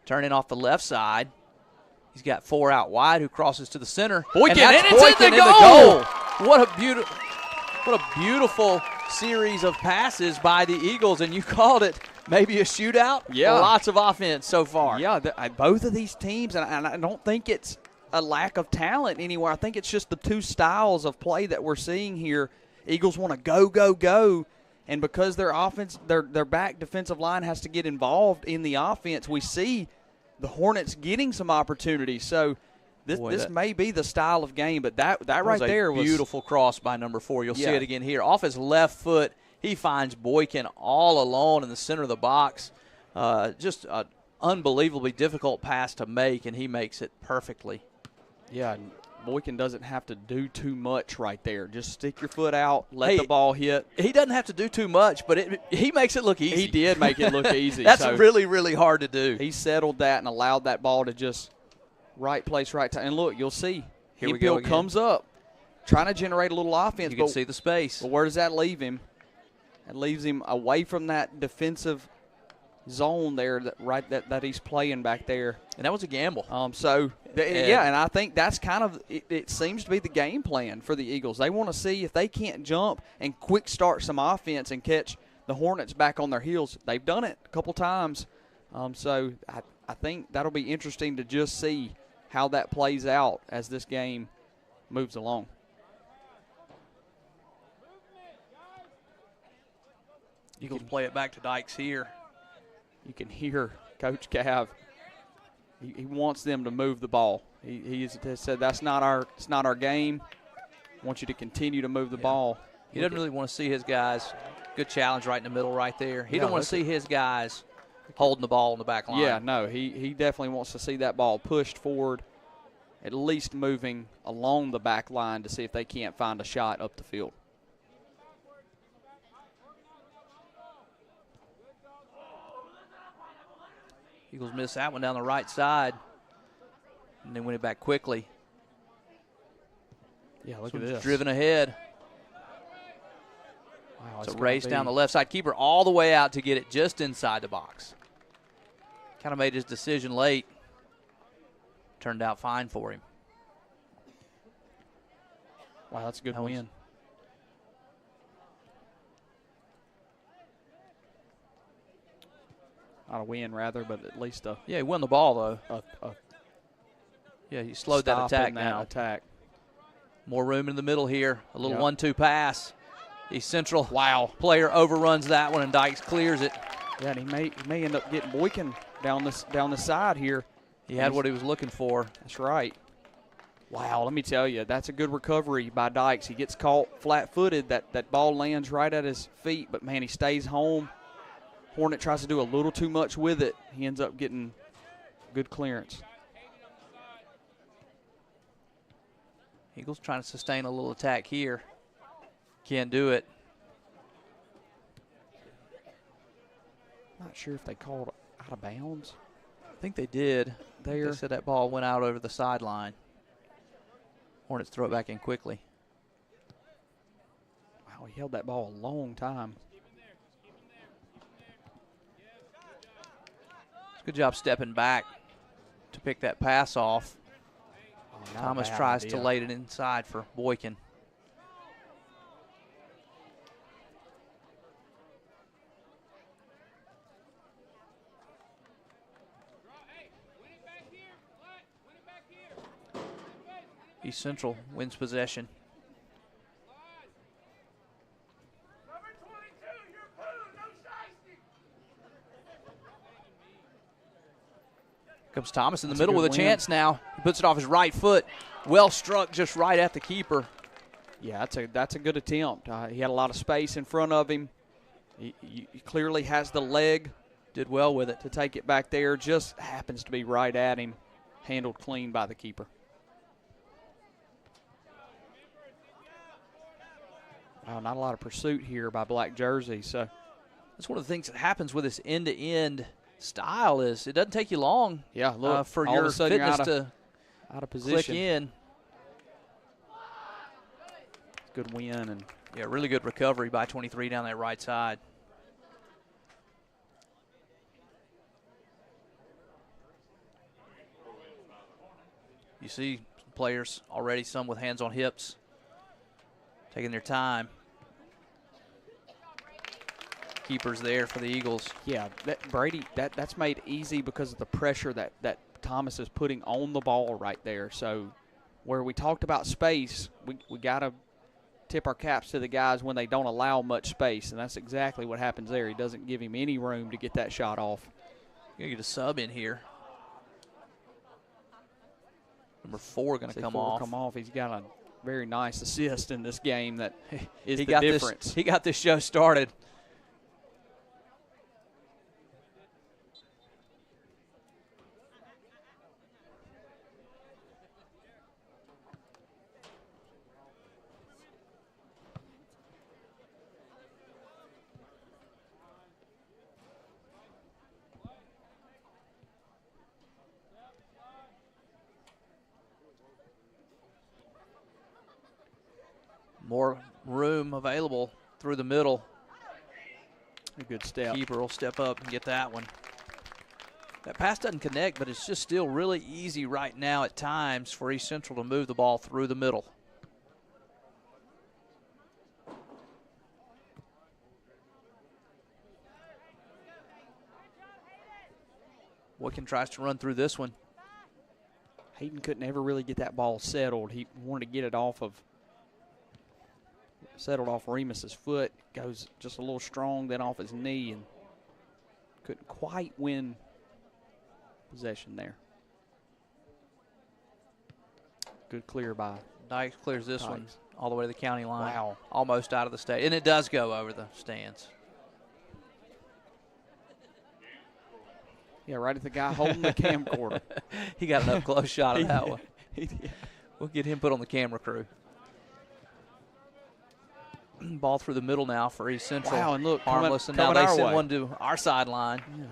Turning off the left side. He's got 4 out wide who crosses to the center.
Boykin,
and
it's
Boykin
in the goal.
What a beautiful series of passes by the Eagles, and you called it maybe a shootout.
Yeah.
Lots of offense so far.
Yeah, both of these teams, and I don't think it's a lack of talent anywhere. I think it's just the two styles of play that we're seeing here. Eagles want to go, go, go, and because their offense, their back defensive line has to get involved in the offense, we see the Hornets getting some opportunities. So this may be the style of game, but that right there was
a beautiful cross by number 4. You'll see
Yeah.
it again here. Off his left foot, he finds Boykin all alone in the center of the box. Just an unbelievably difficult pass to make, and he makes it perfectly.
Yeah, Boykin doesn't have to do too much right there. Just stick your foot out, let the ball hit.
He doesn't have to do too much, but he makes it look easy.
He did make it look easy.
That's
so
really, really hard to do.
he settled that and allowed that ball to just right place, right time. And look, you'll see
Here we go
Hemphill
again.
comes up, trying to generate a little offense.
You can see the space.
But where does that leave him? It leaves him away from that defensive zone there that he's playing back there.
And that was a gamble.
And I think that's kind of it seems to be the game plan for the Eagles. They want to see if they can't jump and quick start some offense and catch the Hornets back on their heels. They've done it a couple times. So I think that'll be interesting to just see how that plays out as this game moves along.
Eagles play it back to Dykes here.
You can hear Coach Cav. He wants them to move the ball. He has said it's not our game. I want you to continue to move the ball.
He doesn't really want to see his guys. Good challenge right in the middle right there. He don't want to see his guys holding the ball in the back line.
Yeah, no, he definitely wants to see that ball pushed forward, at least moving along the back line to see if they can't find a shot up the field.
Eagles miss that one down the right side, and they win it back quickly.
Yeah, look at this.
Driven ahead.
Wow,
it's a race down the left side. Keeper all the way out to get it just inside the box. Kind of made his decision late. Turned out fine for him.
Wow, that's a good win. Not a win, rather, but at least a.
Yeah, he won the ball, though. Yeah, he slowed that attack down. More room in the middle here. A little 1-2 pass. East Central player overruns that one, and Dykes clears it.
Yeah, and he may end up getting Boykin down the side here.
He had what he was looking for.
That's right. Wow, let me tell you, that's a good recovery by Dykes. He gets caught flat-footed. That ball lands right at his feet, but, man, he stays home. Hornet tries to do a little too much with it. He ends up getting good clearance.
Eagles trying to sustain a little attack here. Can't do it.
Not sure if they called out of bounds.
I think they did. They said that ball went out over the sideline. Hornets throw it back in quickly.
Wow, he held that ball a long time.
Good job stepping back to pick that pass off. Thomas tries to lay it inside for Boykin. East Central wins possession. Comes Thomas in the middle with a chance now. He puts it off his right foot. Well struck just right at the keeper.
Yeah, that's a good attempt. He had a lot of space in front of him. He clearly has the leg.
Did well with it
to take it back there. Just happens to be right at him. Handled clean by the keeper. Wow, not a lot of pursuit here by Black Jersey. So
that's one of the things that happens with this end-to-end style is it doesn't take you long for your fitness to
out of position.
Click in.
Good win. And
yeah, really good recovery by 23 down that right side. You see players already, some with hands on hips, taking their time. Keepers there for the Eagles.
Yeah, Brady, that's made easy because of the pressure that Thomas is putting on the ball right there. So where we talked about space, we got to tip our caps to the guys when they don't allow much space, and that's exactly what happens there. He doesn't give him any room to get that shot off.
You're going to get a sub in here. Number 4 going to come off.
He's got a very nice assist in this game that is
the
difference.
He got this show started. More room available through the middle.
A good step.
Keeper will step up and get that one. That pass doesn't connect, but it's just still really easy right now at times for East Central to move the ball through the middle. Boykin tries to run through this one.
Hayden couldn't ever really get that ball settled. He wanted to get it settled off Remus's foot. Goes just a little strong, then off his knee, and couldn't quite win possession there. Good clear by
Dykes clears this one all the way to the county line.
Wow.
Almost out of the state. And it does go over the stands.
Yeah, right at the guy holding the camcorder.
He got an up-close shot of that one.
He did.
We'll get him put on the camera crew. Ball through the middle now for East Central.
Wow, and look,
harmless. And now they send one to our sideline. Yeah.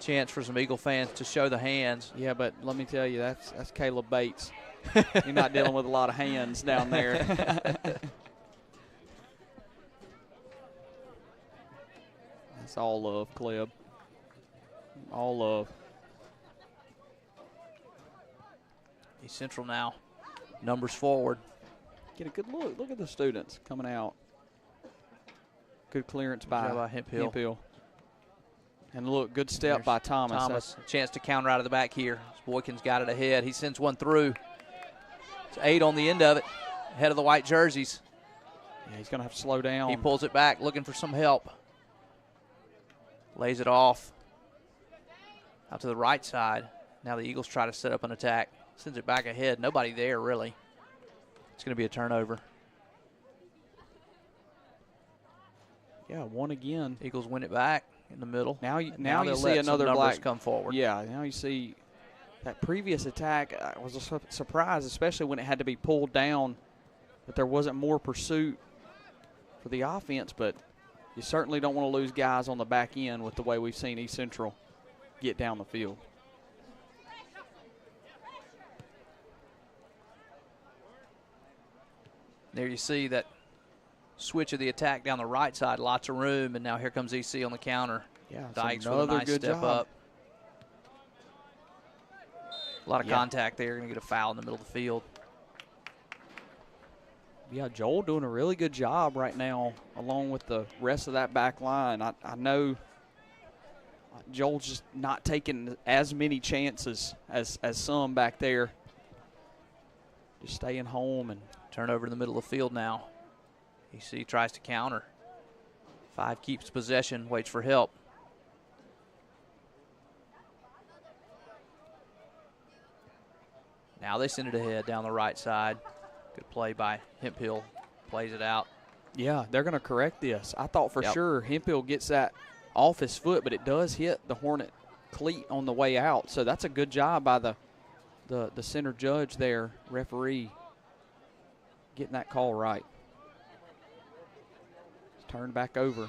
Chance for some Eagle fans to show the hands.
Yeah, but let me tell you, that's Caleb Bates. You're not dealing with a lot of hands down there. That's all love, Caleb. All love.
East Central now. Numbers forward.
Get a good look. Look at the students coming out. Good clearance by
Hemphill.
And look, good step by Thomas.
A chance to counter out of the back here. Boykin's got it ahead. He sends one through. It's 8 on the end of it, ahead of the white jerseys.
Yeah, he's going to have to slow down.
He pulls it back, looking for some help. Lays it off. Out to the right side. Now the Eagles try to set up an attack. Sends it back ahead. Nobody there, really. It's going to be a turnover.
Yeah, one again.
Eagles win it back in the middle.
Now you see another black
come forward.
Yeah, now you see that previous attack was a surprise, especially when it had to be pulled down, that there wasn't more pursuit for the offense, but you certainly don't want to lose guys on the back end with the way we've seen East Central get down the field.
There you see that switch of the attack down the right side, lots of room, and now here comes EC on the counter.
Yeah,
Dykes with a nice
good
step
job.
up. A lot of contact there. Going to get a foul in the middle of the field.
Yeah, Joel doing a really good job right now along with the rest of that back line. I know Joel's just not taking as many chances as some back there. Just staying home. And
turnover in the middle of the field now. EC tries to counter. 5 keeps possession, waits for help. Now they send it ahead down the right side. Good play by Hemphill. Plays it out.
Yeah, they're going to correct this. I thought for sure Hemphill gets that off his foot, but it does hit the Hornet cleat on the way out. So that's a good job by the center judge there, referee, getting that call right. It's turned back over.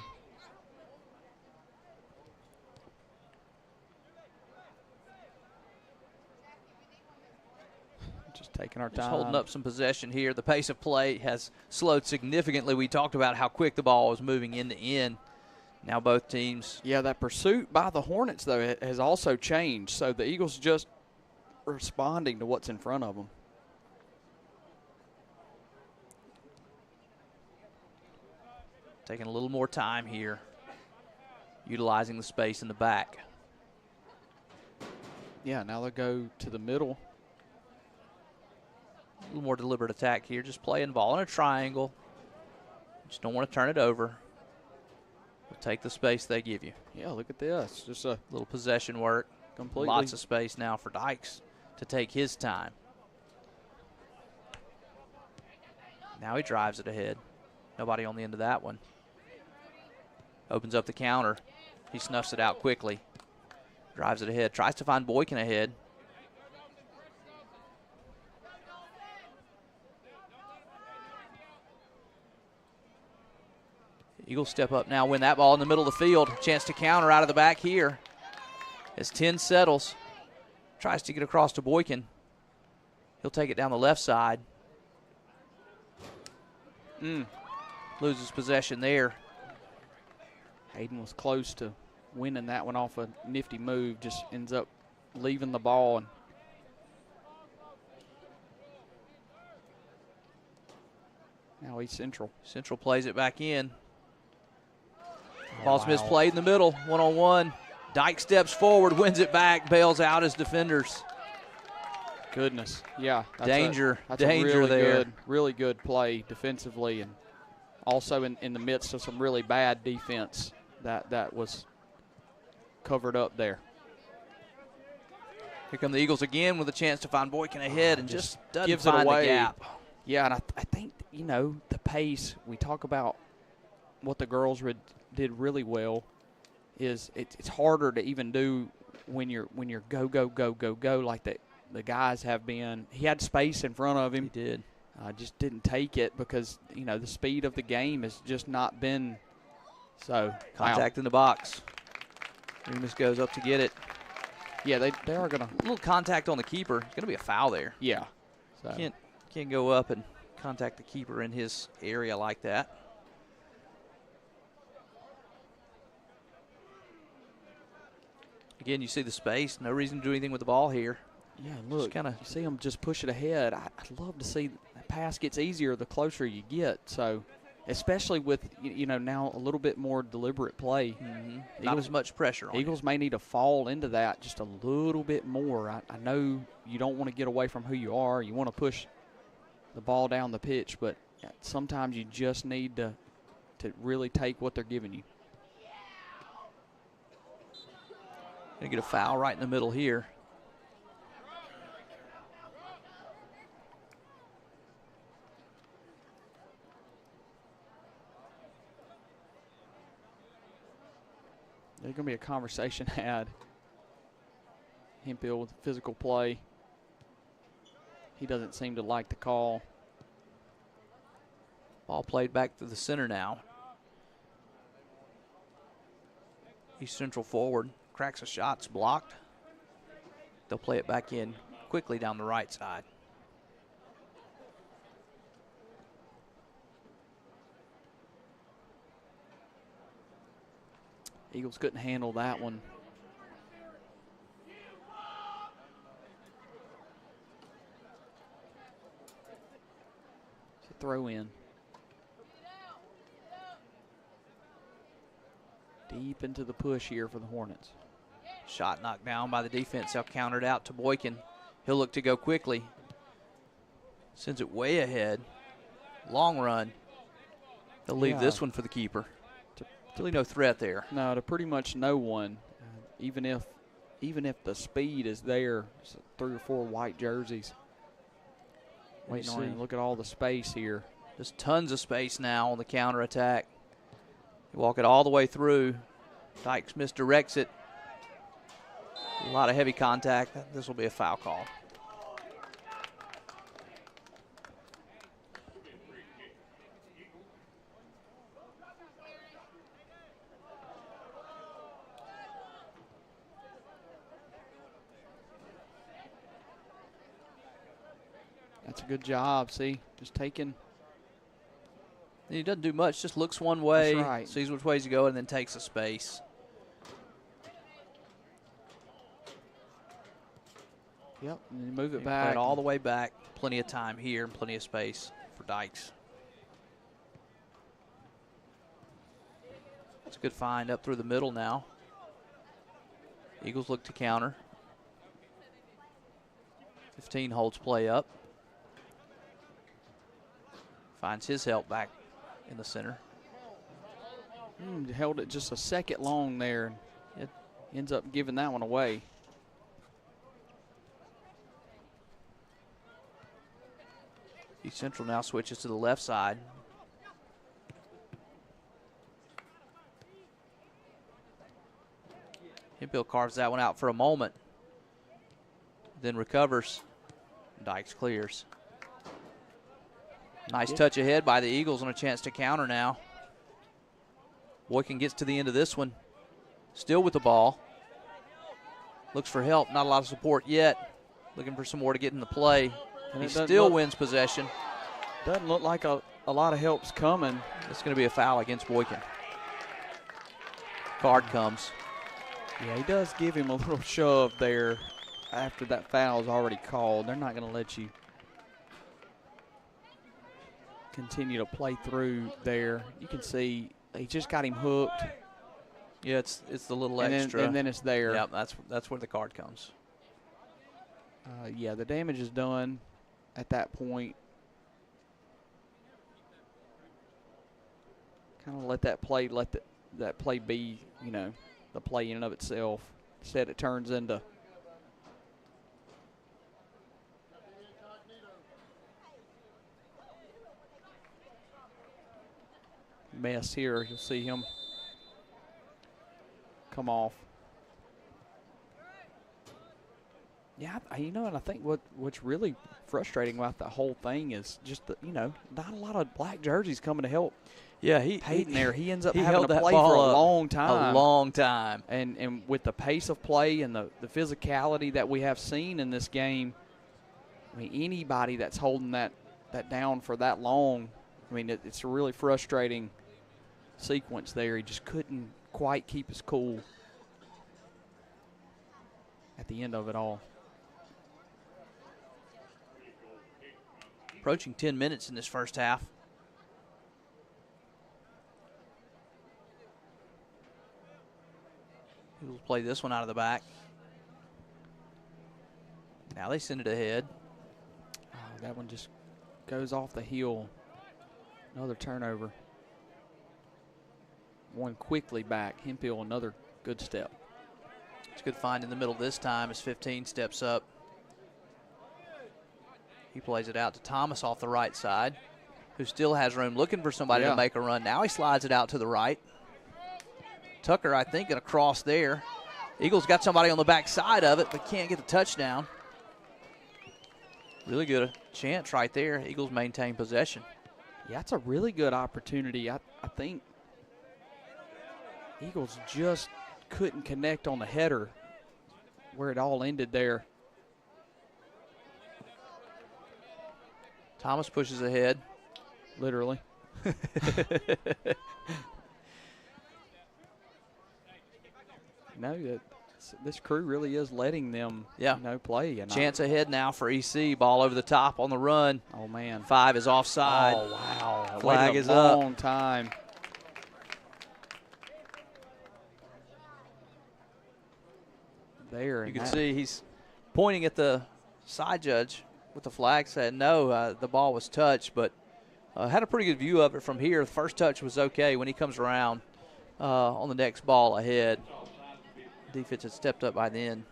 Just taking our time.
Just holding up some possession here. The pace of play has slowed significantly. We talked about how quick the ball was moving end to end. Now both teams.
Yeah, that pursuit by the Hornets, though, has also changed. So the Eagles just responding to what's in front of them.
Taking a little more time here. Utilizing the space in the back.
Yeah, now they'll go to the middle.
A little more deliberate attack here. Just playing the ball in a triangle. Just don't want to turn it over. We'll take the space they give you.
Yeah, look at this. Just a
little possession work.
Completely.
Lots of space now for Dykes to take his time. Now he drives it ahead. Nobody on the end of that one. Opens up the counter. He snuffs it out quickly. Drives it ahead. Tries to find Boykin ahead. Eagles step up now, win that ball in the middle of the field. Chance to counter out of the back here. As 10 settles. Tries to get across to Boykin. He'll take it down the left side. Loses possession there.
Hayden was close to winning that one off a nifty move, just ends up leaving the ball. And now East Central.
Central plays it back in. Ball's misplayed in the middle, one-on-one. Dyke steps forward, wins it back, bails out his defenders.
Goodness, yeah.
Danger
a
really there.
Really good play defensively, and also in the midst of some really bad defense that was covered up there.
Here come the Eagles again with a chance to find Boykin ahead and just doesn't
gives
find
it away.
the gap.
Yeah, and I think, the pace, we talk about what the girls did really well, is it's harder to even do when you're go like the guys have been. He had space in front of him.
He did.
Just didn't take it because, the speed of the game has just not been so.
Contact in the box. Remus goes up to get it.
Yeah, they are going to.
A little contact on the keeper. It's going to be a foul there.
Yeah. So.
Can't go up and contact the keeper in his area like that. Again, you see the space. No reason to do anything with the ball here.
Yeah, look, you see them just push it ahead. I'd love to see the pass gets easier the closer you get. So, especially with, now a little bit more deliberate play.
Mm-hmm. Not as much pressure on
Eagles may need to fall into that just a little bit more. I know you don't want to get away from who you are. You want to push the ball down the pitch, but sometimes you just need to really take what they're giving you.
Going to get a foul right in the middle here.
There's going to be a conversation had. Hemphill with physical play. He doesn't seem to like the call.
Ball played back to the center now. East Central forward. Cracks a shot's blocked. They'll play it back in quickly down the right side.
Eagles couldn't handle that one. It's a throw in. Deep into the push here for the Hornets.
Shot knocked down by the defense. They'll counter it out to Boykin. He'll look to go quickly. Sends it way ahead. Long run. They'll leave this one for the keeper. Really no threat there.
No, to pretty much no one. Even if the speed is there, 3 or 4 white jerseys. Waiting on him. Look at all the space here.
There's tons of space now on the counter attack. You walk it all the way through. Dykes misdirects it. A lot of heavy contact. This will be a foul call.
That's a good job. See, just taking.
He doesn't do much, just looks one way,
That's right.
Sees which ways to go, and then takes a space.
Yep, and you move it
Play
back.
it all the way back. Plenty of time here and plenty of space for Dykes. It's a good find up through the middle now. Eagles look to counter. 15 holds play up. Finds his help back in the center.
Held it just a second long there. It ends up giving that one away.
East Central now switches to the left side. Hemphill carves that one out for a moment. Then recovers. Dykes clears. Nice touch ahead by the Eagles and a chance to counter now. Boykin gets to the end of this one. Still with the ball. Looks for help. Not a lot of support yet. Looking for some more to get in the play.
And
he still wins possession.
Doesn't look like a lot of help's coming.
It's going to be a foul against Boykin. Card comes.
Yeah, he does give him a little shove there after that foul is already called. They're not going to let you continue to play through there. You can see he just got him hooked.
Yeah, it's the little
and
extra.
And then it's there.
Yep, that's where the card comes.
Yeah, the damage is done at that point. Kind of let that play be, you know, the play in and of itself. Instead it turns into mess here. You'll see him come off. Yeah, you know, and I think what's really frustrating about the whole thing is just that, you know, not a lot of black jerseys coming to help.
Yeah,
Peyton there. He ends up
he
having
held
to
that
play
ball
for a
up
long time.
A long time.
And with the pace of play and the physicality that we have seen in this game, I mean, anybody that's holding that down for that long, I mean, it's a really frustrating sequence there. He just couldn't quite keep his cool at the end of it all.
Approaching 10 minutes in this first half. We'll play this one out of the back. Now they send it ahead.
Oh, that one just goes off the heel. Another turnover. One quickly back. Hemphill, another good step.
It's a good find in the middle this time as 15 steps up. He plays it out to Thomas off the right side, who still has room, looking for somebody to make a run. Now he slides it out to the right. Tucker, I think, gonna cross there. Eagles got somebody on the back side of it, but can't get the touchdown. Really good chance right there. Eagles maintain possession.
Yeah, it's a really good opportunity. I think Eagles just couldn't connect on the header where it all ended there.
Thomas pushes ahead.
Literally. No, this crew really is letting them play. And
chance ahead now for EC. Ball over the top on the run.
Oh, man.
5 is offside.
Oh, wow.
Flag is up.
Long time. There.
You can see he's pointing at the side judge with the flag, said no, the ball was touched, but had a pretty good view of it from here. The first touch was okay. When he comes around on the next ball ahead, defense had stepped up by then.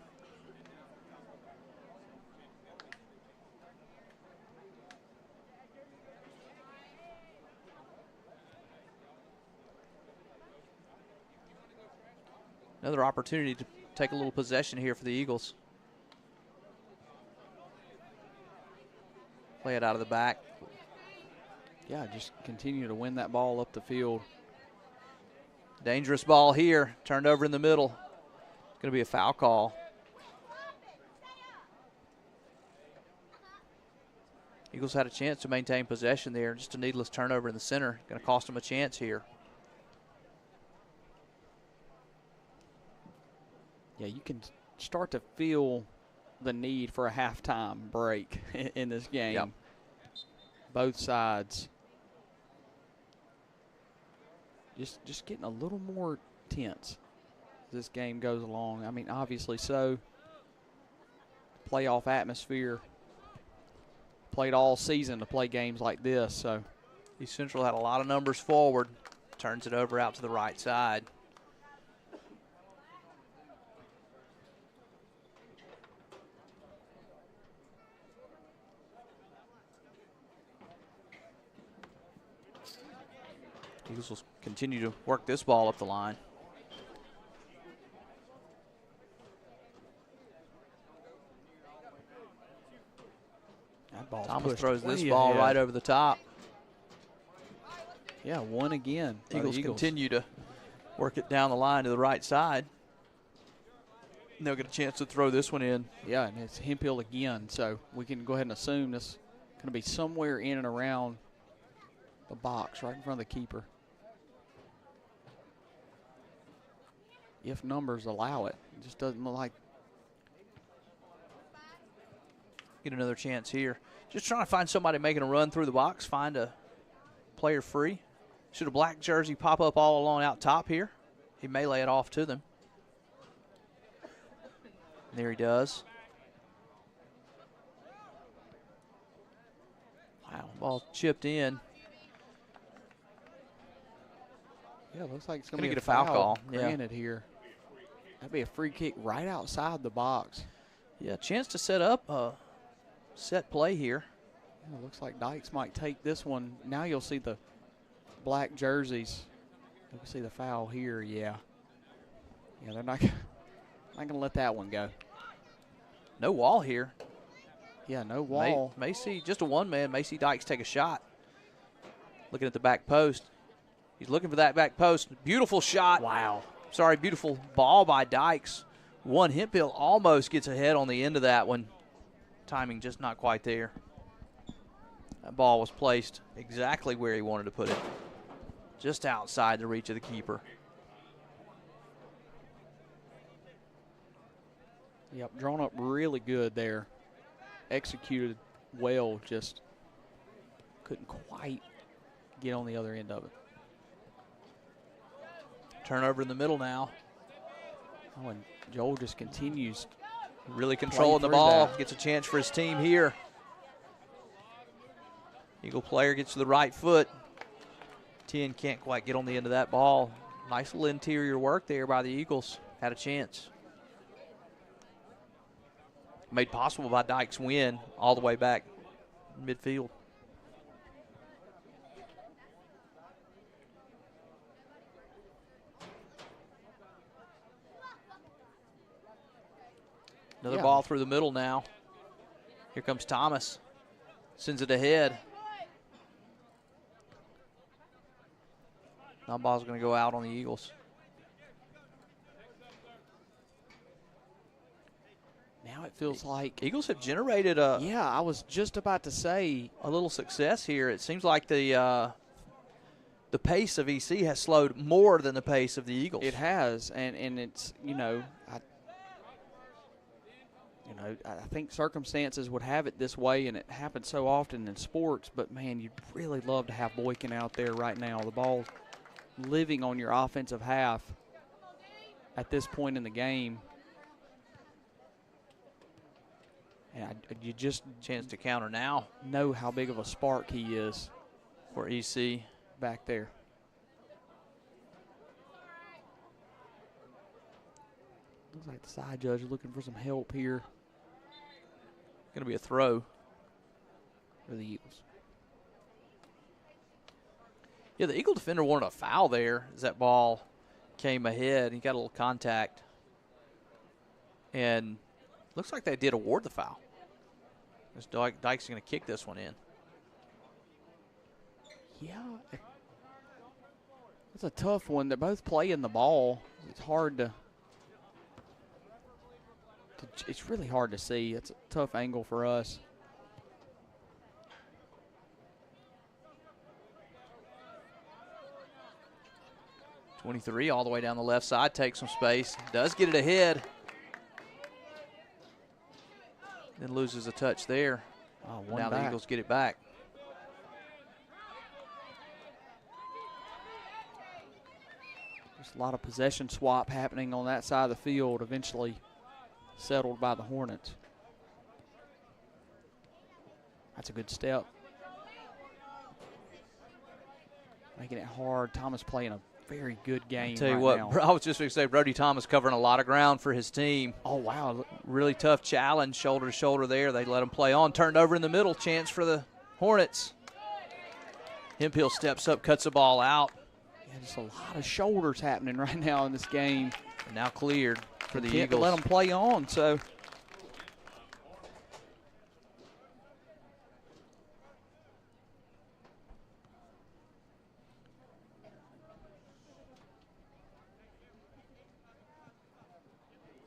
Another opportunity to take a little possession here for the Eagles. Play it out of the back.
Yeah, just continue to win that ball up the field.
Dangerous ball here, turned over in the middle. Going to be a foul call. Eagles had a chance to maintain possession there. Just a needless turnover in the center. Going to cost them a chance here.
Yeah, you can start to feel the need for a halftime break in this game.
Yep.
Both sides. Just getting a little more tense as this game goes along. I mean, obviously so. Playoff atmosphere. Played all season to play games like this. So
East Central had a lot of numbers forward. Turns it over out to the right side. Eagles will continue to work this ball up the line. Thomas throws this ball right over the top.
Yeah, one again.
Eagles continue to work it down the line to the right side. And they'll get a chance to throw this one in.
Yeah, and it's Hemphill again, so we can go ahead and assume this is going to be somewhere in and around the box right in front of the keeper. If numbers allow it. It just doesn't look like.
Get another chance here. Just trying to find somebody making a run through the box, find a player free. Should a black jersey pop up all along out top here? He may lay it off to them. There he does. Wow, ball chipped in.
Yeah, it looks like it's
Gonna
going to
get a foul call.
Granted here. That'd be a free kick right outside the box.
Yeah, chance to set up a set play here.
Yeah, looks like Dykes might take this one. Now you'll see the black jerseys. You can see the foul here, yeah. Yeah, they're not going to let that one go.
No wall here.
Yeah, no wall.
May see just a one-man. May see Dykes take a shot. Looking at the back post. He's looking for that back post. Beautiful shot.
Wow.
Sorry, beautiful ball by Dykes. One Hemphill almost gets ahead on the end of that one. Timing just not quite there. That ball was placed exactly where he wanted to put it. Just outside the reach of the keeper.
Yep, drawn up really good there. Executed well, just couldn't quite get on the other end of it.
Turnover in the middle now.
Oh, and Joel just continues.
Really controlling the ball.
That.
Gets a chance for his team here. Eagle player gets to the right foot. 10 can't quite get on the end of that ball. Nice little interior work there by the Eagles. Had a chance. Made possible by Dykes' win all the way back midfield. Another ball through the middle now. Here comes Thomas. Sends it ahead. Now ball's going to go out on the Eagles.
Now it feels like
Eagles have generated a
yeah, I was just about to say
a little success here. It seems like the pace of EC has slowed more than the pace of the Eagles.
it has, and it's I think circumstances would have it this way, and it happens so often in sports. But man, you'd really love to have Boykin out there right now. The ball's living on your offensive half at this point in the game. And you just
chance to counter now.
Know how big of a spark he is
for EC
back there. Looks like the side judge is looking for some help here.
Going to be a throw
for the Eagles.
Yeah, the Eagle defender wanted a foul there as that ball came ahead. He got a little contact. And looks like they did award the foul. Dykes going to kick this one in.
Yeah. It's a tough one. They're both playing the ball. It's hard to it's really hard to see. It's a tough angle for us.
.23 all the way down the left side, takes some space, does get it ahead. Then loses a touch there. Now the Eagles get it back.
There's a lot of possession swap happening on that side of the field, eventually settled by the Hornets. That's a good step. Making it hard. Thomas playing a very good game.
Tell you
right
what,
now.
I was just going to say, Brody Thomas covering a lot of ground for his team.
Oh, wow.
Really tough challenge, shoulder to shoulder there. They let him play on. Turned over in the middle, chance for the Hornets. Hemphill steps up, cuts the ball out.
Yeah, just a lot of shoulders happening right now in this game.
And now cleared for the
Can't
Eagles.
let them play on, so.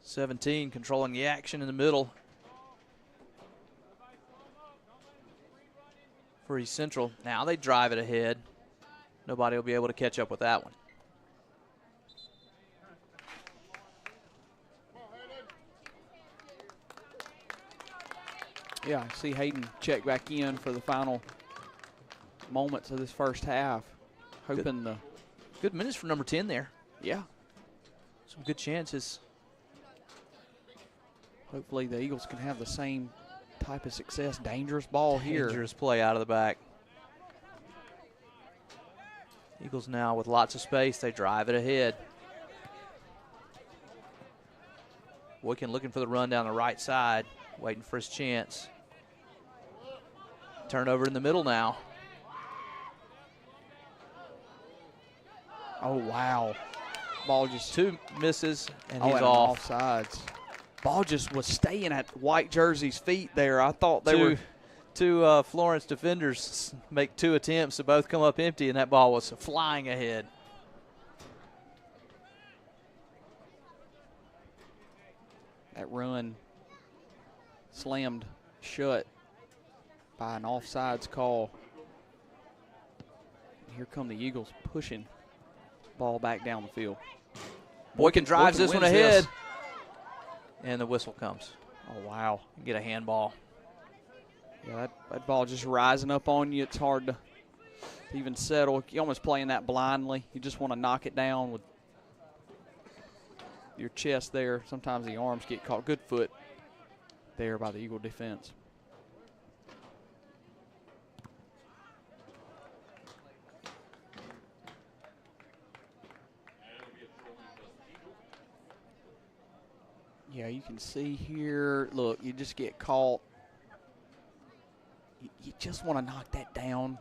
.17 controlling the action in the middle for East Central. Now they drive it ahead. Nobody will be able to catch up with that one.
Yeah, I see Hayden check back in for the final moments of this first half. Hoping the
good minutes for number 10 there.
Yeah.
Some good chances.
Hopefully the Eagles can have the same type of success. Dangerous ball here.
Dangerous play out of the back. Eagles now with lots of space. They drive it ahead. Boykin looking for the run down the right side, waiting for his chance. Turnover in the middle now.
Oh, wow. Ball just
2 misses, and he's
and
off.
Offsides. Ball just was staying at white jersey's feet there. I thought they were.
Two Florence defenders make 2 attempts to both come up empty, and that ball was flying ahead.
That run slammed shut by an offsides call. And here come the Eagles pushing ball back down the field.
Boykin drives this one ahead, and the whistle comes.
Oh, wow.
Get a handball.
Yeah, that ball just rising up on you. It's hard to even settle. You're almost playing that blindly. You just want to knock it down with your chest there. Sometimes the arms get caught. Good foot there by the Eagle defense. Yeah, you can see here, look, you just get caught. You just want to knock that down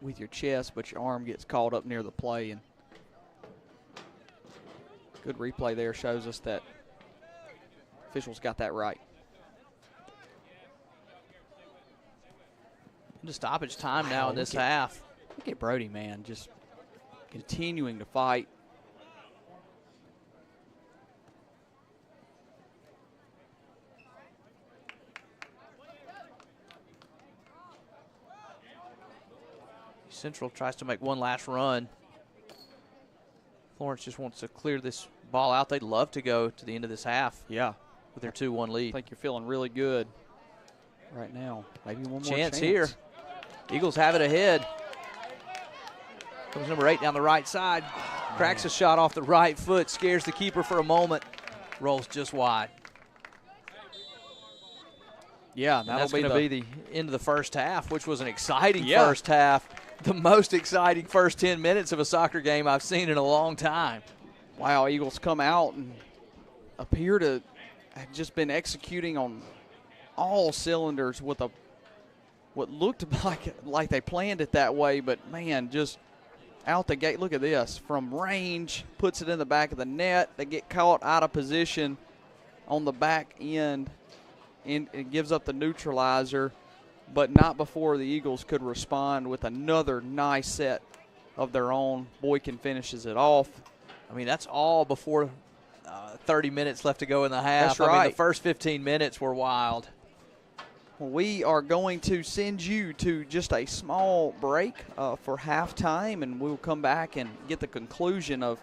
with your chest, but your arm gets caught up near the play. And good replay there shows us that officials got that right.
Into stoppage time now in this half.
Look at Brody, man, just continuing to fight.
Central tries to make one last run. Florence just wants to clear this ball out. They'd love to go to the end of this half.
Yeah.
With their 2-1 lead.
I think you're feeling really good right now. Maybe one more chance
here. Eagles have it ahead. Comes number 8 down the right side. Cracks a shot off the right foot. Scares the keeper for a moment. Rolls just wide.
Yeah,
that's going to be the end of the first half, which was an exciting first half. The most exciting first 10 minutes of a soccer game I've seen in a long time.
Wow, Eagles come out and appear to have just been executing on all cylinders with what looked like they planned it that way, but man, just out the gate. Look at this. From range, puts it in the back of the net. They get caught out of position on the back end, and it gives up the neutralizer, but not before the Eagles could respond with another nice set of their own. Boykin finishes it off.
I mean, that's all before 30 minutes left to go in the half.
That's right.
I mean, the first 15 minutes were wild.
Well, we are going to send you to just a small break for halftime, and we'll come back and get the conclusion of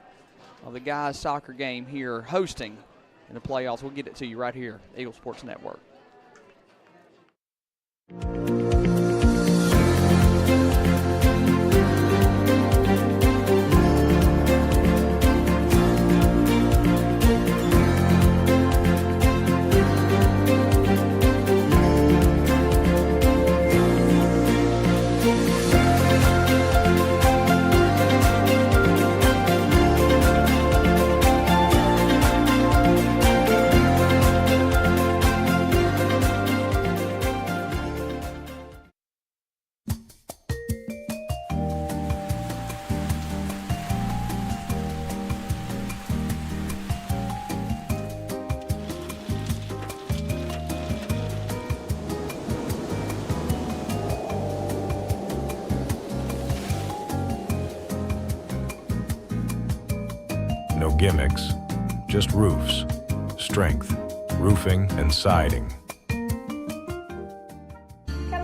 the guys' soccer game here hosting in the playoffs. We'll get it to you right here, Eagle Sports Network.
No gimmicks, just roofs, strength, roofing, and siding.
Come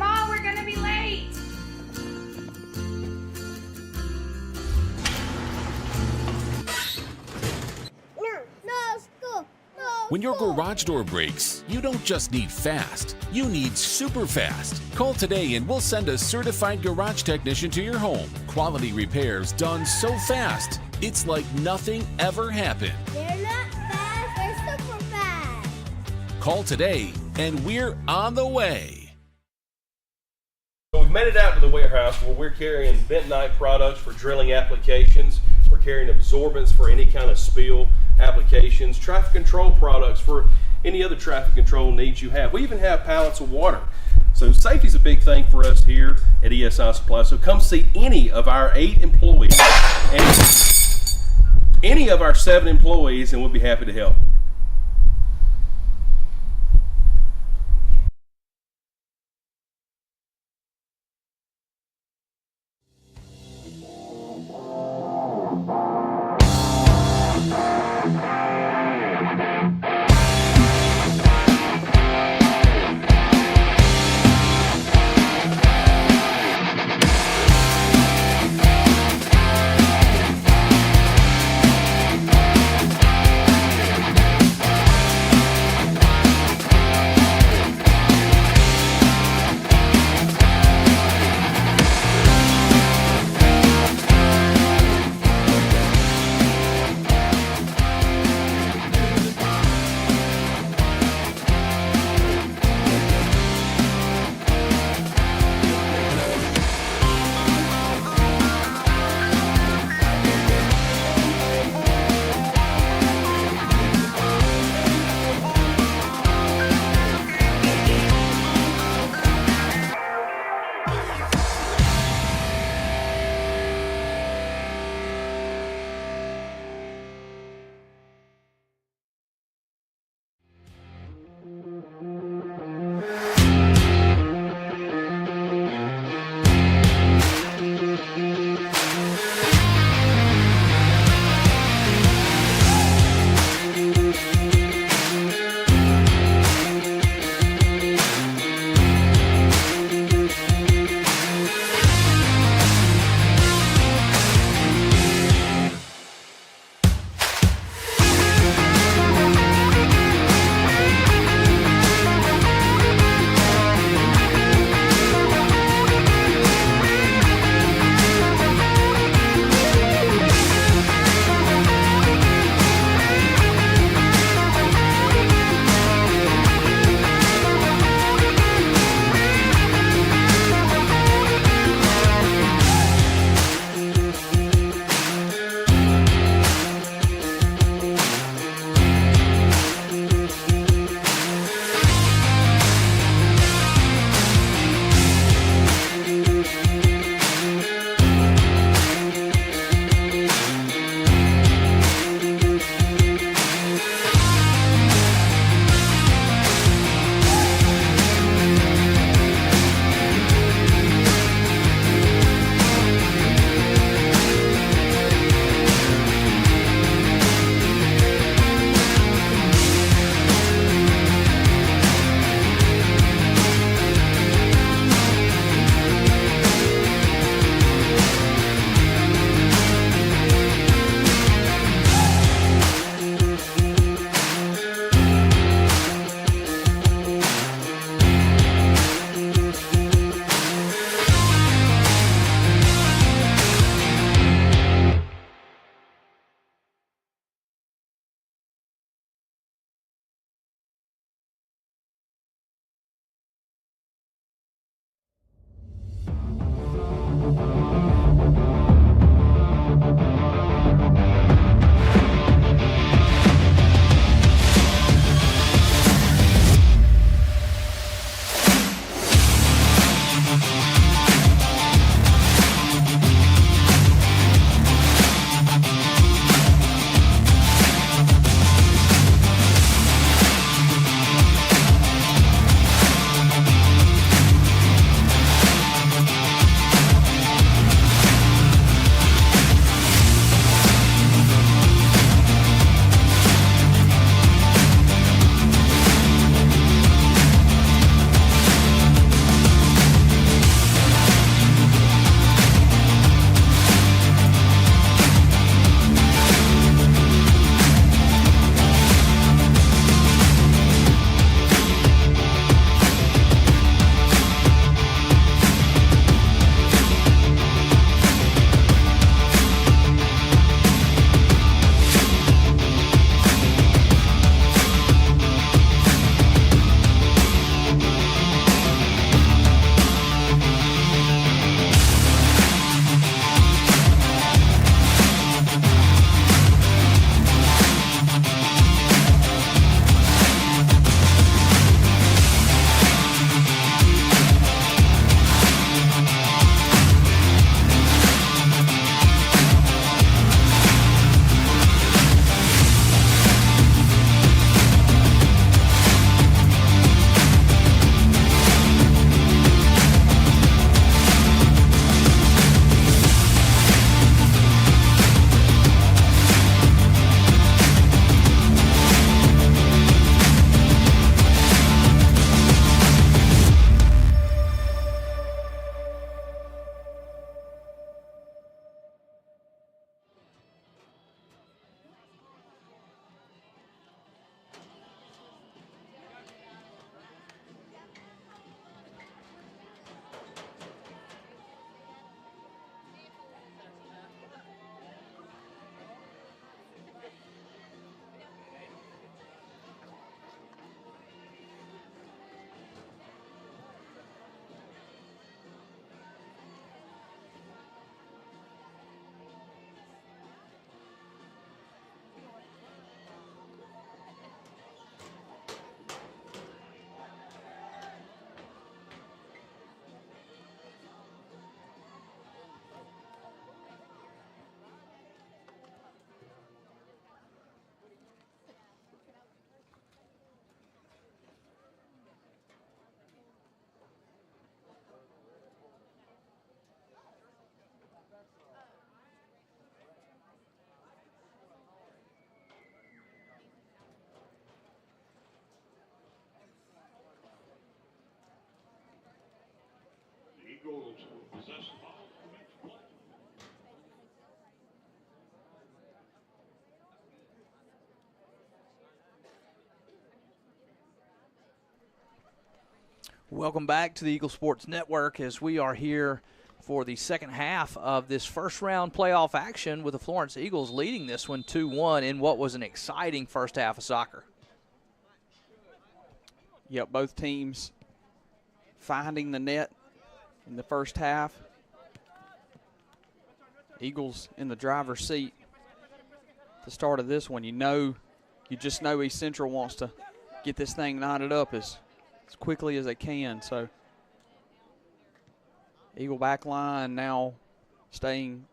on, we're gonna be late.
When your garage door breaks, you don't just need fast, you need super fast. Call today and we'll send a certified garage technician to your home. Quality repairs done so fast, it's like nothing ever happened.
They're not fast, they're super fast.
Call today and we're on the way.
So we've made it out to the warehouse where we're carrying bentonite products for drilling applications. We're carrying absorbents for any kind of spill applications, traffic control products for any other traffic control needs you have. We even have pallets of water. So safety is a big thing for us here at ESI Supply. So come see any of our 8 employees and any of our 7 employees and we'll be happy to help.
Welcome back to the Eagle Sports Network as we are here for the second half of this first round playoff action with the Florence Eagles leading this one 2-1 in what was an exciting first half of soccer.
Yep, both teams finding the net in the first half. Eagles in the driver's seat at the start of this one. You just know East Central wants to get this thing knotted up as quickly as they can. So Eagle back line now staying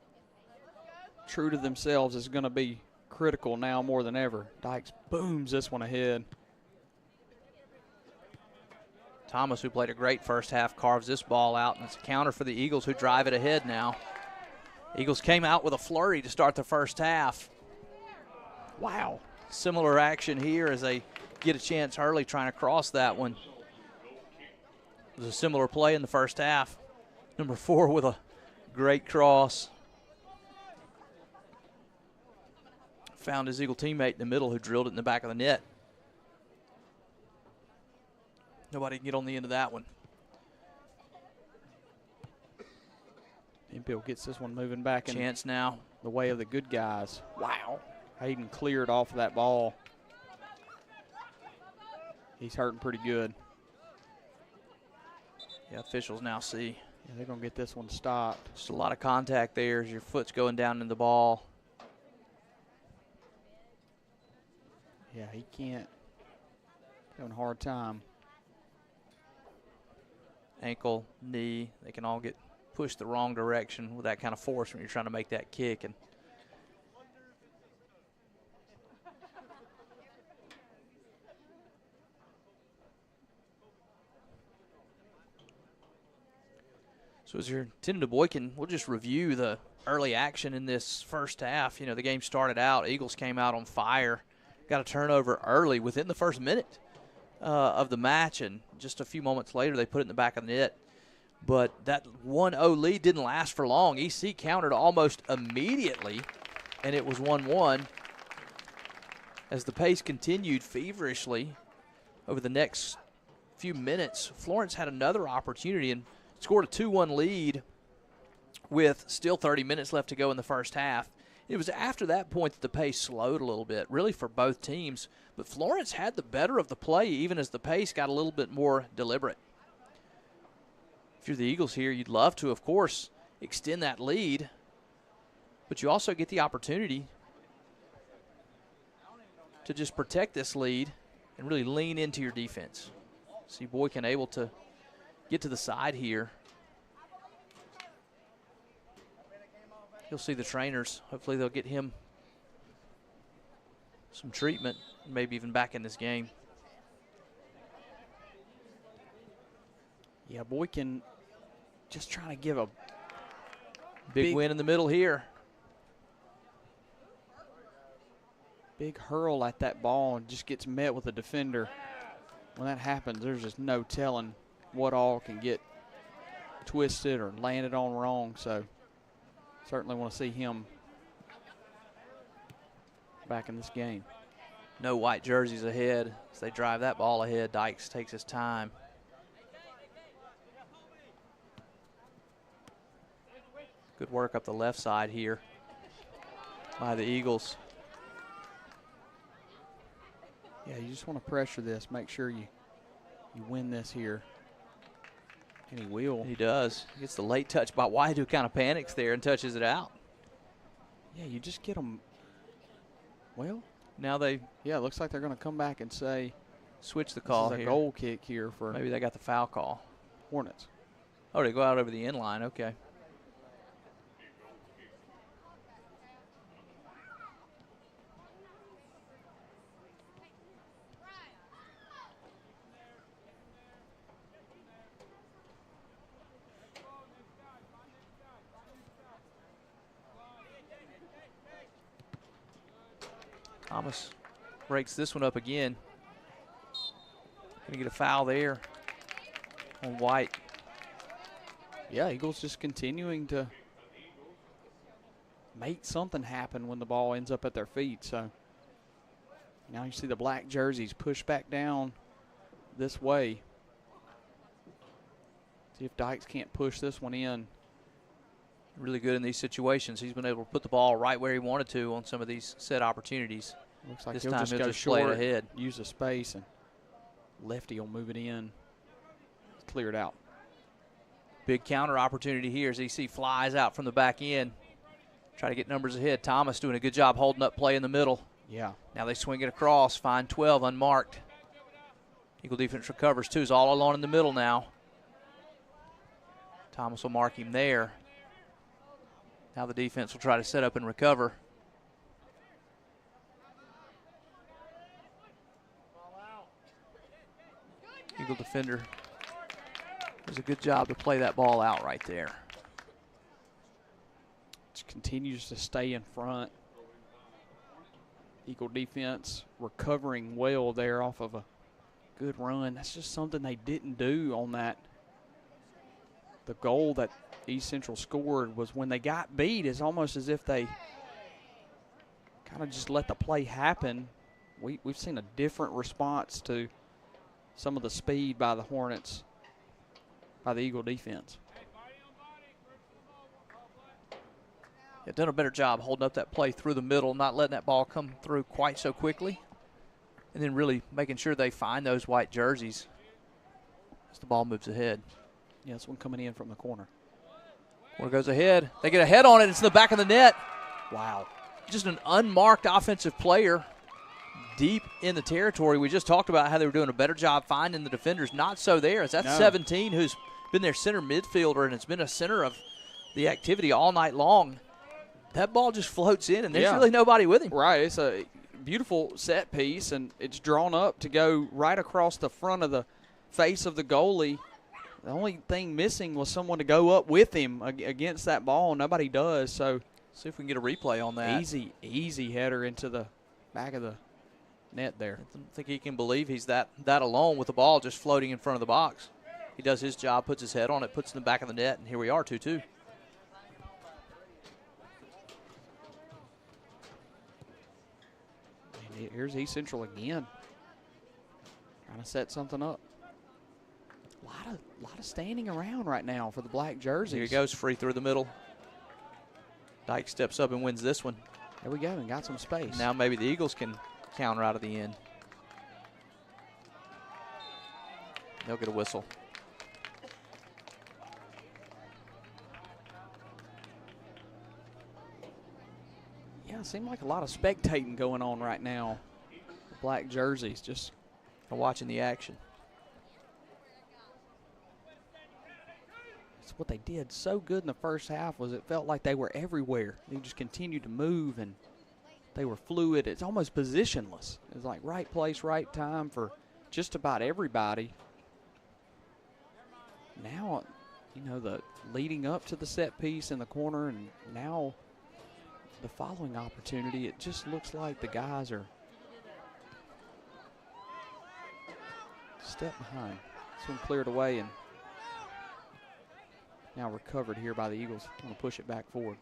true to themselves is going to be critical now more than ever. Dykes booms this one ahead.
Thomas, who played a great first half, carves this ball out, and it's a counter for the Eagles, who drive it ahead now. Eagles came out with a flurry to start the first half. Wow. Similar action here as they get a chance early trying to cross that one. It was a similar play in the first half. Number 4 with a great cross. Found his Eagle teammate in the middle who drilled it in the back of the net. Nobody can get on the end of that one.
Impel gets this one moving back in
chance now.
The way of the good guys. Wow. Hayden cleared off of that ball. He's hurting pretty good.
Yeah, officials now see.
Yeah, they're going to get this one stopped.
Just a lot of contact there as your foot's going down in the ball.
Yeah, he can't. Having a hard time.
Ankle, knee, they can all get pushed the wrong direction with that kind of force when you're trying to make that kick. And so as you're tending to Boykin, we'll just review the early action in this first half. You know, the game started out, Eagles came out on fire, got a turnover early within the first minute of the match, and just a few moments later they put it in the back of the net. But that 1-0 lead didn't last for long. EC countered almost immediately, and it was 1-1. As the pace continued feverishly over the next few minutes, Florence had another opportunity and scored a 2-1 lead with still 30 minutes left to go in the first half. It was after that point that the pace slowed a little bit, really for both teams. But Florence had the better of the play even as the pace got a little bit more deliberate. If you're the Eagles here, you'd love to, of course, extend that lead. But you also get the opportunity to just protect this lead and really lean into your defense. See Boykin able to get to the side here. You'll see the trainers. Hopefully they'll get him some treatment, maybe even back in this game.
Yeah, Boykin just trying to give a
big win in the middle here.
Big hurl at that ball and just gets met with a defender. When that happens, there's just no telling what all can get twisted or landed on wrong. So certainly want to see him back in this game.
No white jerseys ahead as they drive that ball ahead. Dykes takes his time. Good work up the left side here by the Eagles.
Yeah, you just want to pressure this. Make sure you win this here. And he will.
He does. He gets the late touch by White, who kind of panics there and touches it out.
Yeah, you just get them. Well,
now they.
Yeah, it looks like they're going to come back and say.
Switch the call
this is
here.
A goal kick here for.
Maybe they got the foul call.
Hornets.
Oh, they go out over the end line. Okay. Thomas breaks this one up again. Gonna get a foul there on White.
Yeah, Eagles just continuing to make something happen when the ball ends up at their feet. So now you see the black jerseys push back down this way. See if Dykes can't push this one in.
Really good in these situations. He's been able to put the ball right where he wanted to on some of these set opportunities.
Looks like
This
he'll
time
just
he'll
go
just play it
short,
ahead.
use the space, and lefty will move it in. Clear it out.
Big counter opportunity here as EC flies out from the back end. Try to get numbers ahead. Thomas doing a good job holding up play in the middle.
Yeah.
Now they swing it across, find 12 unmarked. Eagle defense recovers. Two's all alone in the middle now. Thomas will mark him there. Now the defense will try to set up and recover. Eagle defender does a good job to play that ball out right there.
Just continues to stay in front. Eagle defense recovering well there off of a good run. That's just something they didn't do on that. The goal that East Central scored was when they got beat. It's almost as if they kind of just let the play happen. We've seen a different response to some of the speed by the Hornets, by the Eagle defense.
They've done a better job holding up that play through the middle, not letting that ball come through quite so quickly, and then really making sure they find those white jerseys as the ball moves ahead.
Yeah, this one coming in from the corner.
Corner goes ahead. They get a head on it. It's in the back of the net.
Wow.
Just an unmarked offensive player deep in the territory. We just talked about how they were doing a better job finding the defenders. Not so there. It's that 17 who's been their center midfielder, and it's been a center of the activity all night long. That ball just floats in, and there's really nobody with him.
Right. It's a beautiful set piece, and it's drawn up to go right across the front of the face of the goalie. The only thing missing was someone to go up with him against that ball. Nobody does. So
see if we can get a replay on that.
Easy header into the back of the net there.
I don't think he can believe he's that alone with the ball just floating in front of the box. He does his job, puts his head on it, puts it in the back of the net, and here we are, 2-2.
And here's East Central again, trying to set something up. A lot of standing around right now for the black jerseys.
Here he goes, free through the middle. Dyke steps up and wins this one.
There we go, and got some space.
Now maybe the Eagles can counter out of the end. They'll get a whistle.
Yeah, it seemed like a lot of spectating going on right now. The black jerseys just
watching the action.
It's what they did so good in the first half was it felt like they were everywhere. They just continued to move, and they were fluid. It's almost positionless. It's like right place, right time for just about everybody. Now, you know, the leading up to the set piece in the corner, and now the following opportunity, it just looks like the guys are a step behind. This one cleared away and now recovered here by the Eagles. Want to push it back forward.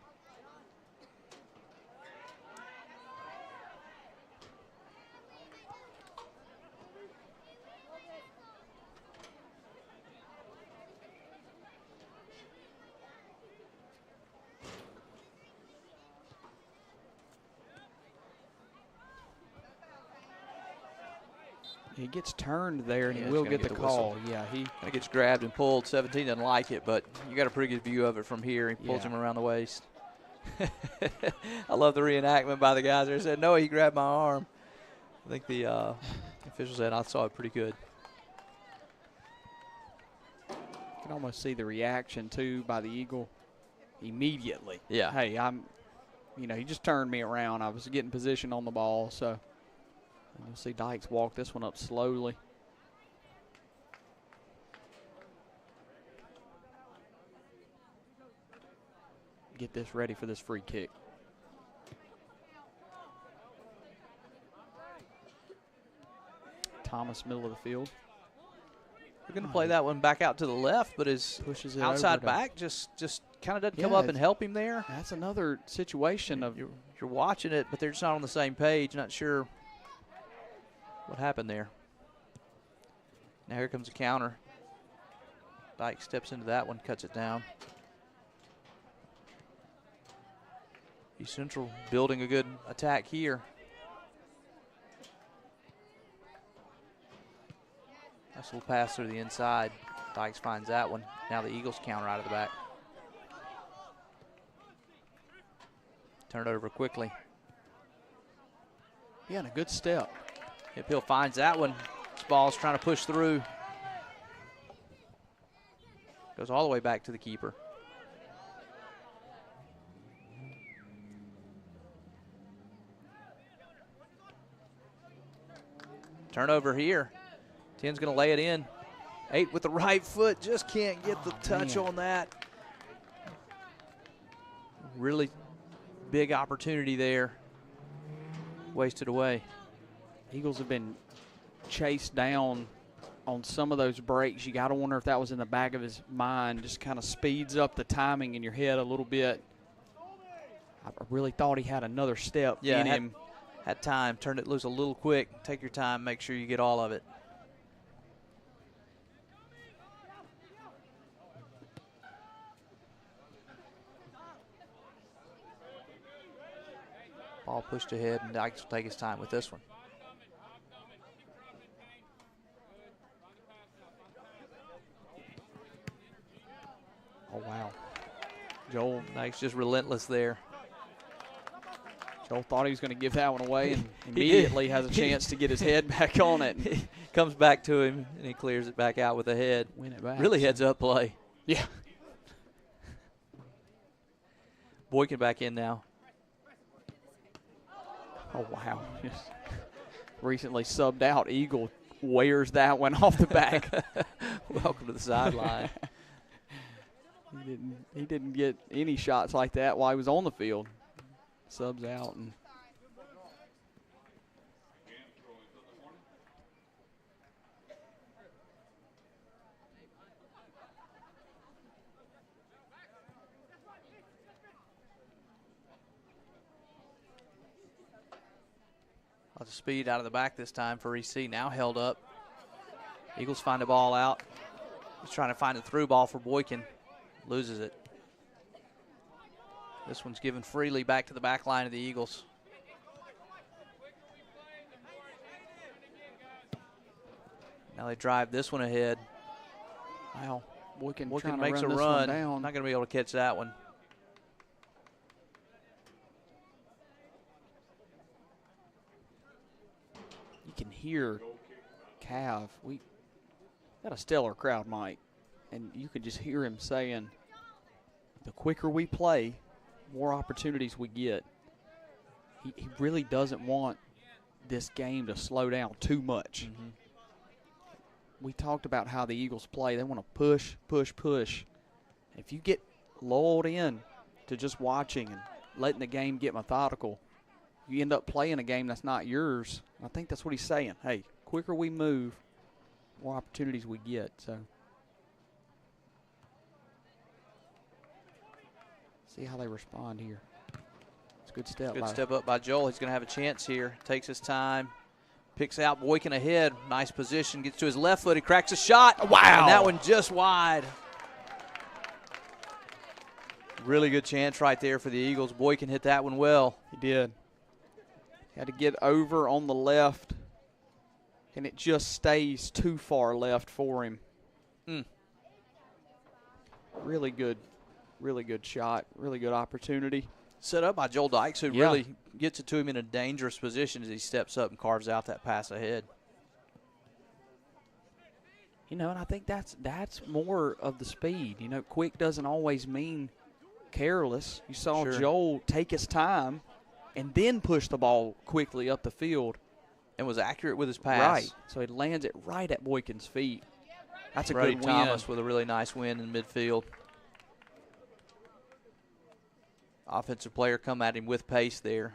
He gets turned there, and he will get the call. Yeah, he
gets grabbed and pulled. 17 doesn't like it, but you got a pretty good view of it from here. He pulls him around the waist. I love the reenactment by the guys there. Said, no, he grabbed my arm. I think the official said, I saw it pretty good.
You can almost see the reaction, too, by the Eagle immediately.
Yeah.
Hey, he just turned me around. I was getting position on the ball, so. And you'll see Dykes walk this one up slowly. Get this ready for this free kick. Thomas, middle of the field.
We're going to play that one back out to the left, but his
pushes it
outside
over
back just kind of doesn't come up and help him there.
That's another situation of
you're watching it, but they're just not on the same page. Not sure what happened there. Now here comes a counter. Dyke steps into that one, cuts it down. East Central building a good attack here. Nice little pass through the inside. Dykes finds that one. Now the Eagles counter out of the back. Turn it over quickly.
Yeah, and a good step.
Hip Hill finds that one. This ball's trying to push through. Goes all the way back to the keeper. Turnover here. 10's going to lay it in. 8 with the right foot. Just can't get the touch on that. Really big opportunity there. Wasted away.
Eagles have been chased down on some of those breaks. You got to wonder if that was in the back of his mind. Just kind of speeds up the timing in your head a little bit. I really thought he had another step in him.
Had time. Turned it loose a little quick. Take your time. Make sure you get all of it. Ball pushed ahead, and Dykes will take his time with this one.
Oh, wow.
Joel Dykes just relentless there.
Joel thought he was going to give that one away and immediately has a chance to get his head back on it.
He comes back to him, and he clears it back out with a head.
Win it back.
Really heads-up play.
Yeah.
Boykin back in now.
Oh, wow. Just recently subbed out. Eagle wears that one off the back.
Welcome to the sideline.
He didn't get any shots like that while he was on the field. Subs out. And
lots of speed out of the back this time for EC. Now held up. Eagles find the ball out. He's trying to find a through ball for Boykin. Loses it. This one's given freely back to the back line of the Eagles. Now they drive this one ahead.
wow. Boykin
makes a run. Not going to be able to catch that one.
You can hear Cav. We got a stellar crowd, Mike, and you could just hear him saying, the quicker we play, more opportunities we get. He really doesn't want this game to slow down too much.
Mm-hmm.
We talked about how the Eagles play. They want to push, push, push. If you get lulled in to just watching and letting the game get methodical, you end up playing a game that's not yours. I think that's what he's saying. Hey, quicker we move, more opportunities we get. So see how they respond here. It's a good step.
Good step up by Joel. He's going to have a chance here. Takes his time. Picks out Boykin ahead. Nice position. Gets to his left foot. He cracks a shot.
Wow.
And that one just wide. Really good chance right there for the Eagles. Boykin hit that one well.
He did. Had to get over on the left, and it just stays too far left for him. Really good shot. Really good opportunity.
Set up by Joel Dykes, who really gets it to him in a dangerous position as he steps up and carves out that pass ahead.
You know, and I think that's more of the speed. You know, quick doesn't always mean careless. You saw Joel take his time and then push the ball quickly up the field.
And was accurate with his pass.
Right. So he lands it right at Boykin's feet. That's a
Brody
good win.
Thomas with a really nice win in midfield. Offensive player come at him with pace there.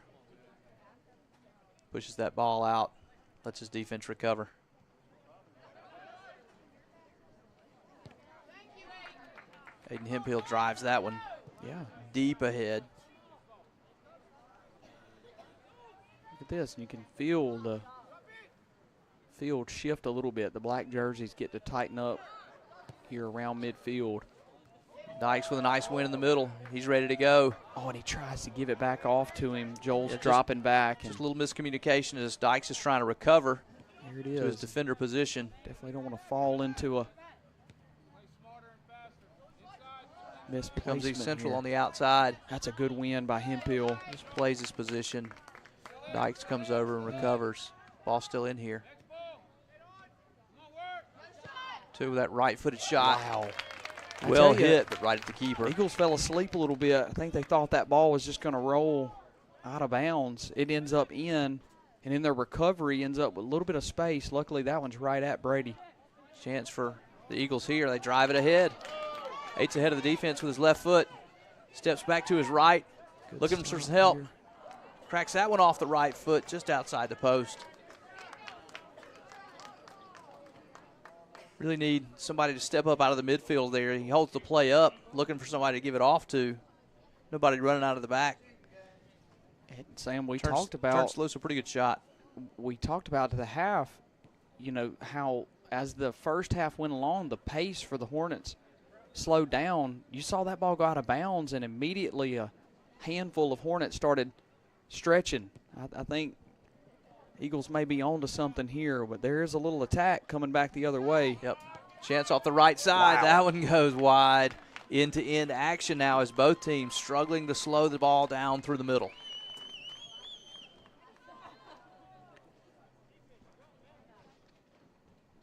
Pushes that ball out. Lets his defense recover. Aiden Hemphill drives that one.
Yeah.
Deep ahead.
Look at this. And you can feel the field shift a little bit. The black jerseys get to tighten up here around midfield.
Dykes with a nice win in the middle. He's ready to go.
Oh, and he tries to give it back off to him. Joel's
Yeah,
dropping back.
Just a little miscommunication as Dykes is trying to recover
Here it
to his
is.
defender position.
Definitely don't want to fall into a misplacement.
Comes East Central
here.
on the outside.
That's a good win by Hemphill.
Just plays his position. Dykes comes over and recovers. Ball still in here. Two with that right-footed shot.
Wow. I
Well
tell ya,
hit, but right at the keeper.
Eagles fell asleep a little bit. I think they thought that ball was just going to roll out of bounds. It ends up in, and in their recovery ends up with a little bit of space. Luckily, that one's right at Brady.
Chance for the Eagles here. They drive it ahead. Eight's ahead of the defense with his left foot. Steps back to his right.
Good
Looking for
stop
some help.
here.
Cracks that one off the right foot just outside the post. Really need somebody to step up out of the midfield there. He holds the play up, looking for somebody to give it off to. Nobody running out of the back.
And Sam, we
Turns-
talked about
Turns loose a pretty good shot.
at the half, you know, how as the first half went along, the pace for the Hornets slowed down. You saw that ball go out of bounds, and immediately a handful of Hornets started stretching. I think Eagles may be on to something here, but there is a little attack coming back the other way.
Yep. Chance off the right side.
Wow.
That one goes wide. End-to-end action now as both teams struggling to slow the ball down through the middle.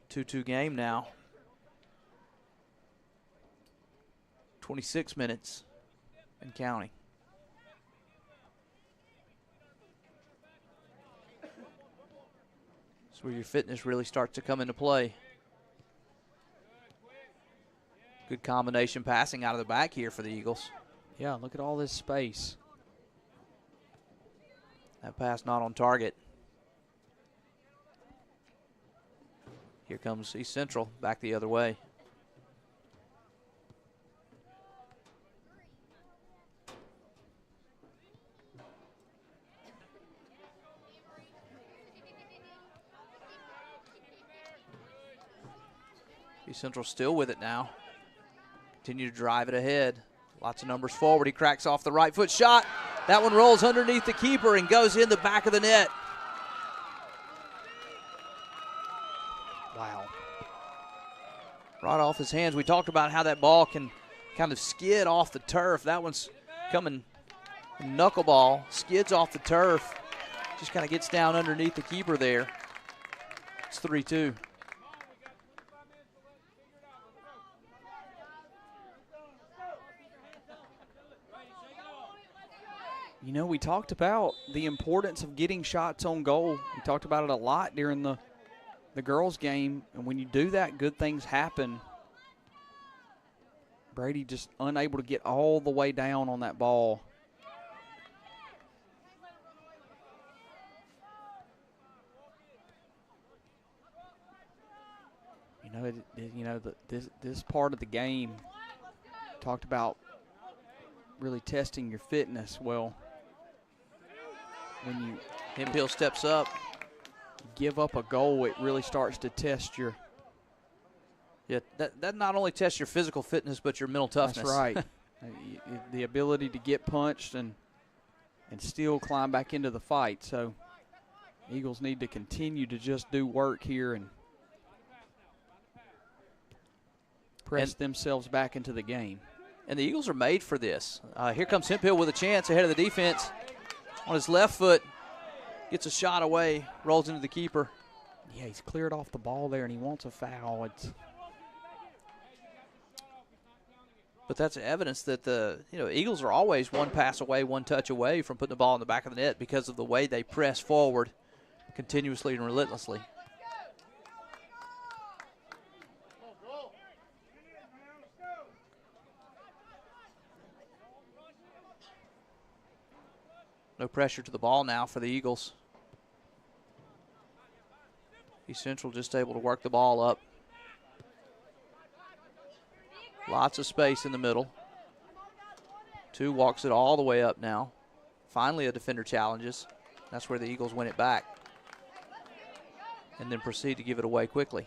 Two-two game now. 26 minutes and counting. That's where your fitness really starts to come into play. Good combination passing out of the back here for the Eagles.
Yeah, look at all this space.
That pass not on target. Here comes East Central back the other way. East Central still with it now. Continue to drive it ahead. Lots of numbers forward. He cracks off the right foot shot. That one rolls underneath the keeper and goes in the back of the net.
Wow.
Right off his hands. We talked about how that ball can kind of skid off the turf. That one's coming knuckleball, skids off the turf. Just kind of gets down underneath the keeper there. It's 3-2.
You know, we talked about the importance of getting shots on goal. We talked about it a lot during the girls' game. And when you do that, good things happen. Brady just unable to get all the way down on that ball. This part of the game, talked about really testing your fitness. Well, when you
Hemphill steps up.
give up a goal, it really starts to test your.
Yeah, that not only tests your physical fitness, but your mental toughness.
That's right. The ability to get punched and still climb back into the fight. So Eagles need to continue to just do work here and press themselves back into the game.
And the Eagles are made for this. Here comes Hemphill with a chance ahead of the defense. On his left foot, gets a shot away, rolls into the keeper.
Yeah, he's cleared off the ball there, and he wants a foul.
But that's evidence that the Eagles are always one pass away, one touch away from putting the ball in the back of the net because of the way they press forward continuously and relentlessly. No pressure to the ball now for the Eagles. East Central just able to work the ball up. Lots of space in the middle. Two walks it all the way up now. Finally a defender challenges. That's where the Eagles win it back. And then proceed to give it away quickly.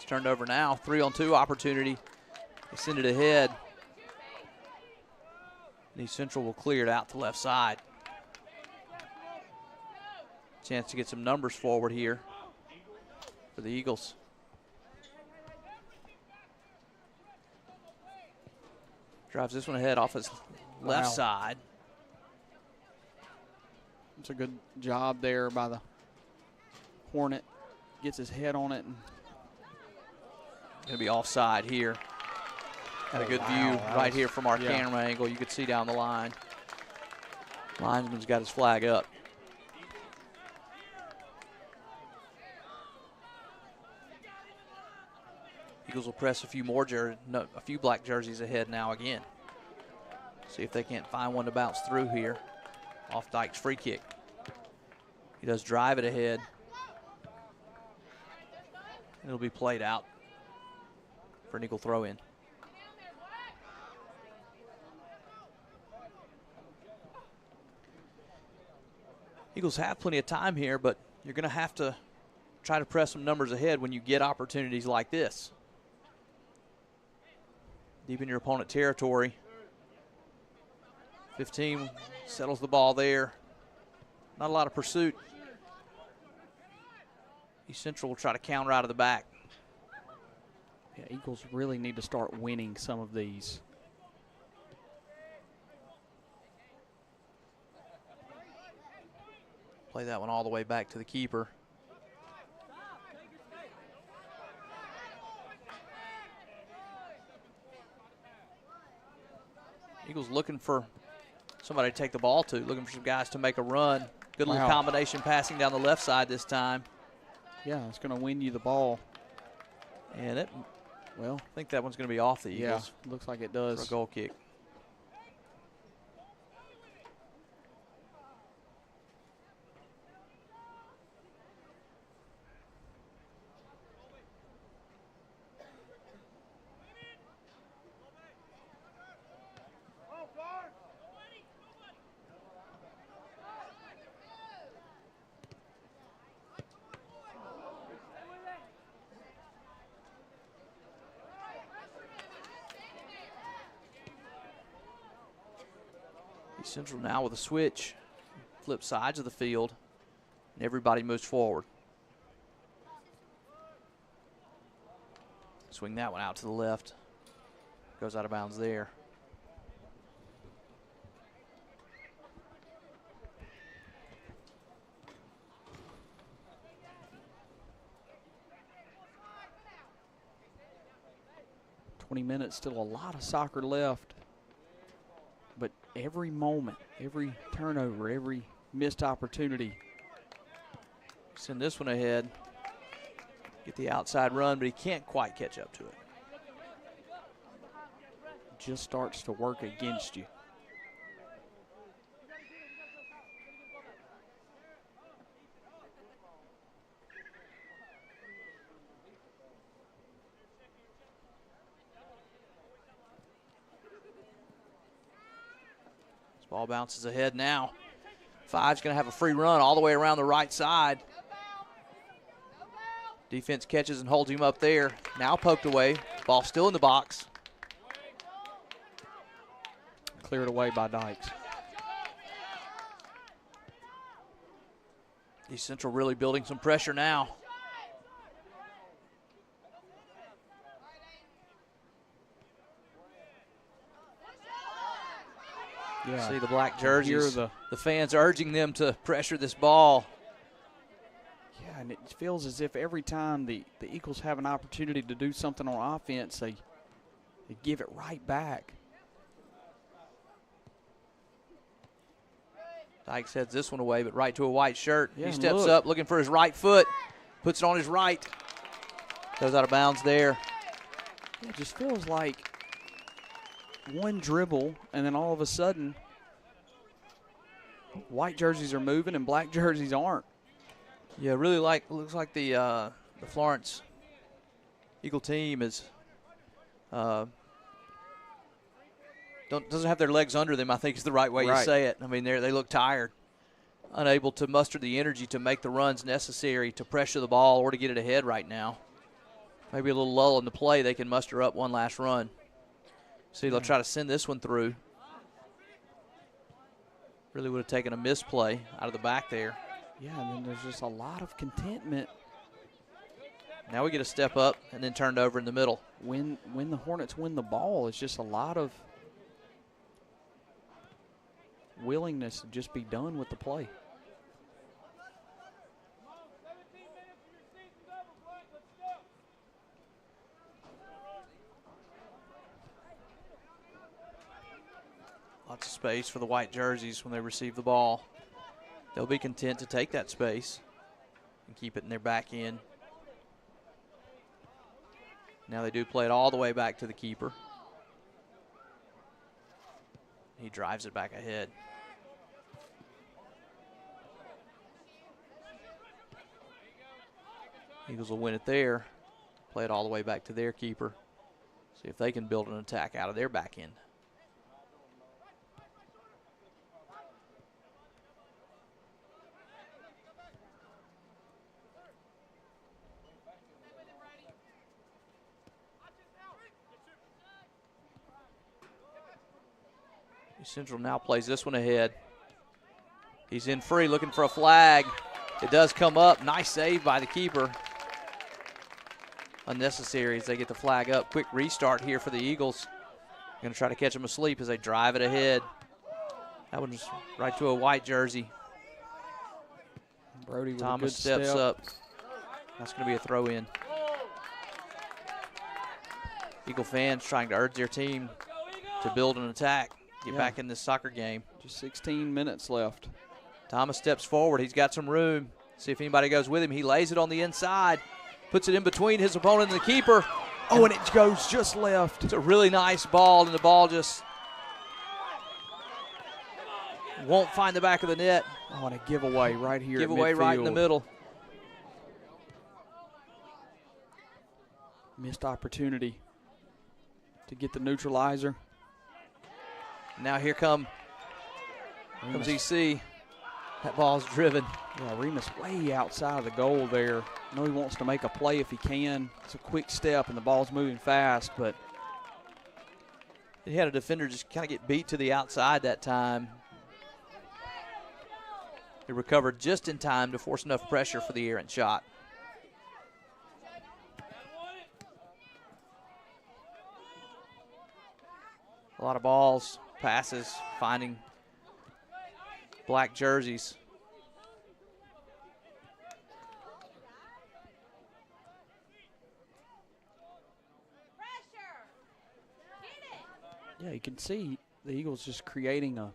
It's turned over now. 3-on-2 opportunity. They send it ahead. East Central will clear it out to left side. Chance to get some numbers forward here for the Eagles. Drives this one ahead off his left side.
It's a good job there by the Hornet. Gets his head on it. And
going to be offside here. Got a good view right here from our camera angle. You could see down the line. Linesman's got his flag up. Eagles will press a few black jerseys ahead now again. See if they can't find one to bounce through here. Off Dyke's free kick. He does drive it ahead. It'll be played out for an Eagle throw in. Eagles have plenty of time here, but you're going to have to try to press some numbers ahead when you get opportunities like this. Deep in your opponent territory. 15 settles the ball there. Not a lot of pursuit. East Central will try to counter out of the back.
Yeah, Eagles really need to start winning some of these.
Play that one all the way back to the keeper. Eagles looking for somebody to take the ball to, looking for some guys to make a run. Good little combination passing down the left side this time.
Yeah, it's going to win you the ball.
And I think that one's going to be off the Eagles.
Yeah, looks like it does.
For a goal kick. Central now with a switch, flip sides of the field, and everybody moves forward. Swing that one out to the left. Goes out of bounds there.
Minutes, still a lot of soccer left. But every moment, every turnover, every missed opportunity.
Send this one ahead. Get the outside run, but he can't quite catch up to it.
Just starts to work against you.
Ball bounces ahead now. Five's going to have a free run all the way around the right side. Defense catches and holds him up there. Now poked away. Ball still in the box.
Cleared away by Dykes.
East Central really building some pressure now.
Yeah.
See the black jerseys, the fans urging them to pressure this ball.
Yeah, and it feels as if every time the Eagles have an opportunity to do something on offense, they give it right back.
Dykes heads this one away, but right to a white shirt.
Yeah,
he steps up looking for his right foot, puts it on his right. Goes out of bounds there.
Yeah, it just feels like one dribble, and then all of a sudden, white jerseys are moving and black jerseys aren't.
Yeah, really looks like the Florence Eagle team is doesn't have their legs under them, I think is the right way to say it. I mean, they look tired, unable to muster the energy to make the runs necessary to pressure the ball or to get it ahead right now. Maybe a little lull in the play. They can muster up one last run. See, they'll try to send this one through. Really would have taken a misplay out of the back there.
Yeah, and then there's just a lot of contentment.
Now we get a step up and then turned over in the middle.
When the Hornets win the ball, it's just a lot of willingness to just be done with the play.
Lots of space for the white jerseys when they receive the ball. They'll be content to take that space and keep it in their back end. Now they do play it all the way back to the keeper. He drives it back ahead. Eagles will win it there. Play it all the way back to their keeper. See if they can build an attack out of their back end. Central now plays this one ahead. He's in free, looking for a flag. It does come up. Nice save by the keeper. Unnecessary as they get the flag up. Quick restart here for the Eagles. Going to try to catch them asleep as they drive it ahead. That one was right to a white jersey.
Brody with
Thomas
a good
steps
step.
up. That's going to be a throw in. Eagle fans trying to urge their team to build an attack. Get back in this soccer game.
Just 16 minutes left.
Thomas steps forward. He's got some room. See if anybody goes with him. He lays it on the inside. Puts it in between his opponent and the keeper.
Oh, and it goes just left.
It's a really nice ball, and the ball just won't find the back of the net.
Oh, and a giveaway right here.
Giveaway right in the middle.
Missed opportunity to get the neutralizer.
Now here comes EC. That ball's driven.
Yeah, Remus way outside of the goal there. I know he wants to make a play if he can. It's a quick step, and the ball's moving fast, but
he had a defender just kind of get beat to the outside that time. He recovered just in time to force enough pressure for the errant shot. A lot of balls, passes, finding black jerseys.
yeah, you can see the Eagles just creating a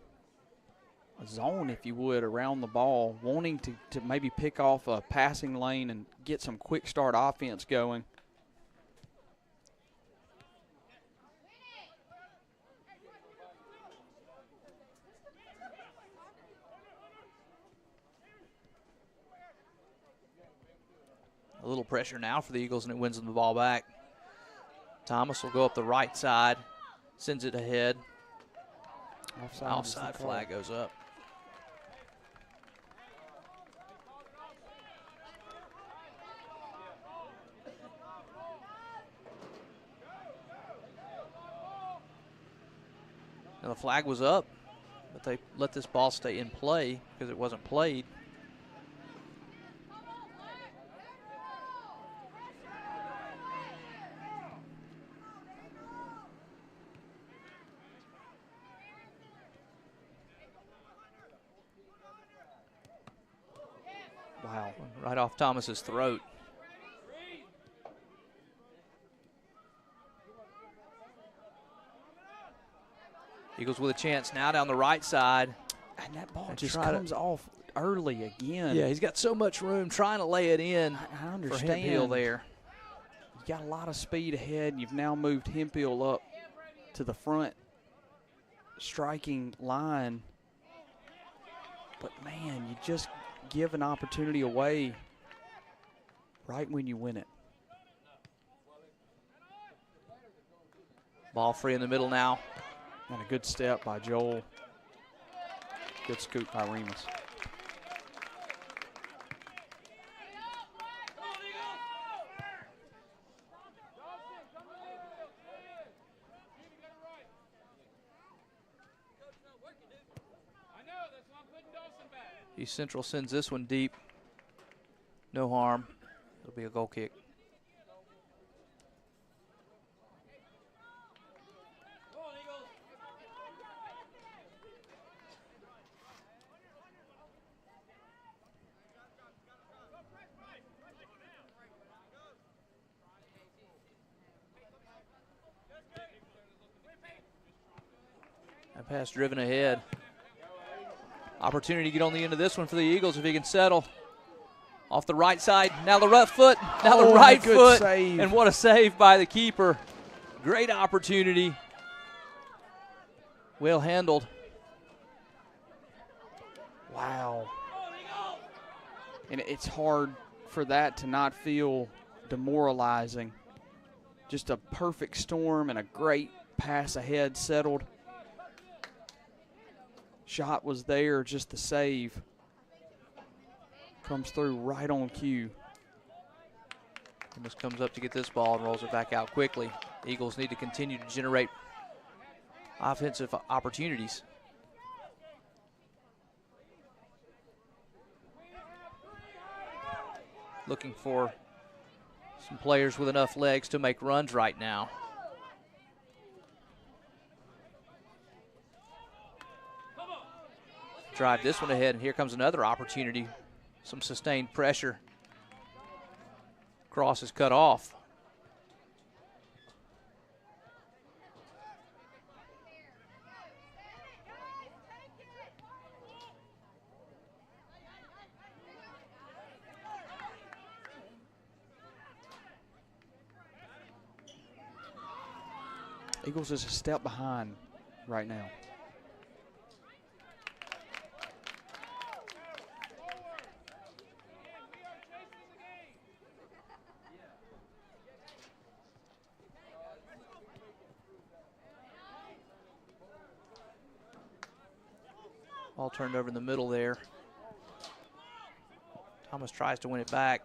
zone, if you would, around the ball, wanting to maybe pick off a passing lane and get some quick start offense going.
A little pressure now for the Eagles, and it wins them the ball back. Thomas will go up the right side, sends it ahead. Offside flag goes up. Now the flag was up, but they let this ball stay in play because it wasn't played.
Wow.
Right off Thomas's throat. Eagles with a chance now down the right side.
And that ball just comes off early again.
Yeah, he's got so much room trying to lay it in.
I understand.
For Hemphill there.
You got a lot of speed ahead. You've now moved Hemphill up to the front striking line. But, man, you just give an opportunity away right when you win it.
Ball free in the middle now.
And a good step by Joel. Good scoop by Remus.
East Central sends this one deep. No harm. It'll be a goal kick. That pass driven ahead. Opportunity to get on the end of this one for the Eagles if he can settle. Off the right side. Now the left foot. Now the right foot.
Save.
And what a save by the keeper. Great opportunity. Well handled.
Wow. And it's hard for that to not feel demoralizing. Just a perfect storm and a great pass ahead settled. Shot was there, just the save. Comes through right on cue.
Amos comes up to get this ball and rolls it back out quickly. Eagles need to continue to generate offensive opportunities. Looking for some players with enough legs to make runs right now. Drive this one ahead, and here comes another opportunity. Some sustained pressure. Cross is cut off.
Eagles is a step behind right now.
Ball turned over in the middle there. Thomas tries to win it back.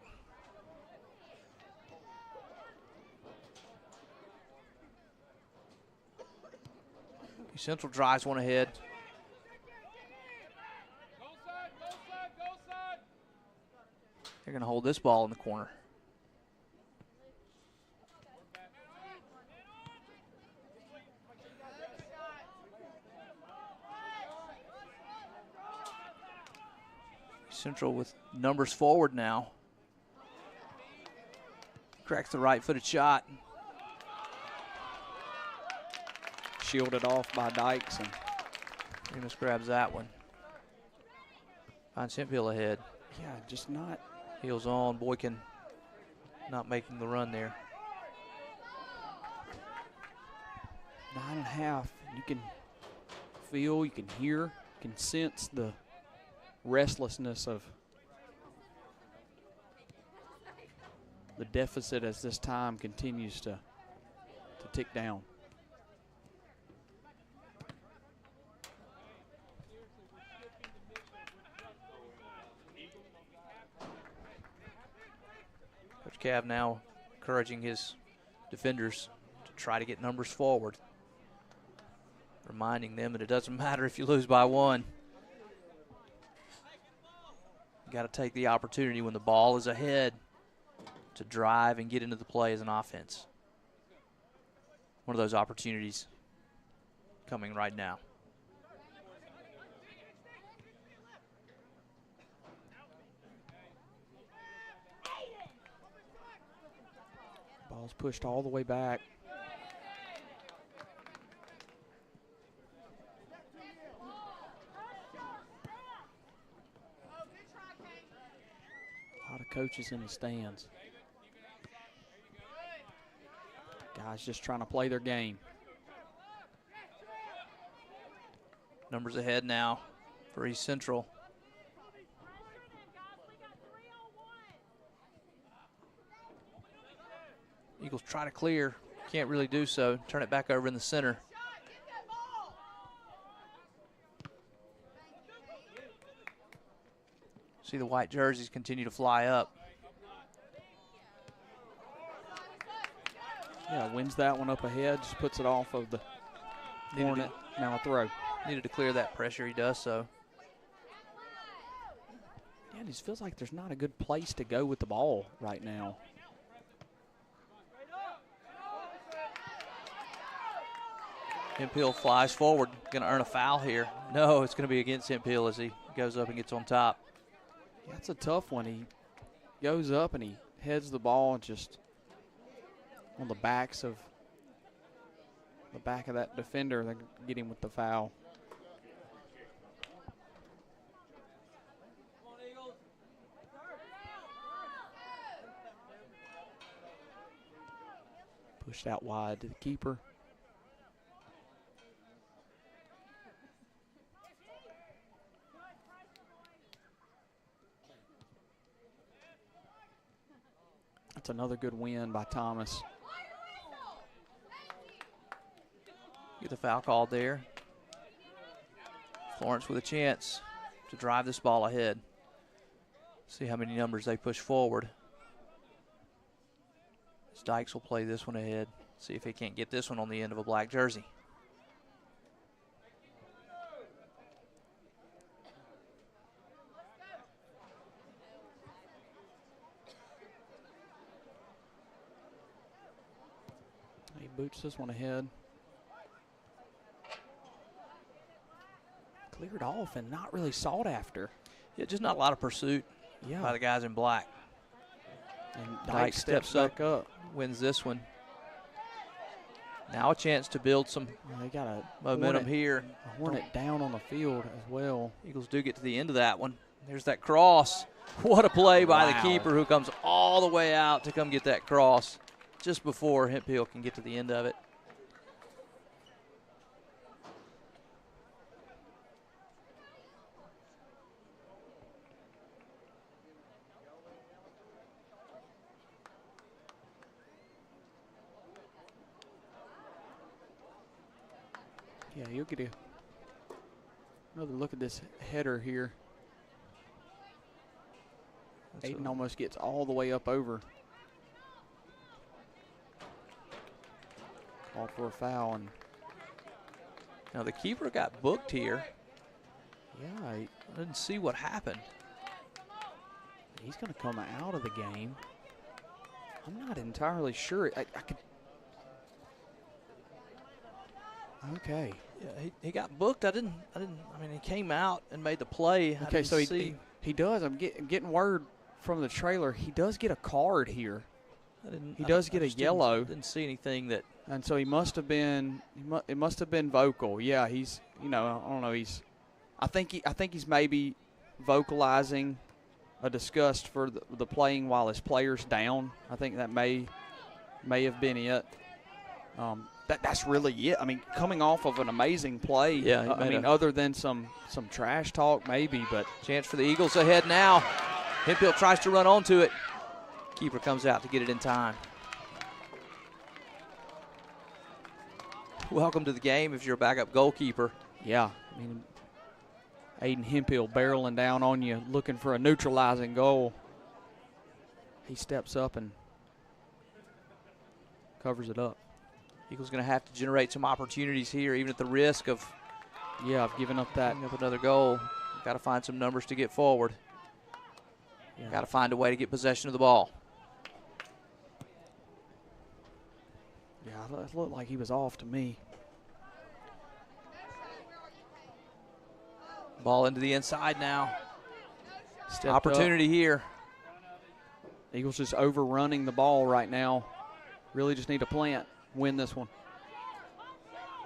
East Central drives one ahead. They're going to hold this ball in the corner. Central with numbers forward now. Cracks the right-footed shot.
Shielded off by Dykes. And
Amos grabs that one. Finds Hemphill ahead.
yeah, just not.
Heels on. Boykin not making the run there.
9.5. You can feel, you can hear, you can sense the restlessness of the deficit as this time continues to tick down.
Coach Cav now encouraging his defenders to try to get numbers forward, reminding them that it doesn't matter if you lose by one. You got to take the opportunity when the ball is ahead to drive and get into the play as an offense. One of those opportunities coming right now.
Ball's pushed all the way back. A lot of coaches in the stands. Guys just trying to play their game.
Numbers ahead now for East Central. Eagles try to clear, can't really do so. Turn it back over in the center. See the white jerseys continue to fly up.
Yeah, wins that one up ahead, just puts it off of the Hornet. Now a throw.
Needed to clear that pressure, he does so.
Yeah, it just feels like there's not a good place to go with the ball right now.
Hemphill flies forward, going to earn a foul here. No, it's going to be against Hemphill as he goes up and gets on top.
Yeah, that's a tough one. He goes up and he heads the ball just on the back of that defender. They get him with the foul. Pushed out wide to the keeper. That's another good win by Thomas.
Get the foul called there. Florence with a chance to drive this ball ahead. See how many numbers they push forward. Dykes will play this one ahead. See if he can't get this one on the end of a black jersey.
He boots this one ahead. Cleared off and not really sought after.
Yeah, just not a lot of pursuit by the guys in black.
And
Dykes steps
back up.
Wins this one. Now a chance to build some
They got a
momentum here.
Hornet down on the field as well.
Eagles do get to the end of that one. There's that cross. What a play by the keeper who comes all the way out to come get that cross just before Hemphill can get to the end of it.
Yeah, you'll get another look at this header here. Aiden almost gets all the way up over. Called for a foul. And
now the keeper got booked here.
Yeah, I
didn't see what happened.
He's going to come out of the game. I'm not entirely sure. I could. Okay.
Yeah, he got booked. I mean, he came out and made the play.
Okay, so he does. I'm getting word from the trailer. He does get a card here. He does get a yellow.
Didn't see anything that.
And so he must have been. It must have been vocal. Yeah, he's. I don't know. I think he's maybe vocalizing a disgust for the playing while his player's down. I think that may have been it. That's really it. I mean, coming off of an amazing play.
Yeah,
other than some trash talk maybe, but
chance for the Eagles ahead now. Hemphill tries to run onto it. Keeper comes out to get it in time. Welcome to the game if you're a backup goalkeeper.
Yeah, I mean, Aiden Hemphill barreling down on you, looking for a neutralizing goal. He steps up and covers it up.
Eagles going to have to generate some opportunities here, even at the risk of
giving up
another goal. Got to find some numbers to get forward.
Yeah.
Got to find a way to get possession of the ball.
Yeah, it looked like he was off to me.
Ball into the inside now.
Stepped
opportunity
up.
Here.
Eagles just overrunning the ball right now. Really just need a plant. Win this one.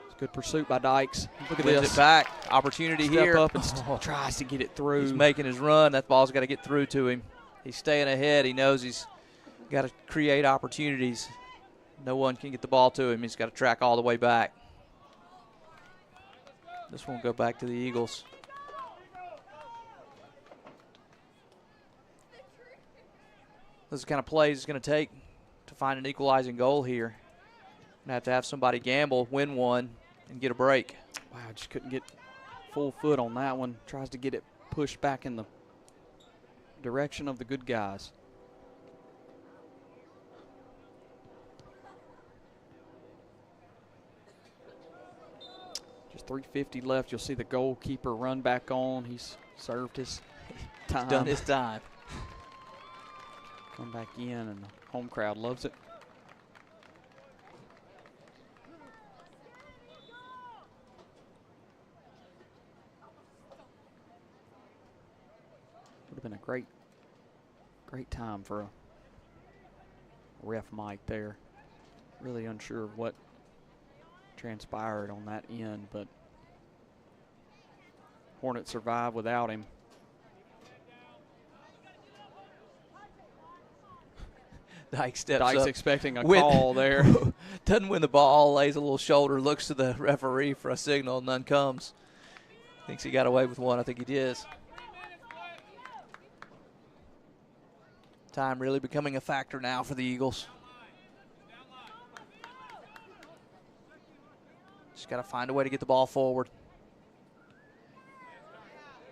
It's good pursuit by Dykes. Look at
Wins
this.
It back. Opportunity here.
Step up and tries to get it through.
He's making his run. That ball's got to get through to him. He's staying ahead. He knows he's got to create opportunities. No one can get the ball to him. He's got to track all the way back. This one will go back to the Eagles. This is the kind of plays it's going to take to find an equalizing goal here. Going to have somebody gamble, win one, and get a break.
Wow, just couldn't get full foot on that one. Tries to get it pushed back in the direction of the good guys. Just 3:50 left. You'll see the goalkeeper run back on. He's served his time.
Done his time.
Come back in, and the home crowd loves it. Would have been a great time for a ref Mike there. Really unsure of what transpired on that end, but Hornets survive without him.
Dyke steps
Dyke's
up.
expecting a call there.
Doesn't win the ball, lays a little shoulder, looks to the referee for a signal, none comes. Thinks he got away with one. I think he did. Time really becoming a factor now for the Eagles. Just got to find a way to get the ball forward.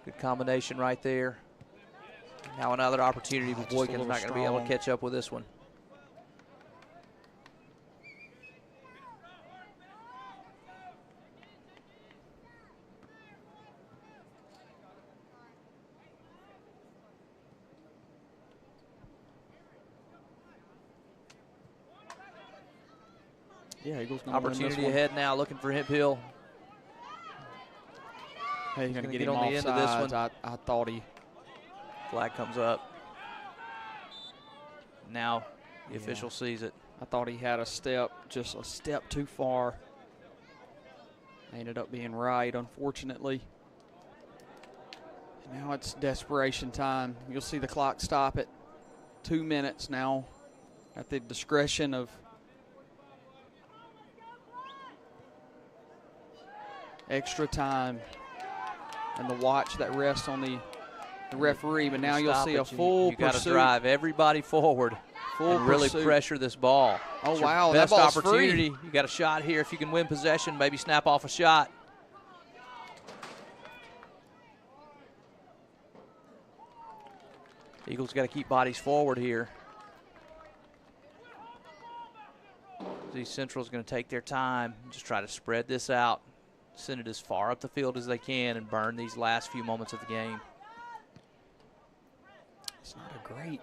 Good combination right there. Now another opportunity, but Boykin's not going to be able to catch up with this one.
Yeah, Eagles gonna
opportunity ahead now, looking for Hemp Hill.
Hey, he's going to get him
on the end of this
offsides.
one.
I thought he.
Flag comes up. Now the official sees it.
I thought he had a step, just a step too far. Ended up being right, unfortunately. And now it's desperation time. You'll see the clock stop at 2 minutes now at the discretion of extra time and the watch that rests on the referee. But now you'll see a full
You got to
pursuit.
drive everybody forward.
Full
and really
pursuit.
pressure this ball.
Oh,
It's your
wow, that
best
ball's
opportunity.
free.
You got a shot here. If you can win possession, maybe snap off a shot. Eagles got to keep bodies forward here. East Central's going to take their time, just try to spread this out, send it as far up the field as they can, and burn these last few moments of the game.
It's not a great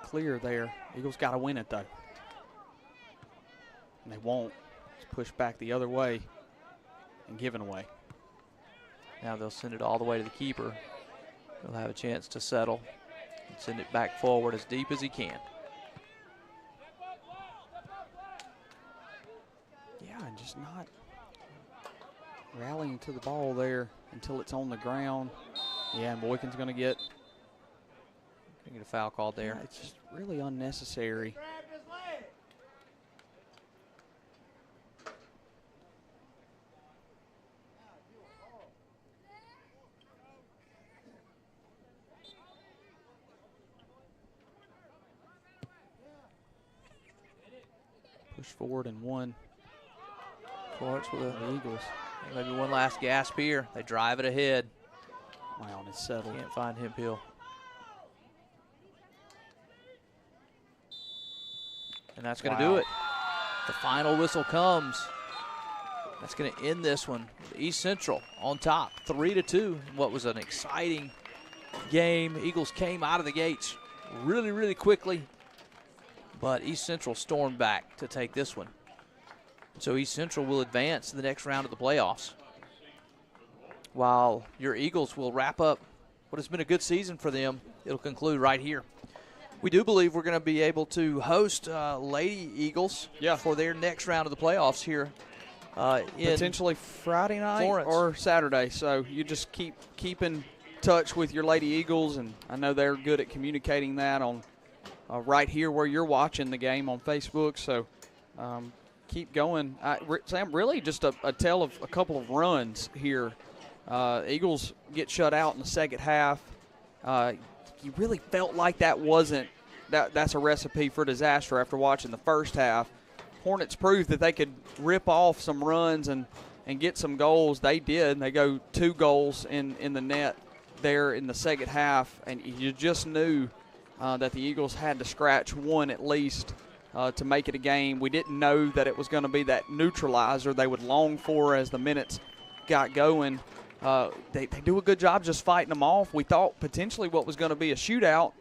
clear there. Eagles got to win it, though. And they won't. It's pushed back the other way and given away.
Now they'll send it all the way to the keeper. He'll have a chance to settle and send it back forward as deep as he can.
Yeah, and just not rallying to the ball there until it's on the ground. Yeah, and Boykin's going to get
a foul called there.
Yeah, it's just really unnecessary. Push forward and one.
Florence with
the Eagles.
Maybe one last gasp here. They drive it ahead.
Wow, and it's settled.
Can't find Hemp Hill. And that's going to do it. The final whistle comes. That's going to end this one. East Central on top, 3-2. What was an exciting game. Eagles came out of the gates really, really quickly. But East Central stormed back to take this one. So East Central will advance to the next round of the playoffs, while your Eagles will wrap up what has been a good season for them. It'll conclude right here. We do believe we're going to be able to host Lady Eagles for their next round of the playoffs here in
potentially Friday night
Florence.
or Saturday. So you just keep in touch with your Lady Eagles, and I know they're good at communicating that on right here where you're watching the game on Facebook. So keep going. Sam, really just a tale of a couple of runs here. Eagles get shut out in the second half. You really felt like that's a recipe for disaster after watching the first half. Hornets proved that they could rip off some runs and get some goals. They did. They go 2 goals in the net there in the second half, and you just knew that the Eagles had to scratch one at least to make it a game. We didn't know that it was going to be that neutralizer they would long for as the minutes got going. they do a good job just fighting them off. We thought potentially what was going to be a shootout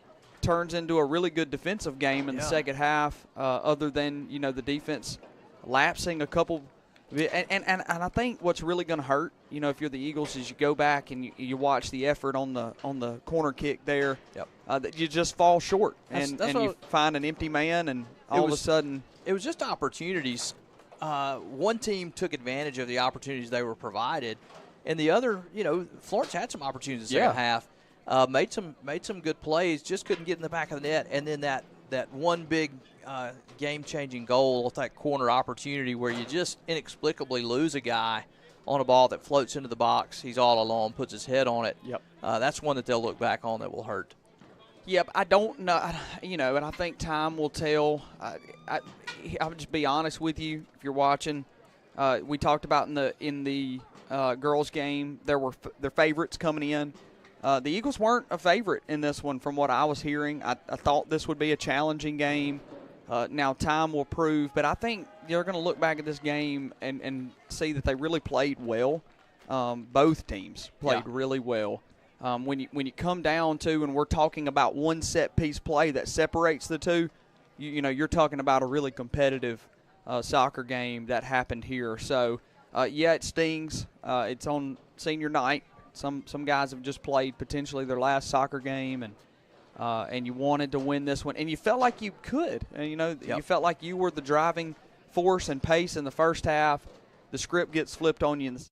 turns into a really good defensive game in the second half, other than, the defense lapsing a couple. And I think what's really going to hurt, if you're the Eagles, is you go back and you watch the effort on the corner kick there. That you just fall short, and you find an empty man, and all of a sudden
it was just opportunities. One team took advantage of the opportunities they were provided, and the other, Florence had some opportunities in the second half, made some good plays, just couldn't get in the back of the net, and then that one big game-changing goal with that corner opportunity where you just inexplicably lose a guy on a ball that floats into the box. He's all alone, puts his head on it. That's one that they'll look back on that will hurt.
Yep, I don't know, and I think time will tell. I'll just be honest with you. If you're watching, we talked about in the girls' game, there were their favorites coming in. The Eagles weren't a favorite in this one from what I was hearing. I thought this would be a challenging game. Now time will prove, but I think you're going to look back at this game and see that they really played well. Both teams played really well. When you come down to, and we're talking about one set piece play that separates the two, you're talking about a really competitive soccer game that happened here. So it stings. It's on senior night. Some guys have just played potentially their last soccer game, and you wanted to win this one, and you felt like you could. And you felt like you were the driving force and pace in the first half. The script gets flipped on you in the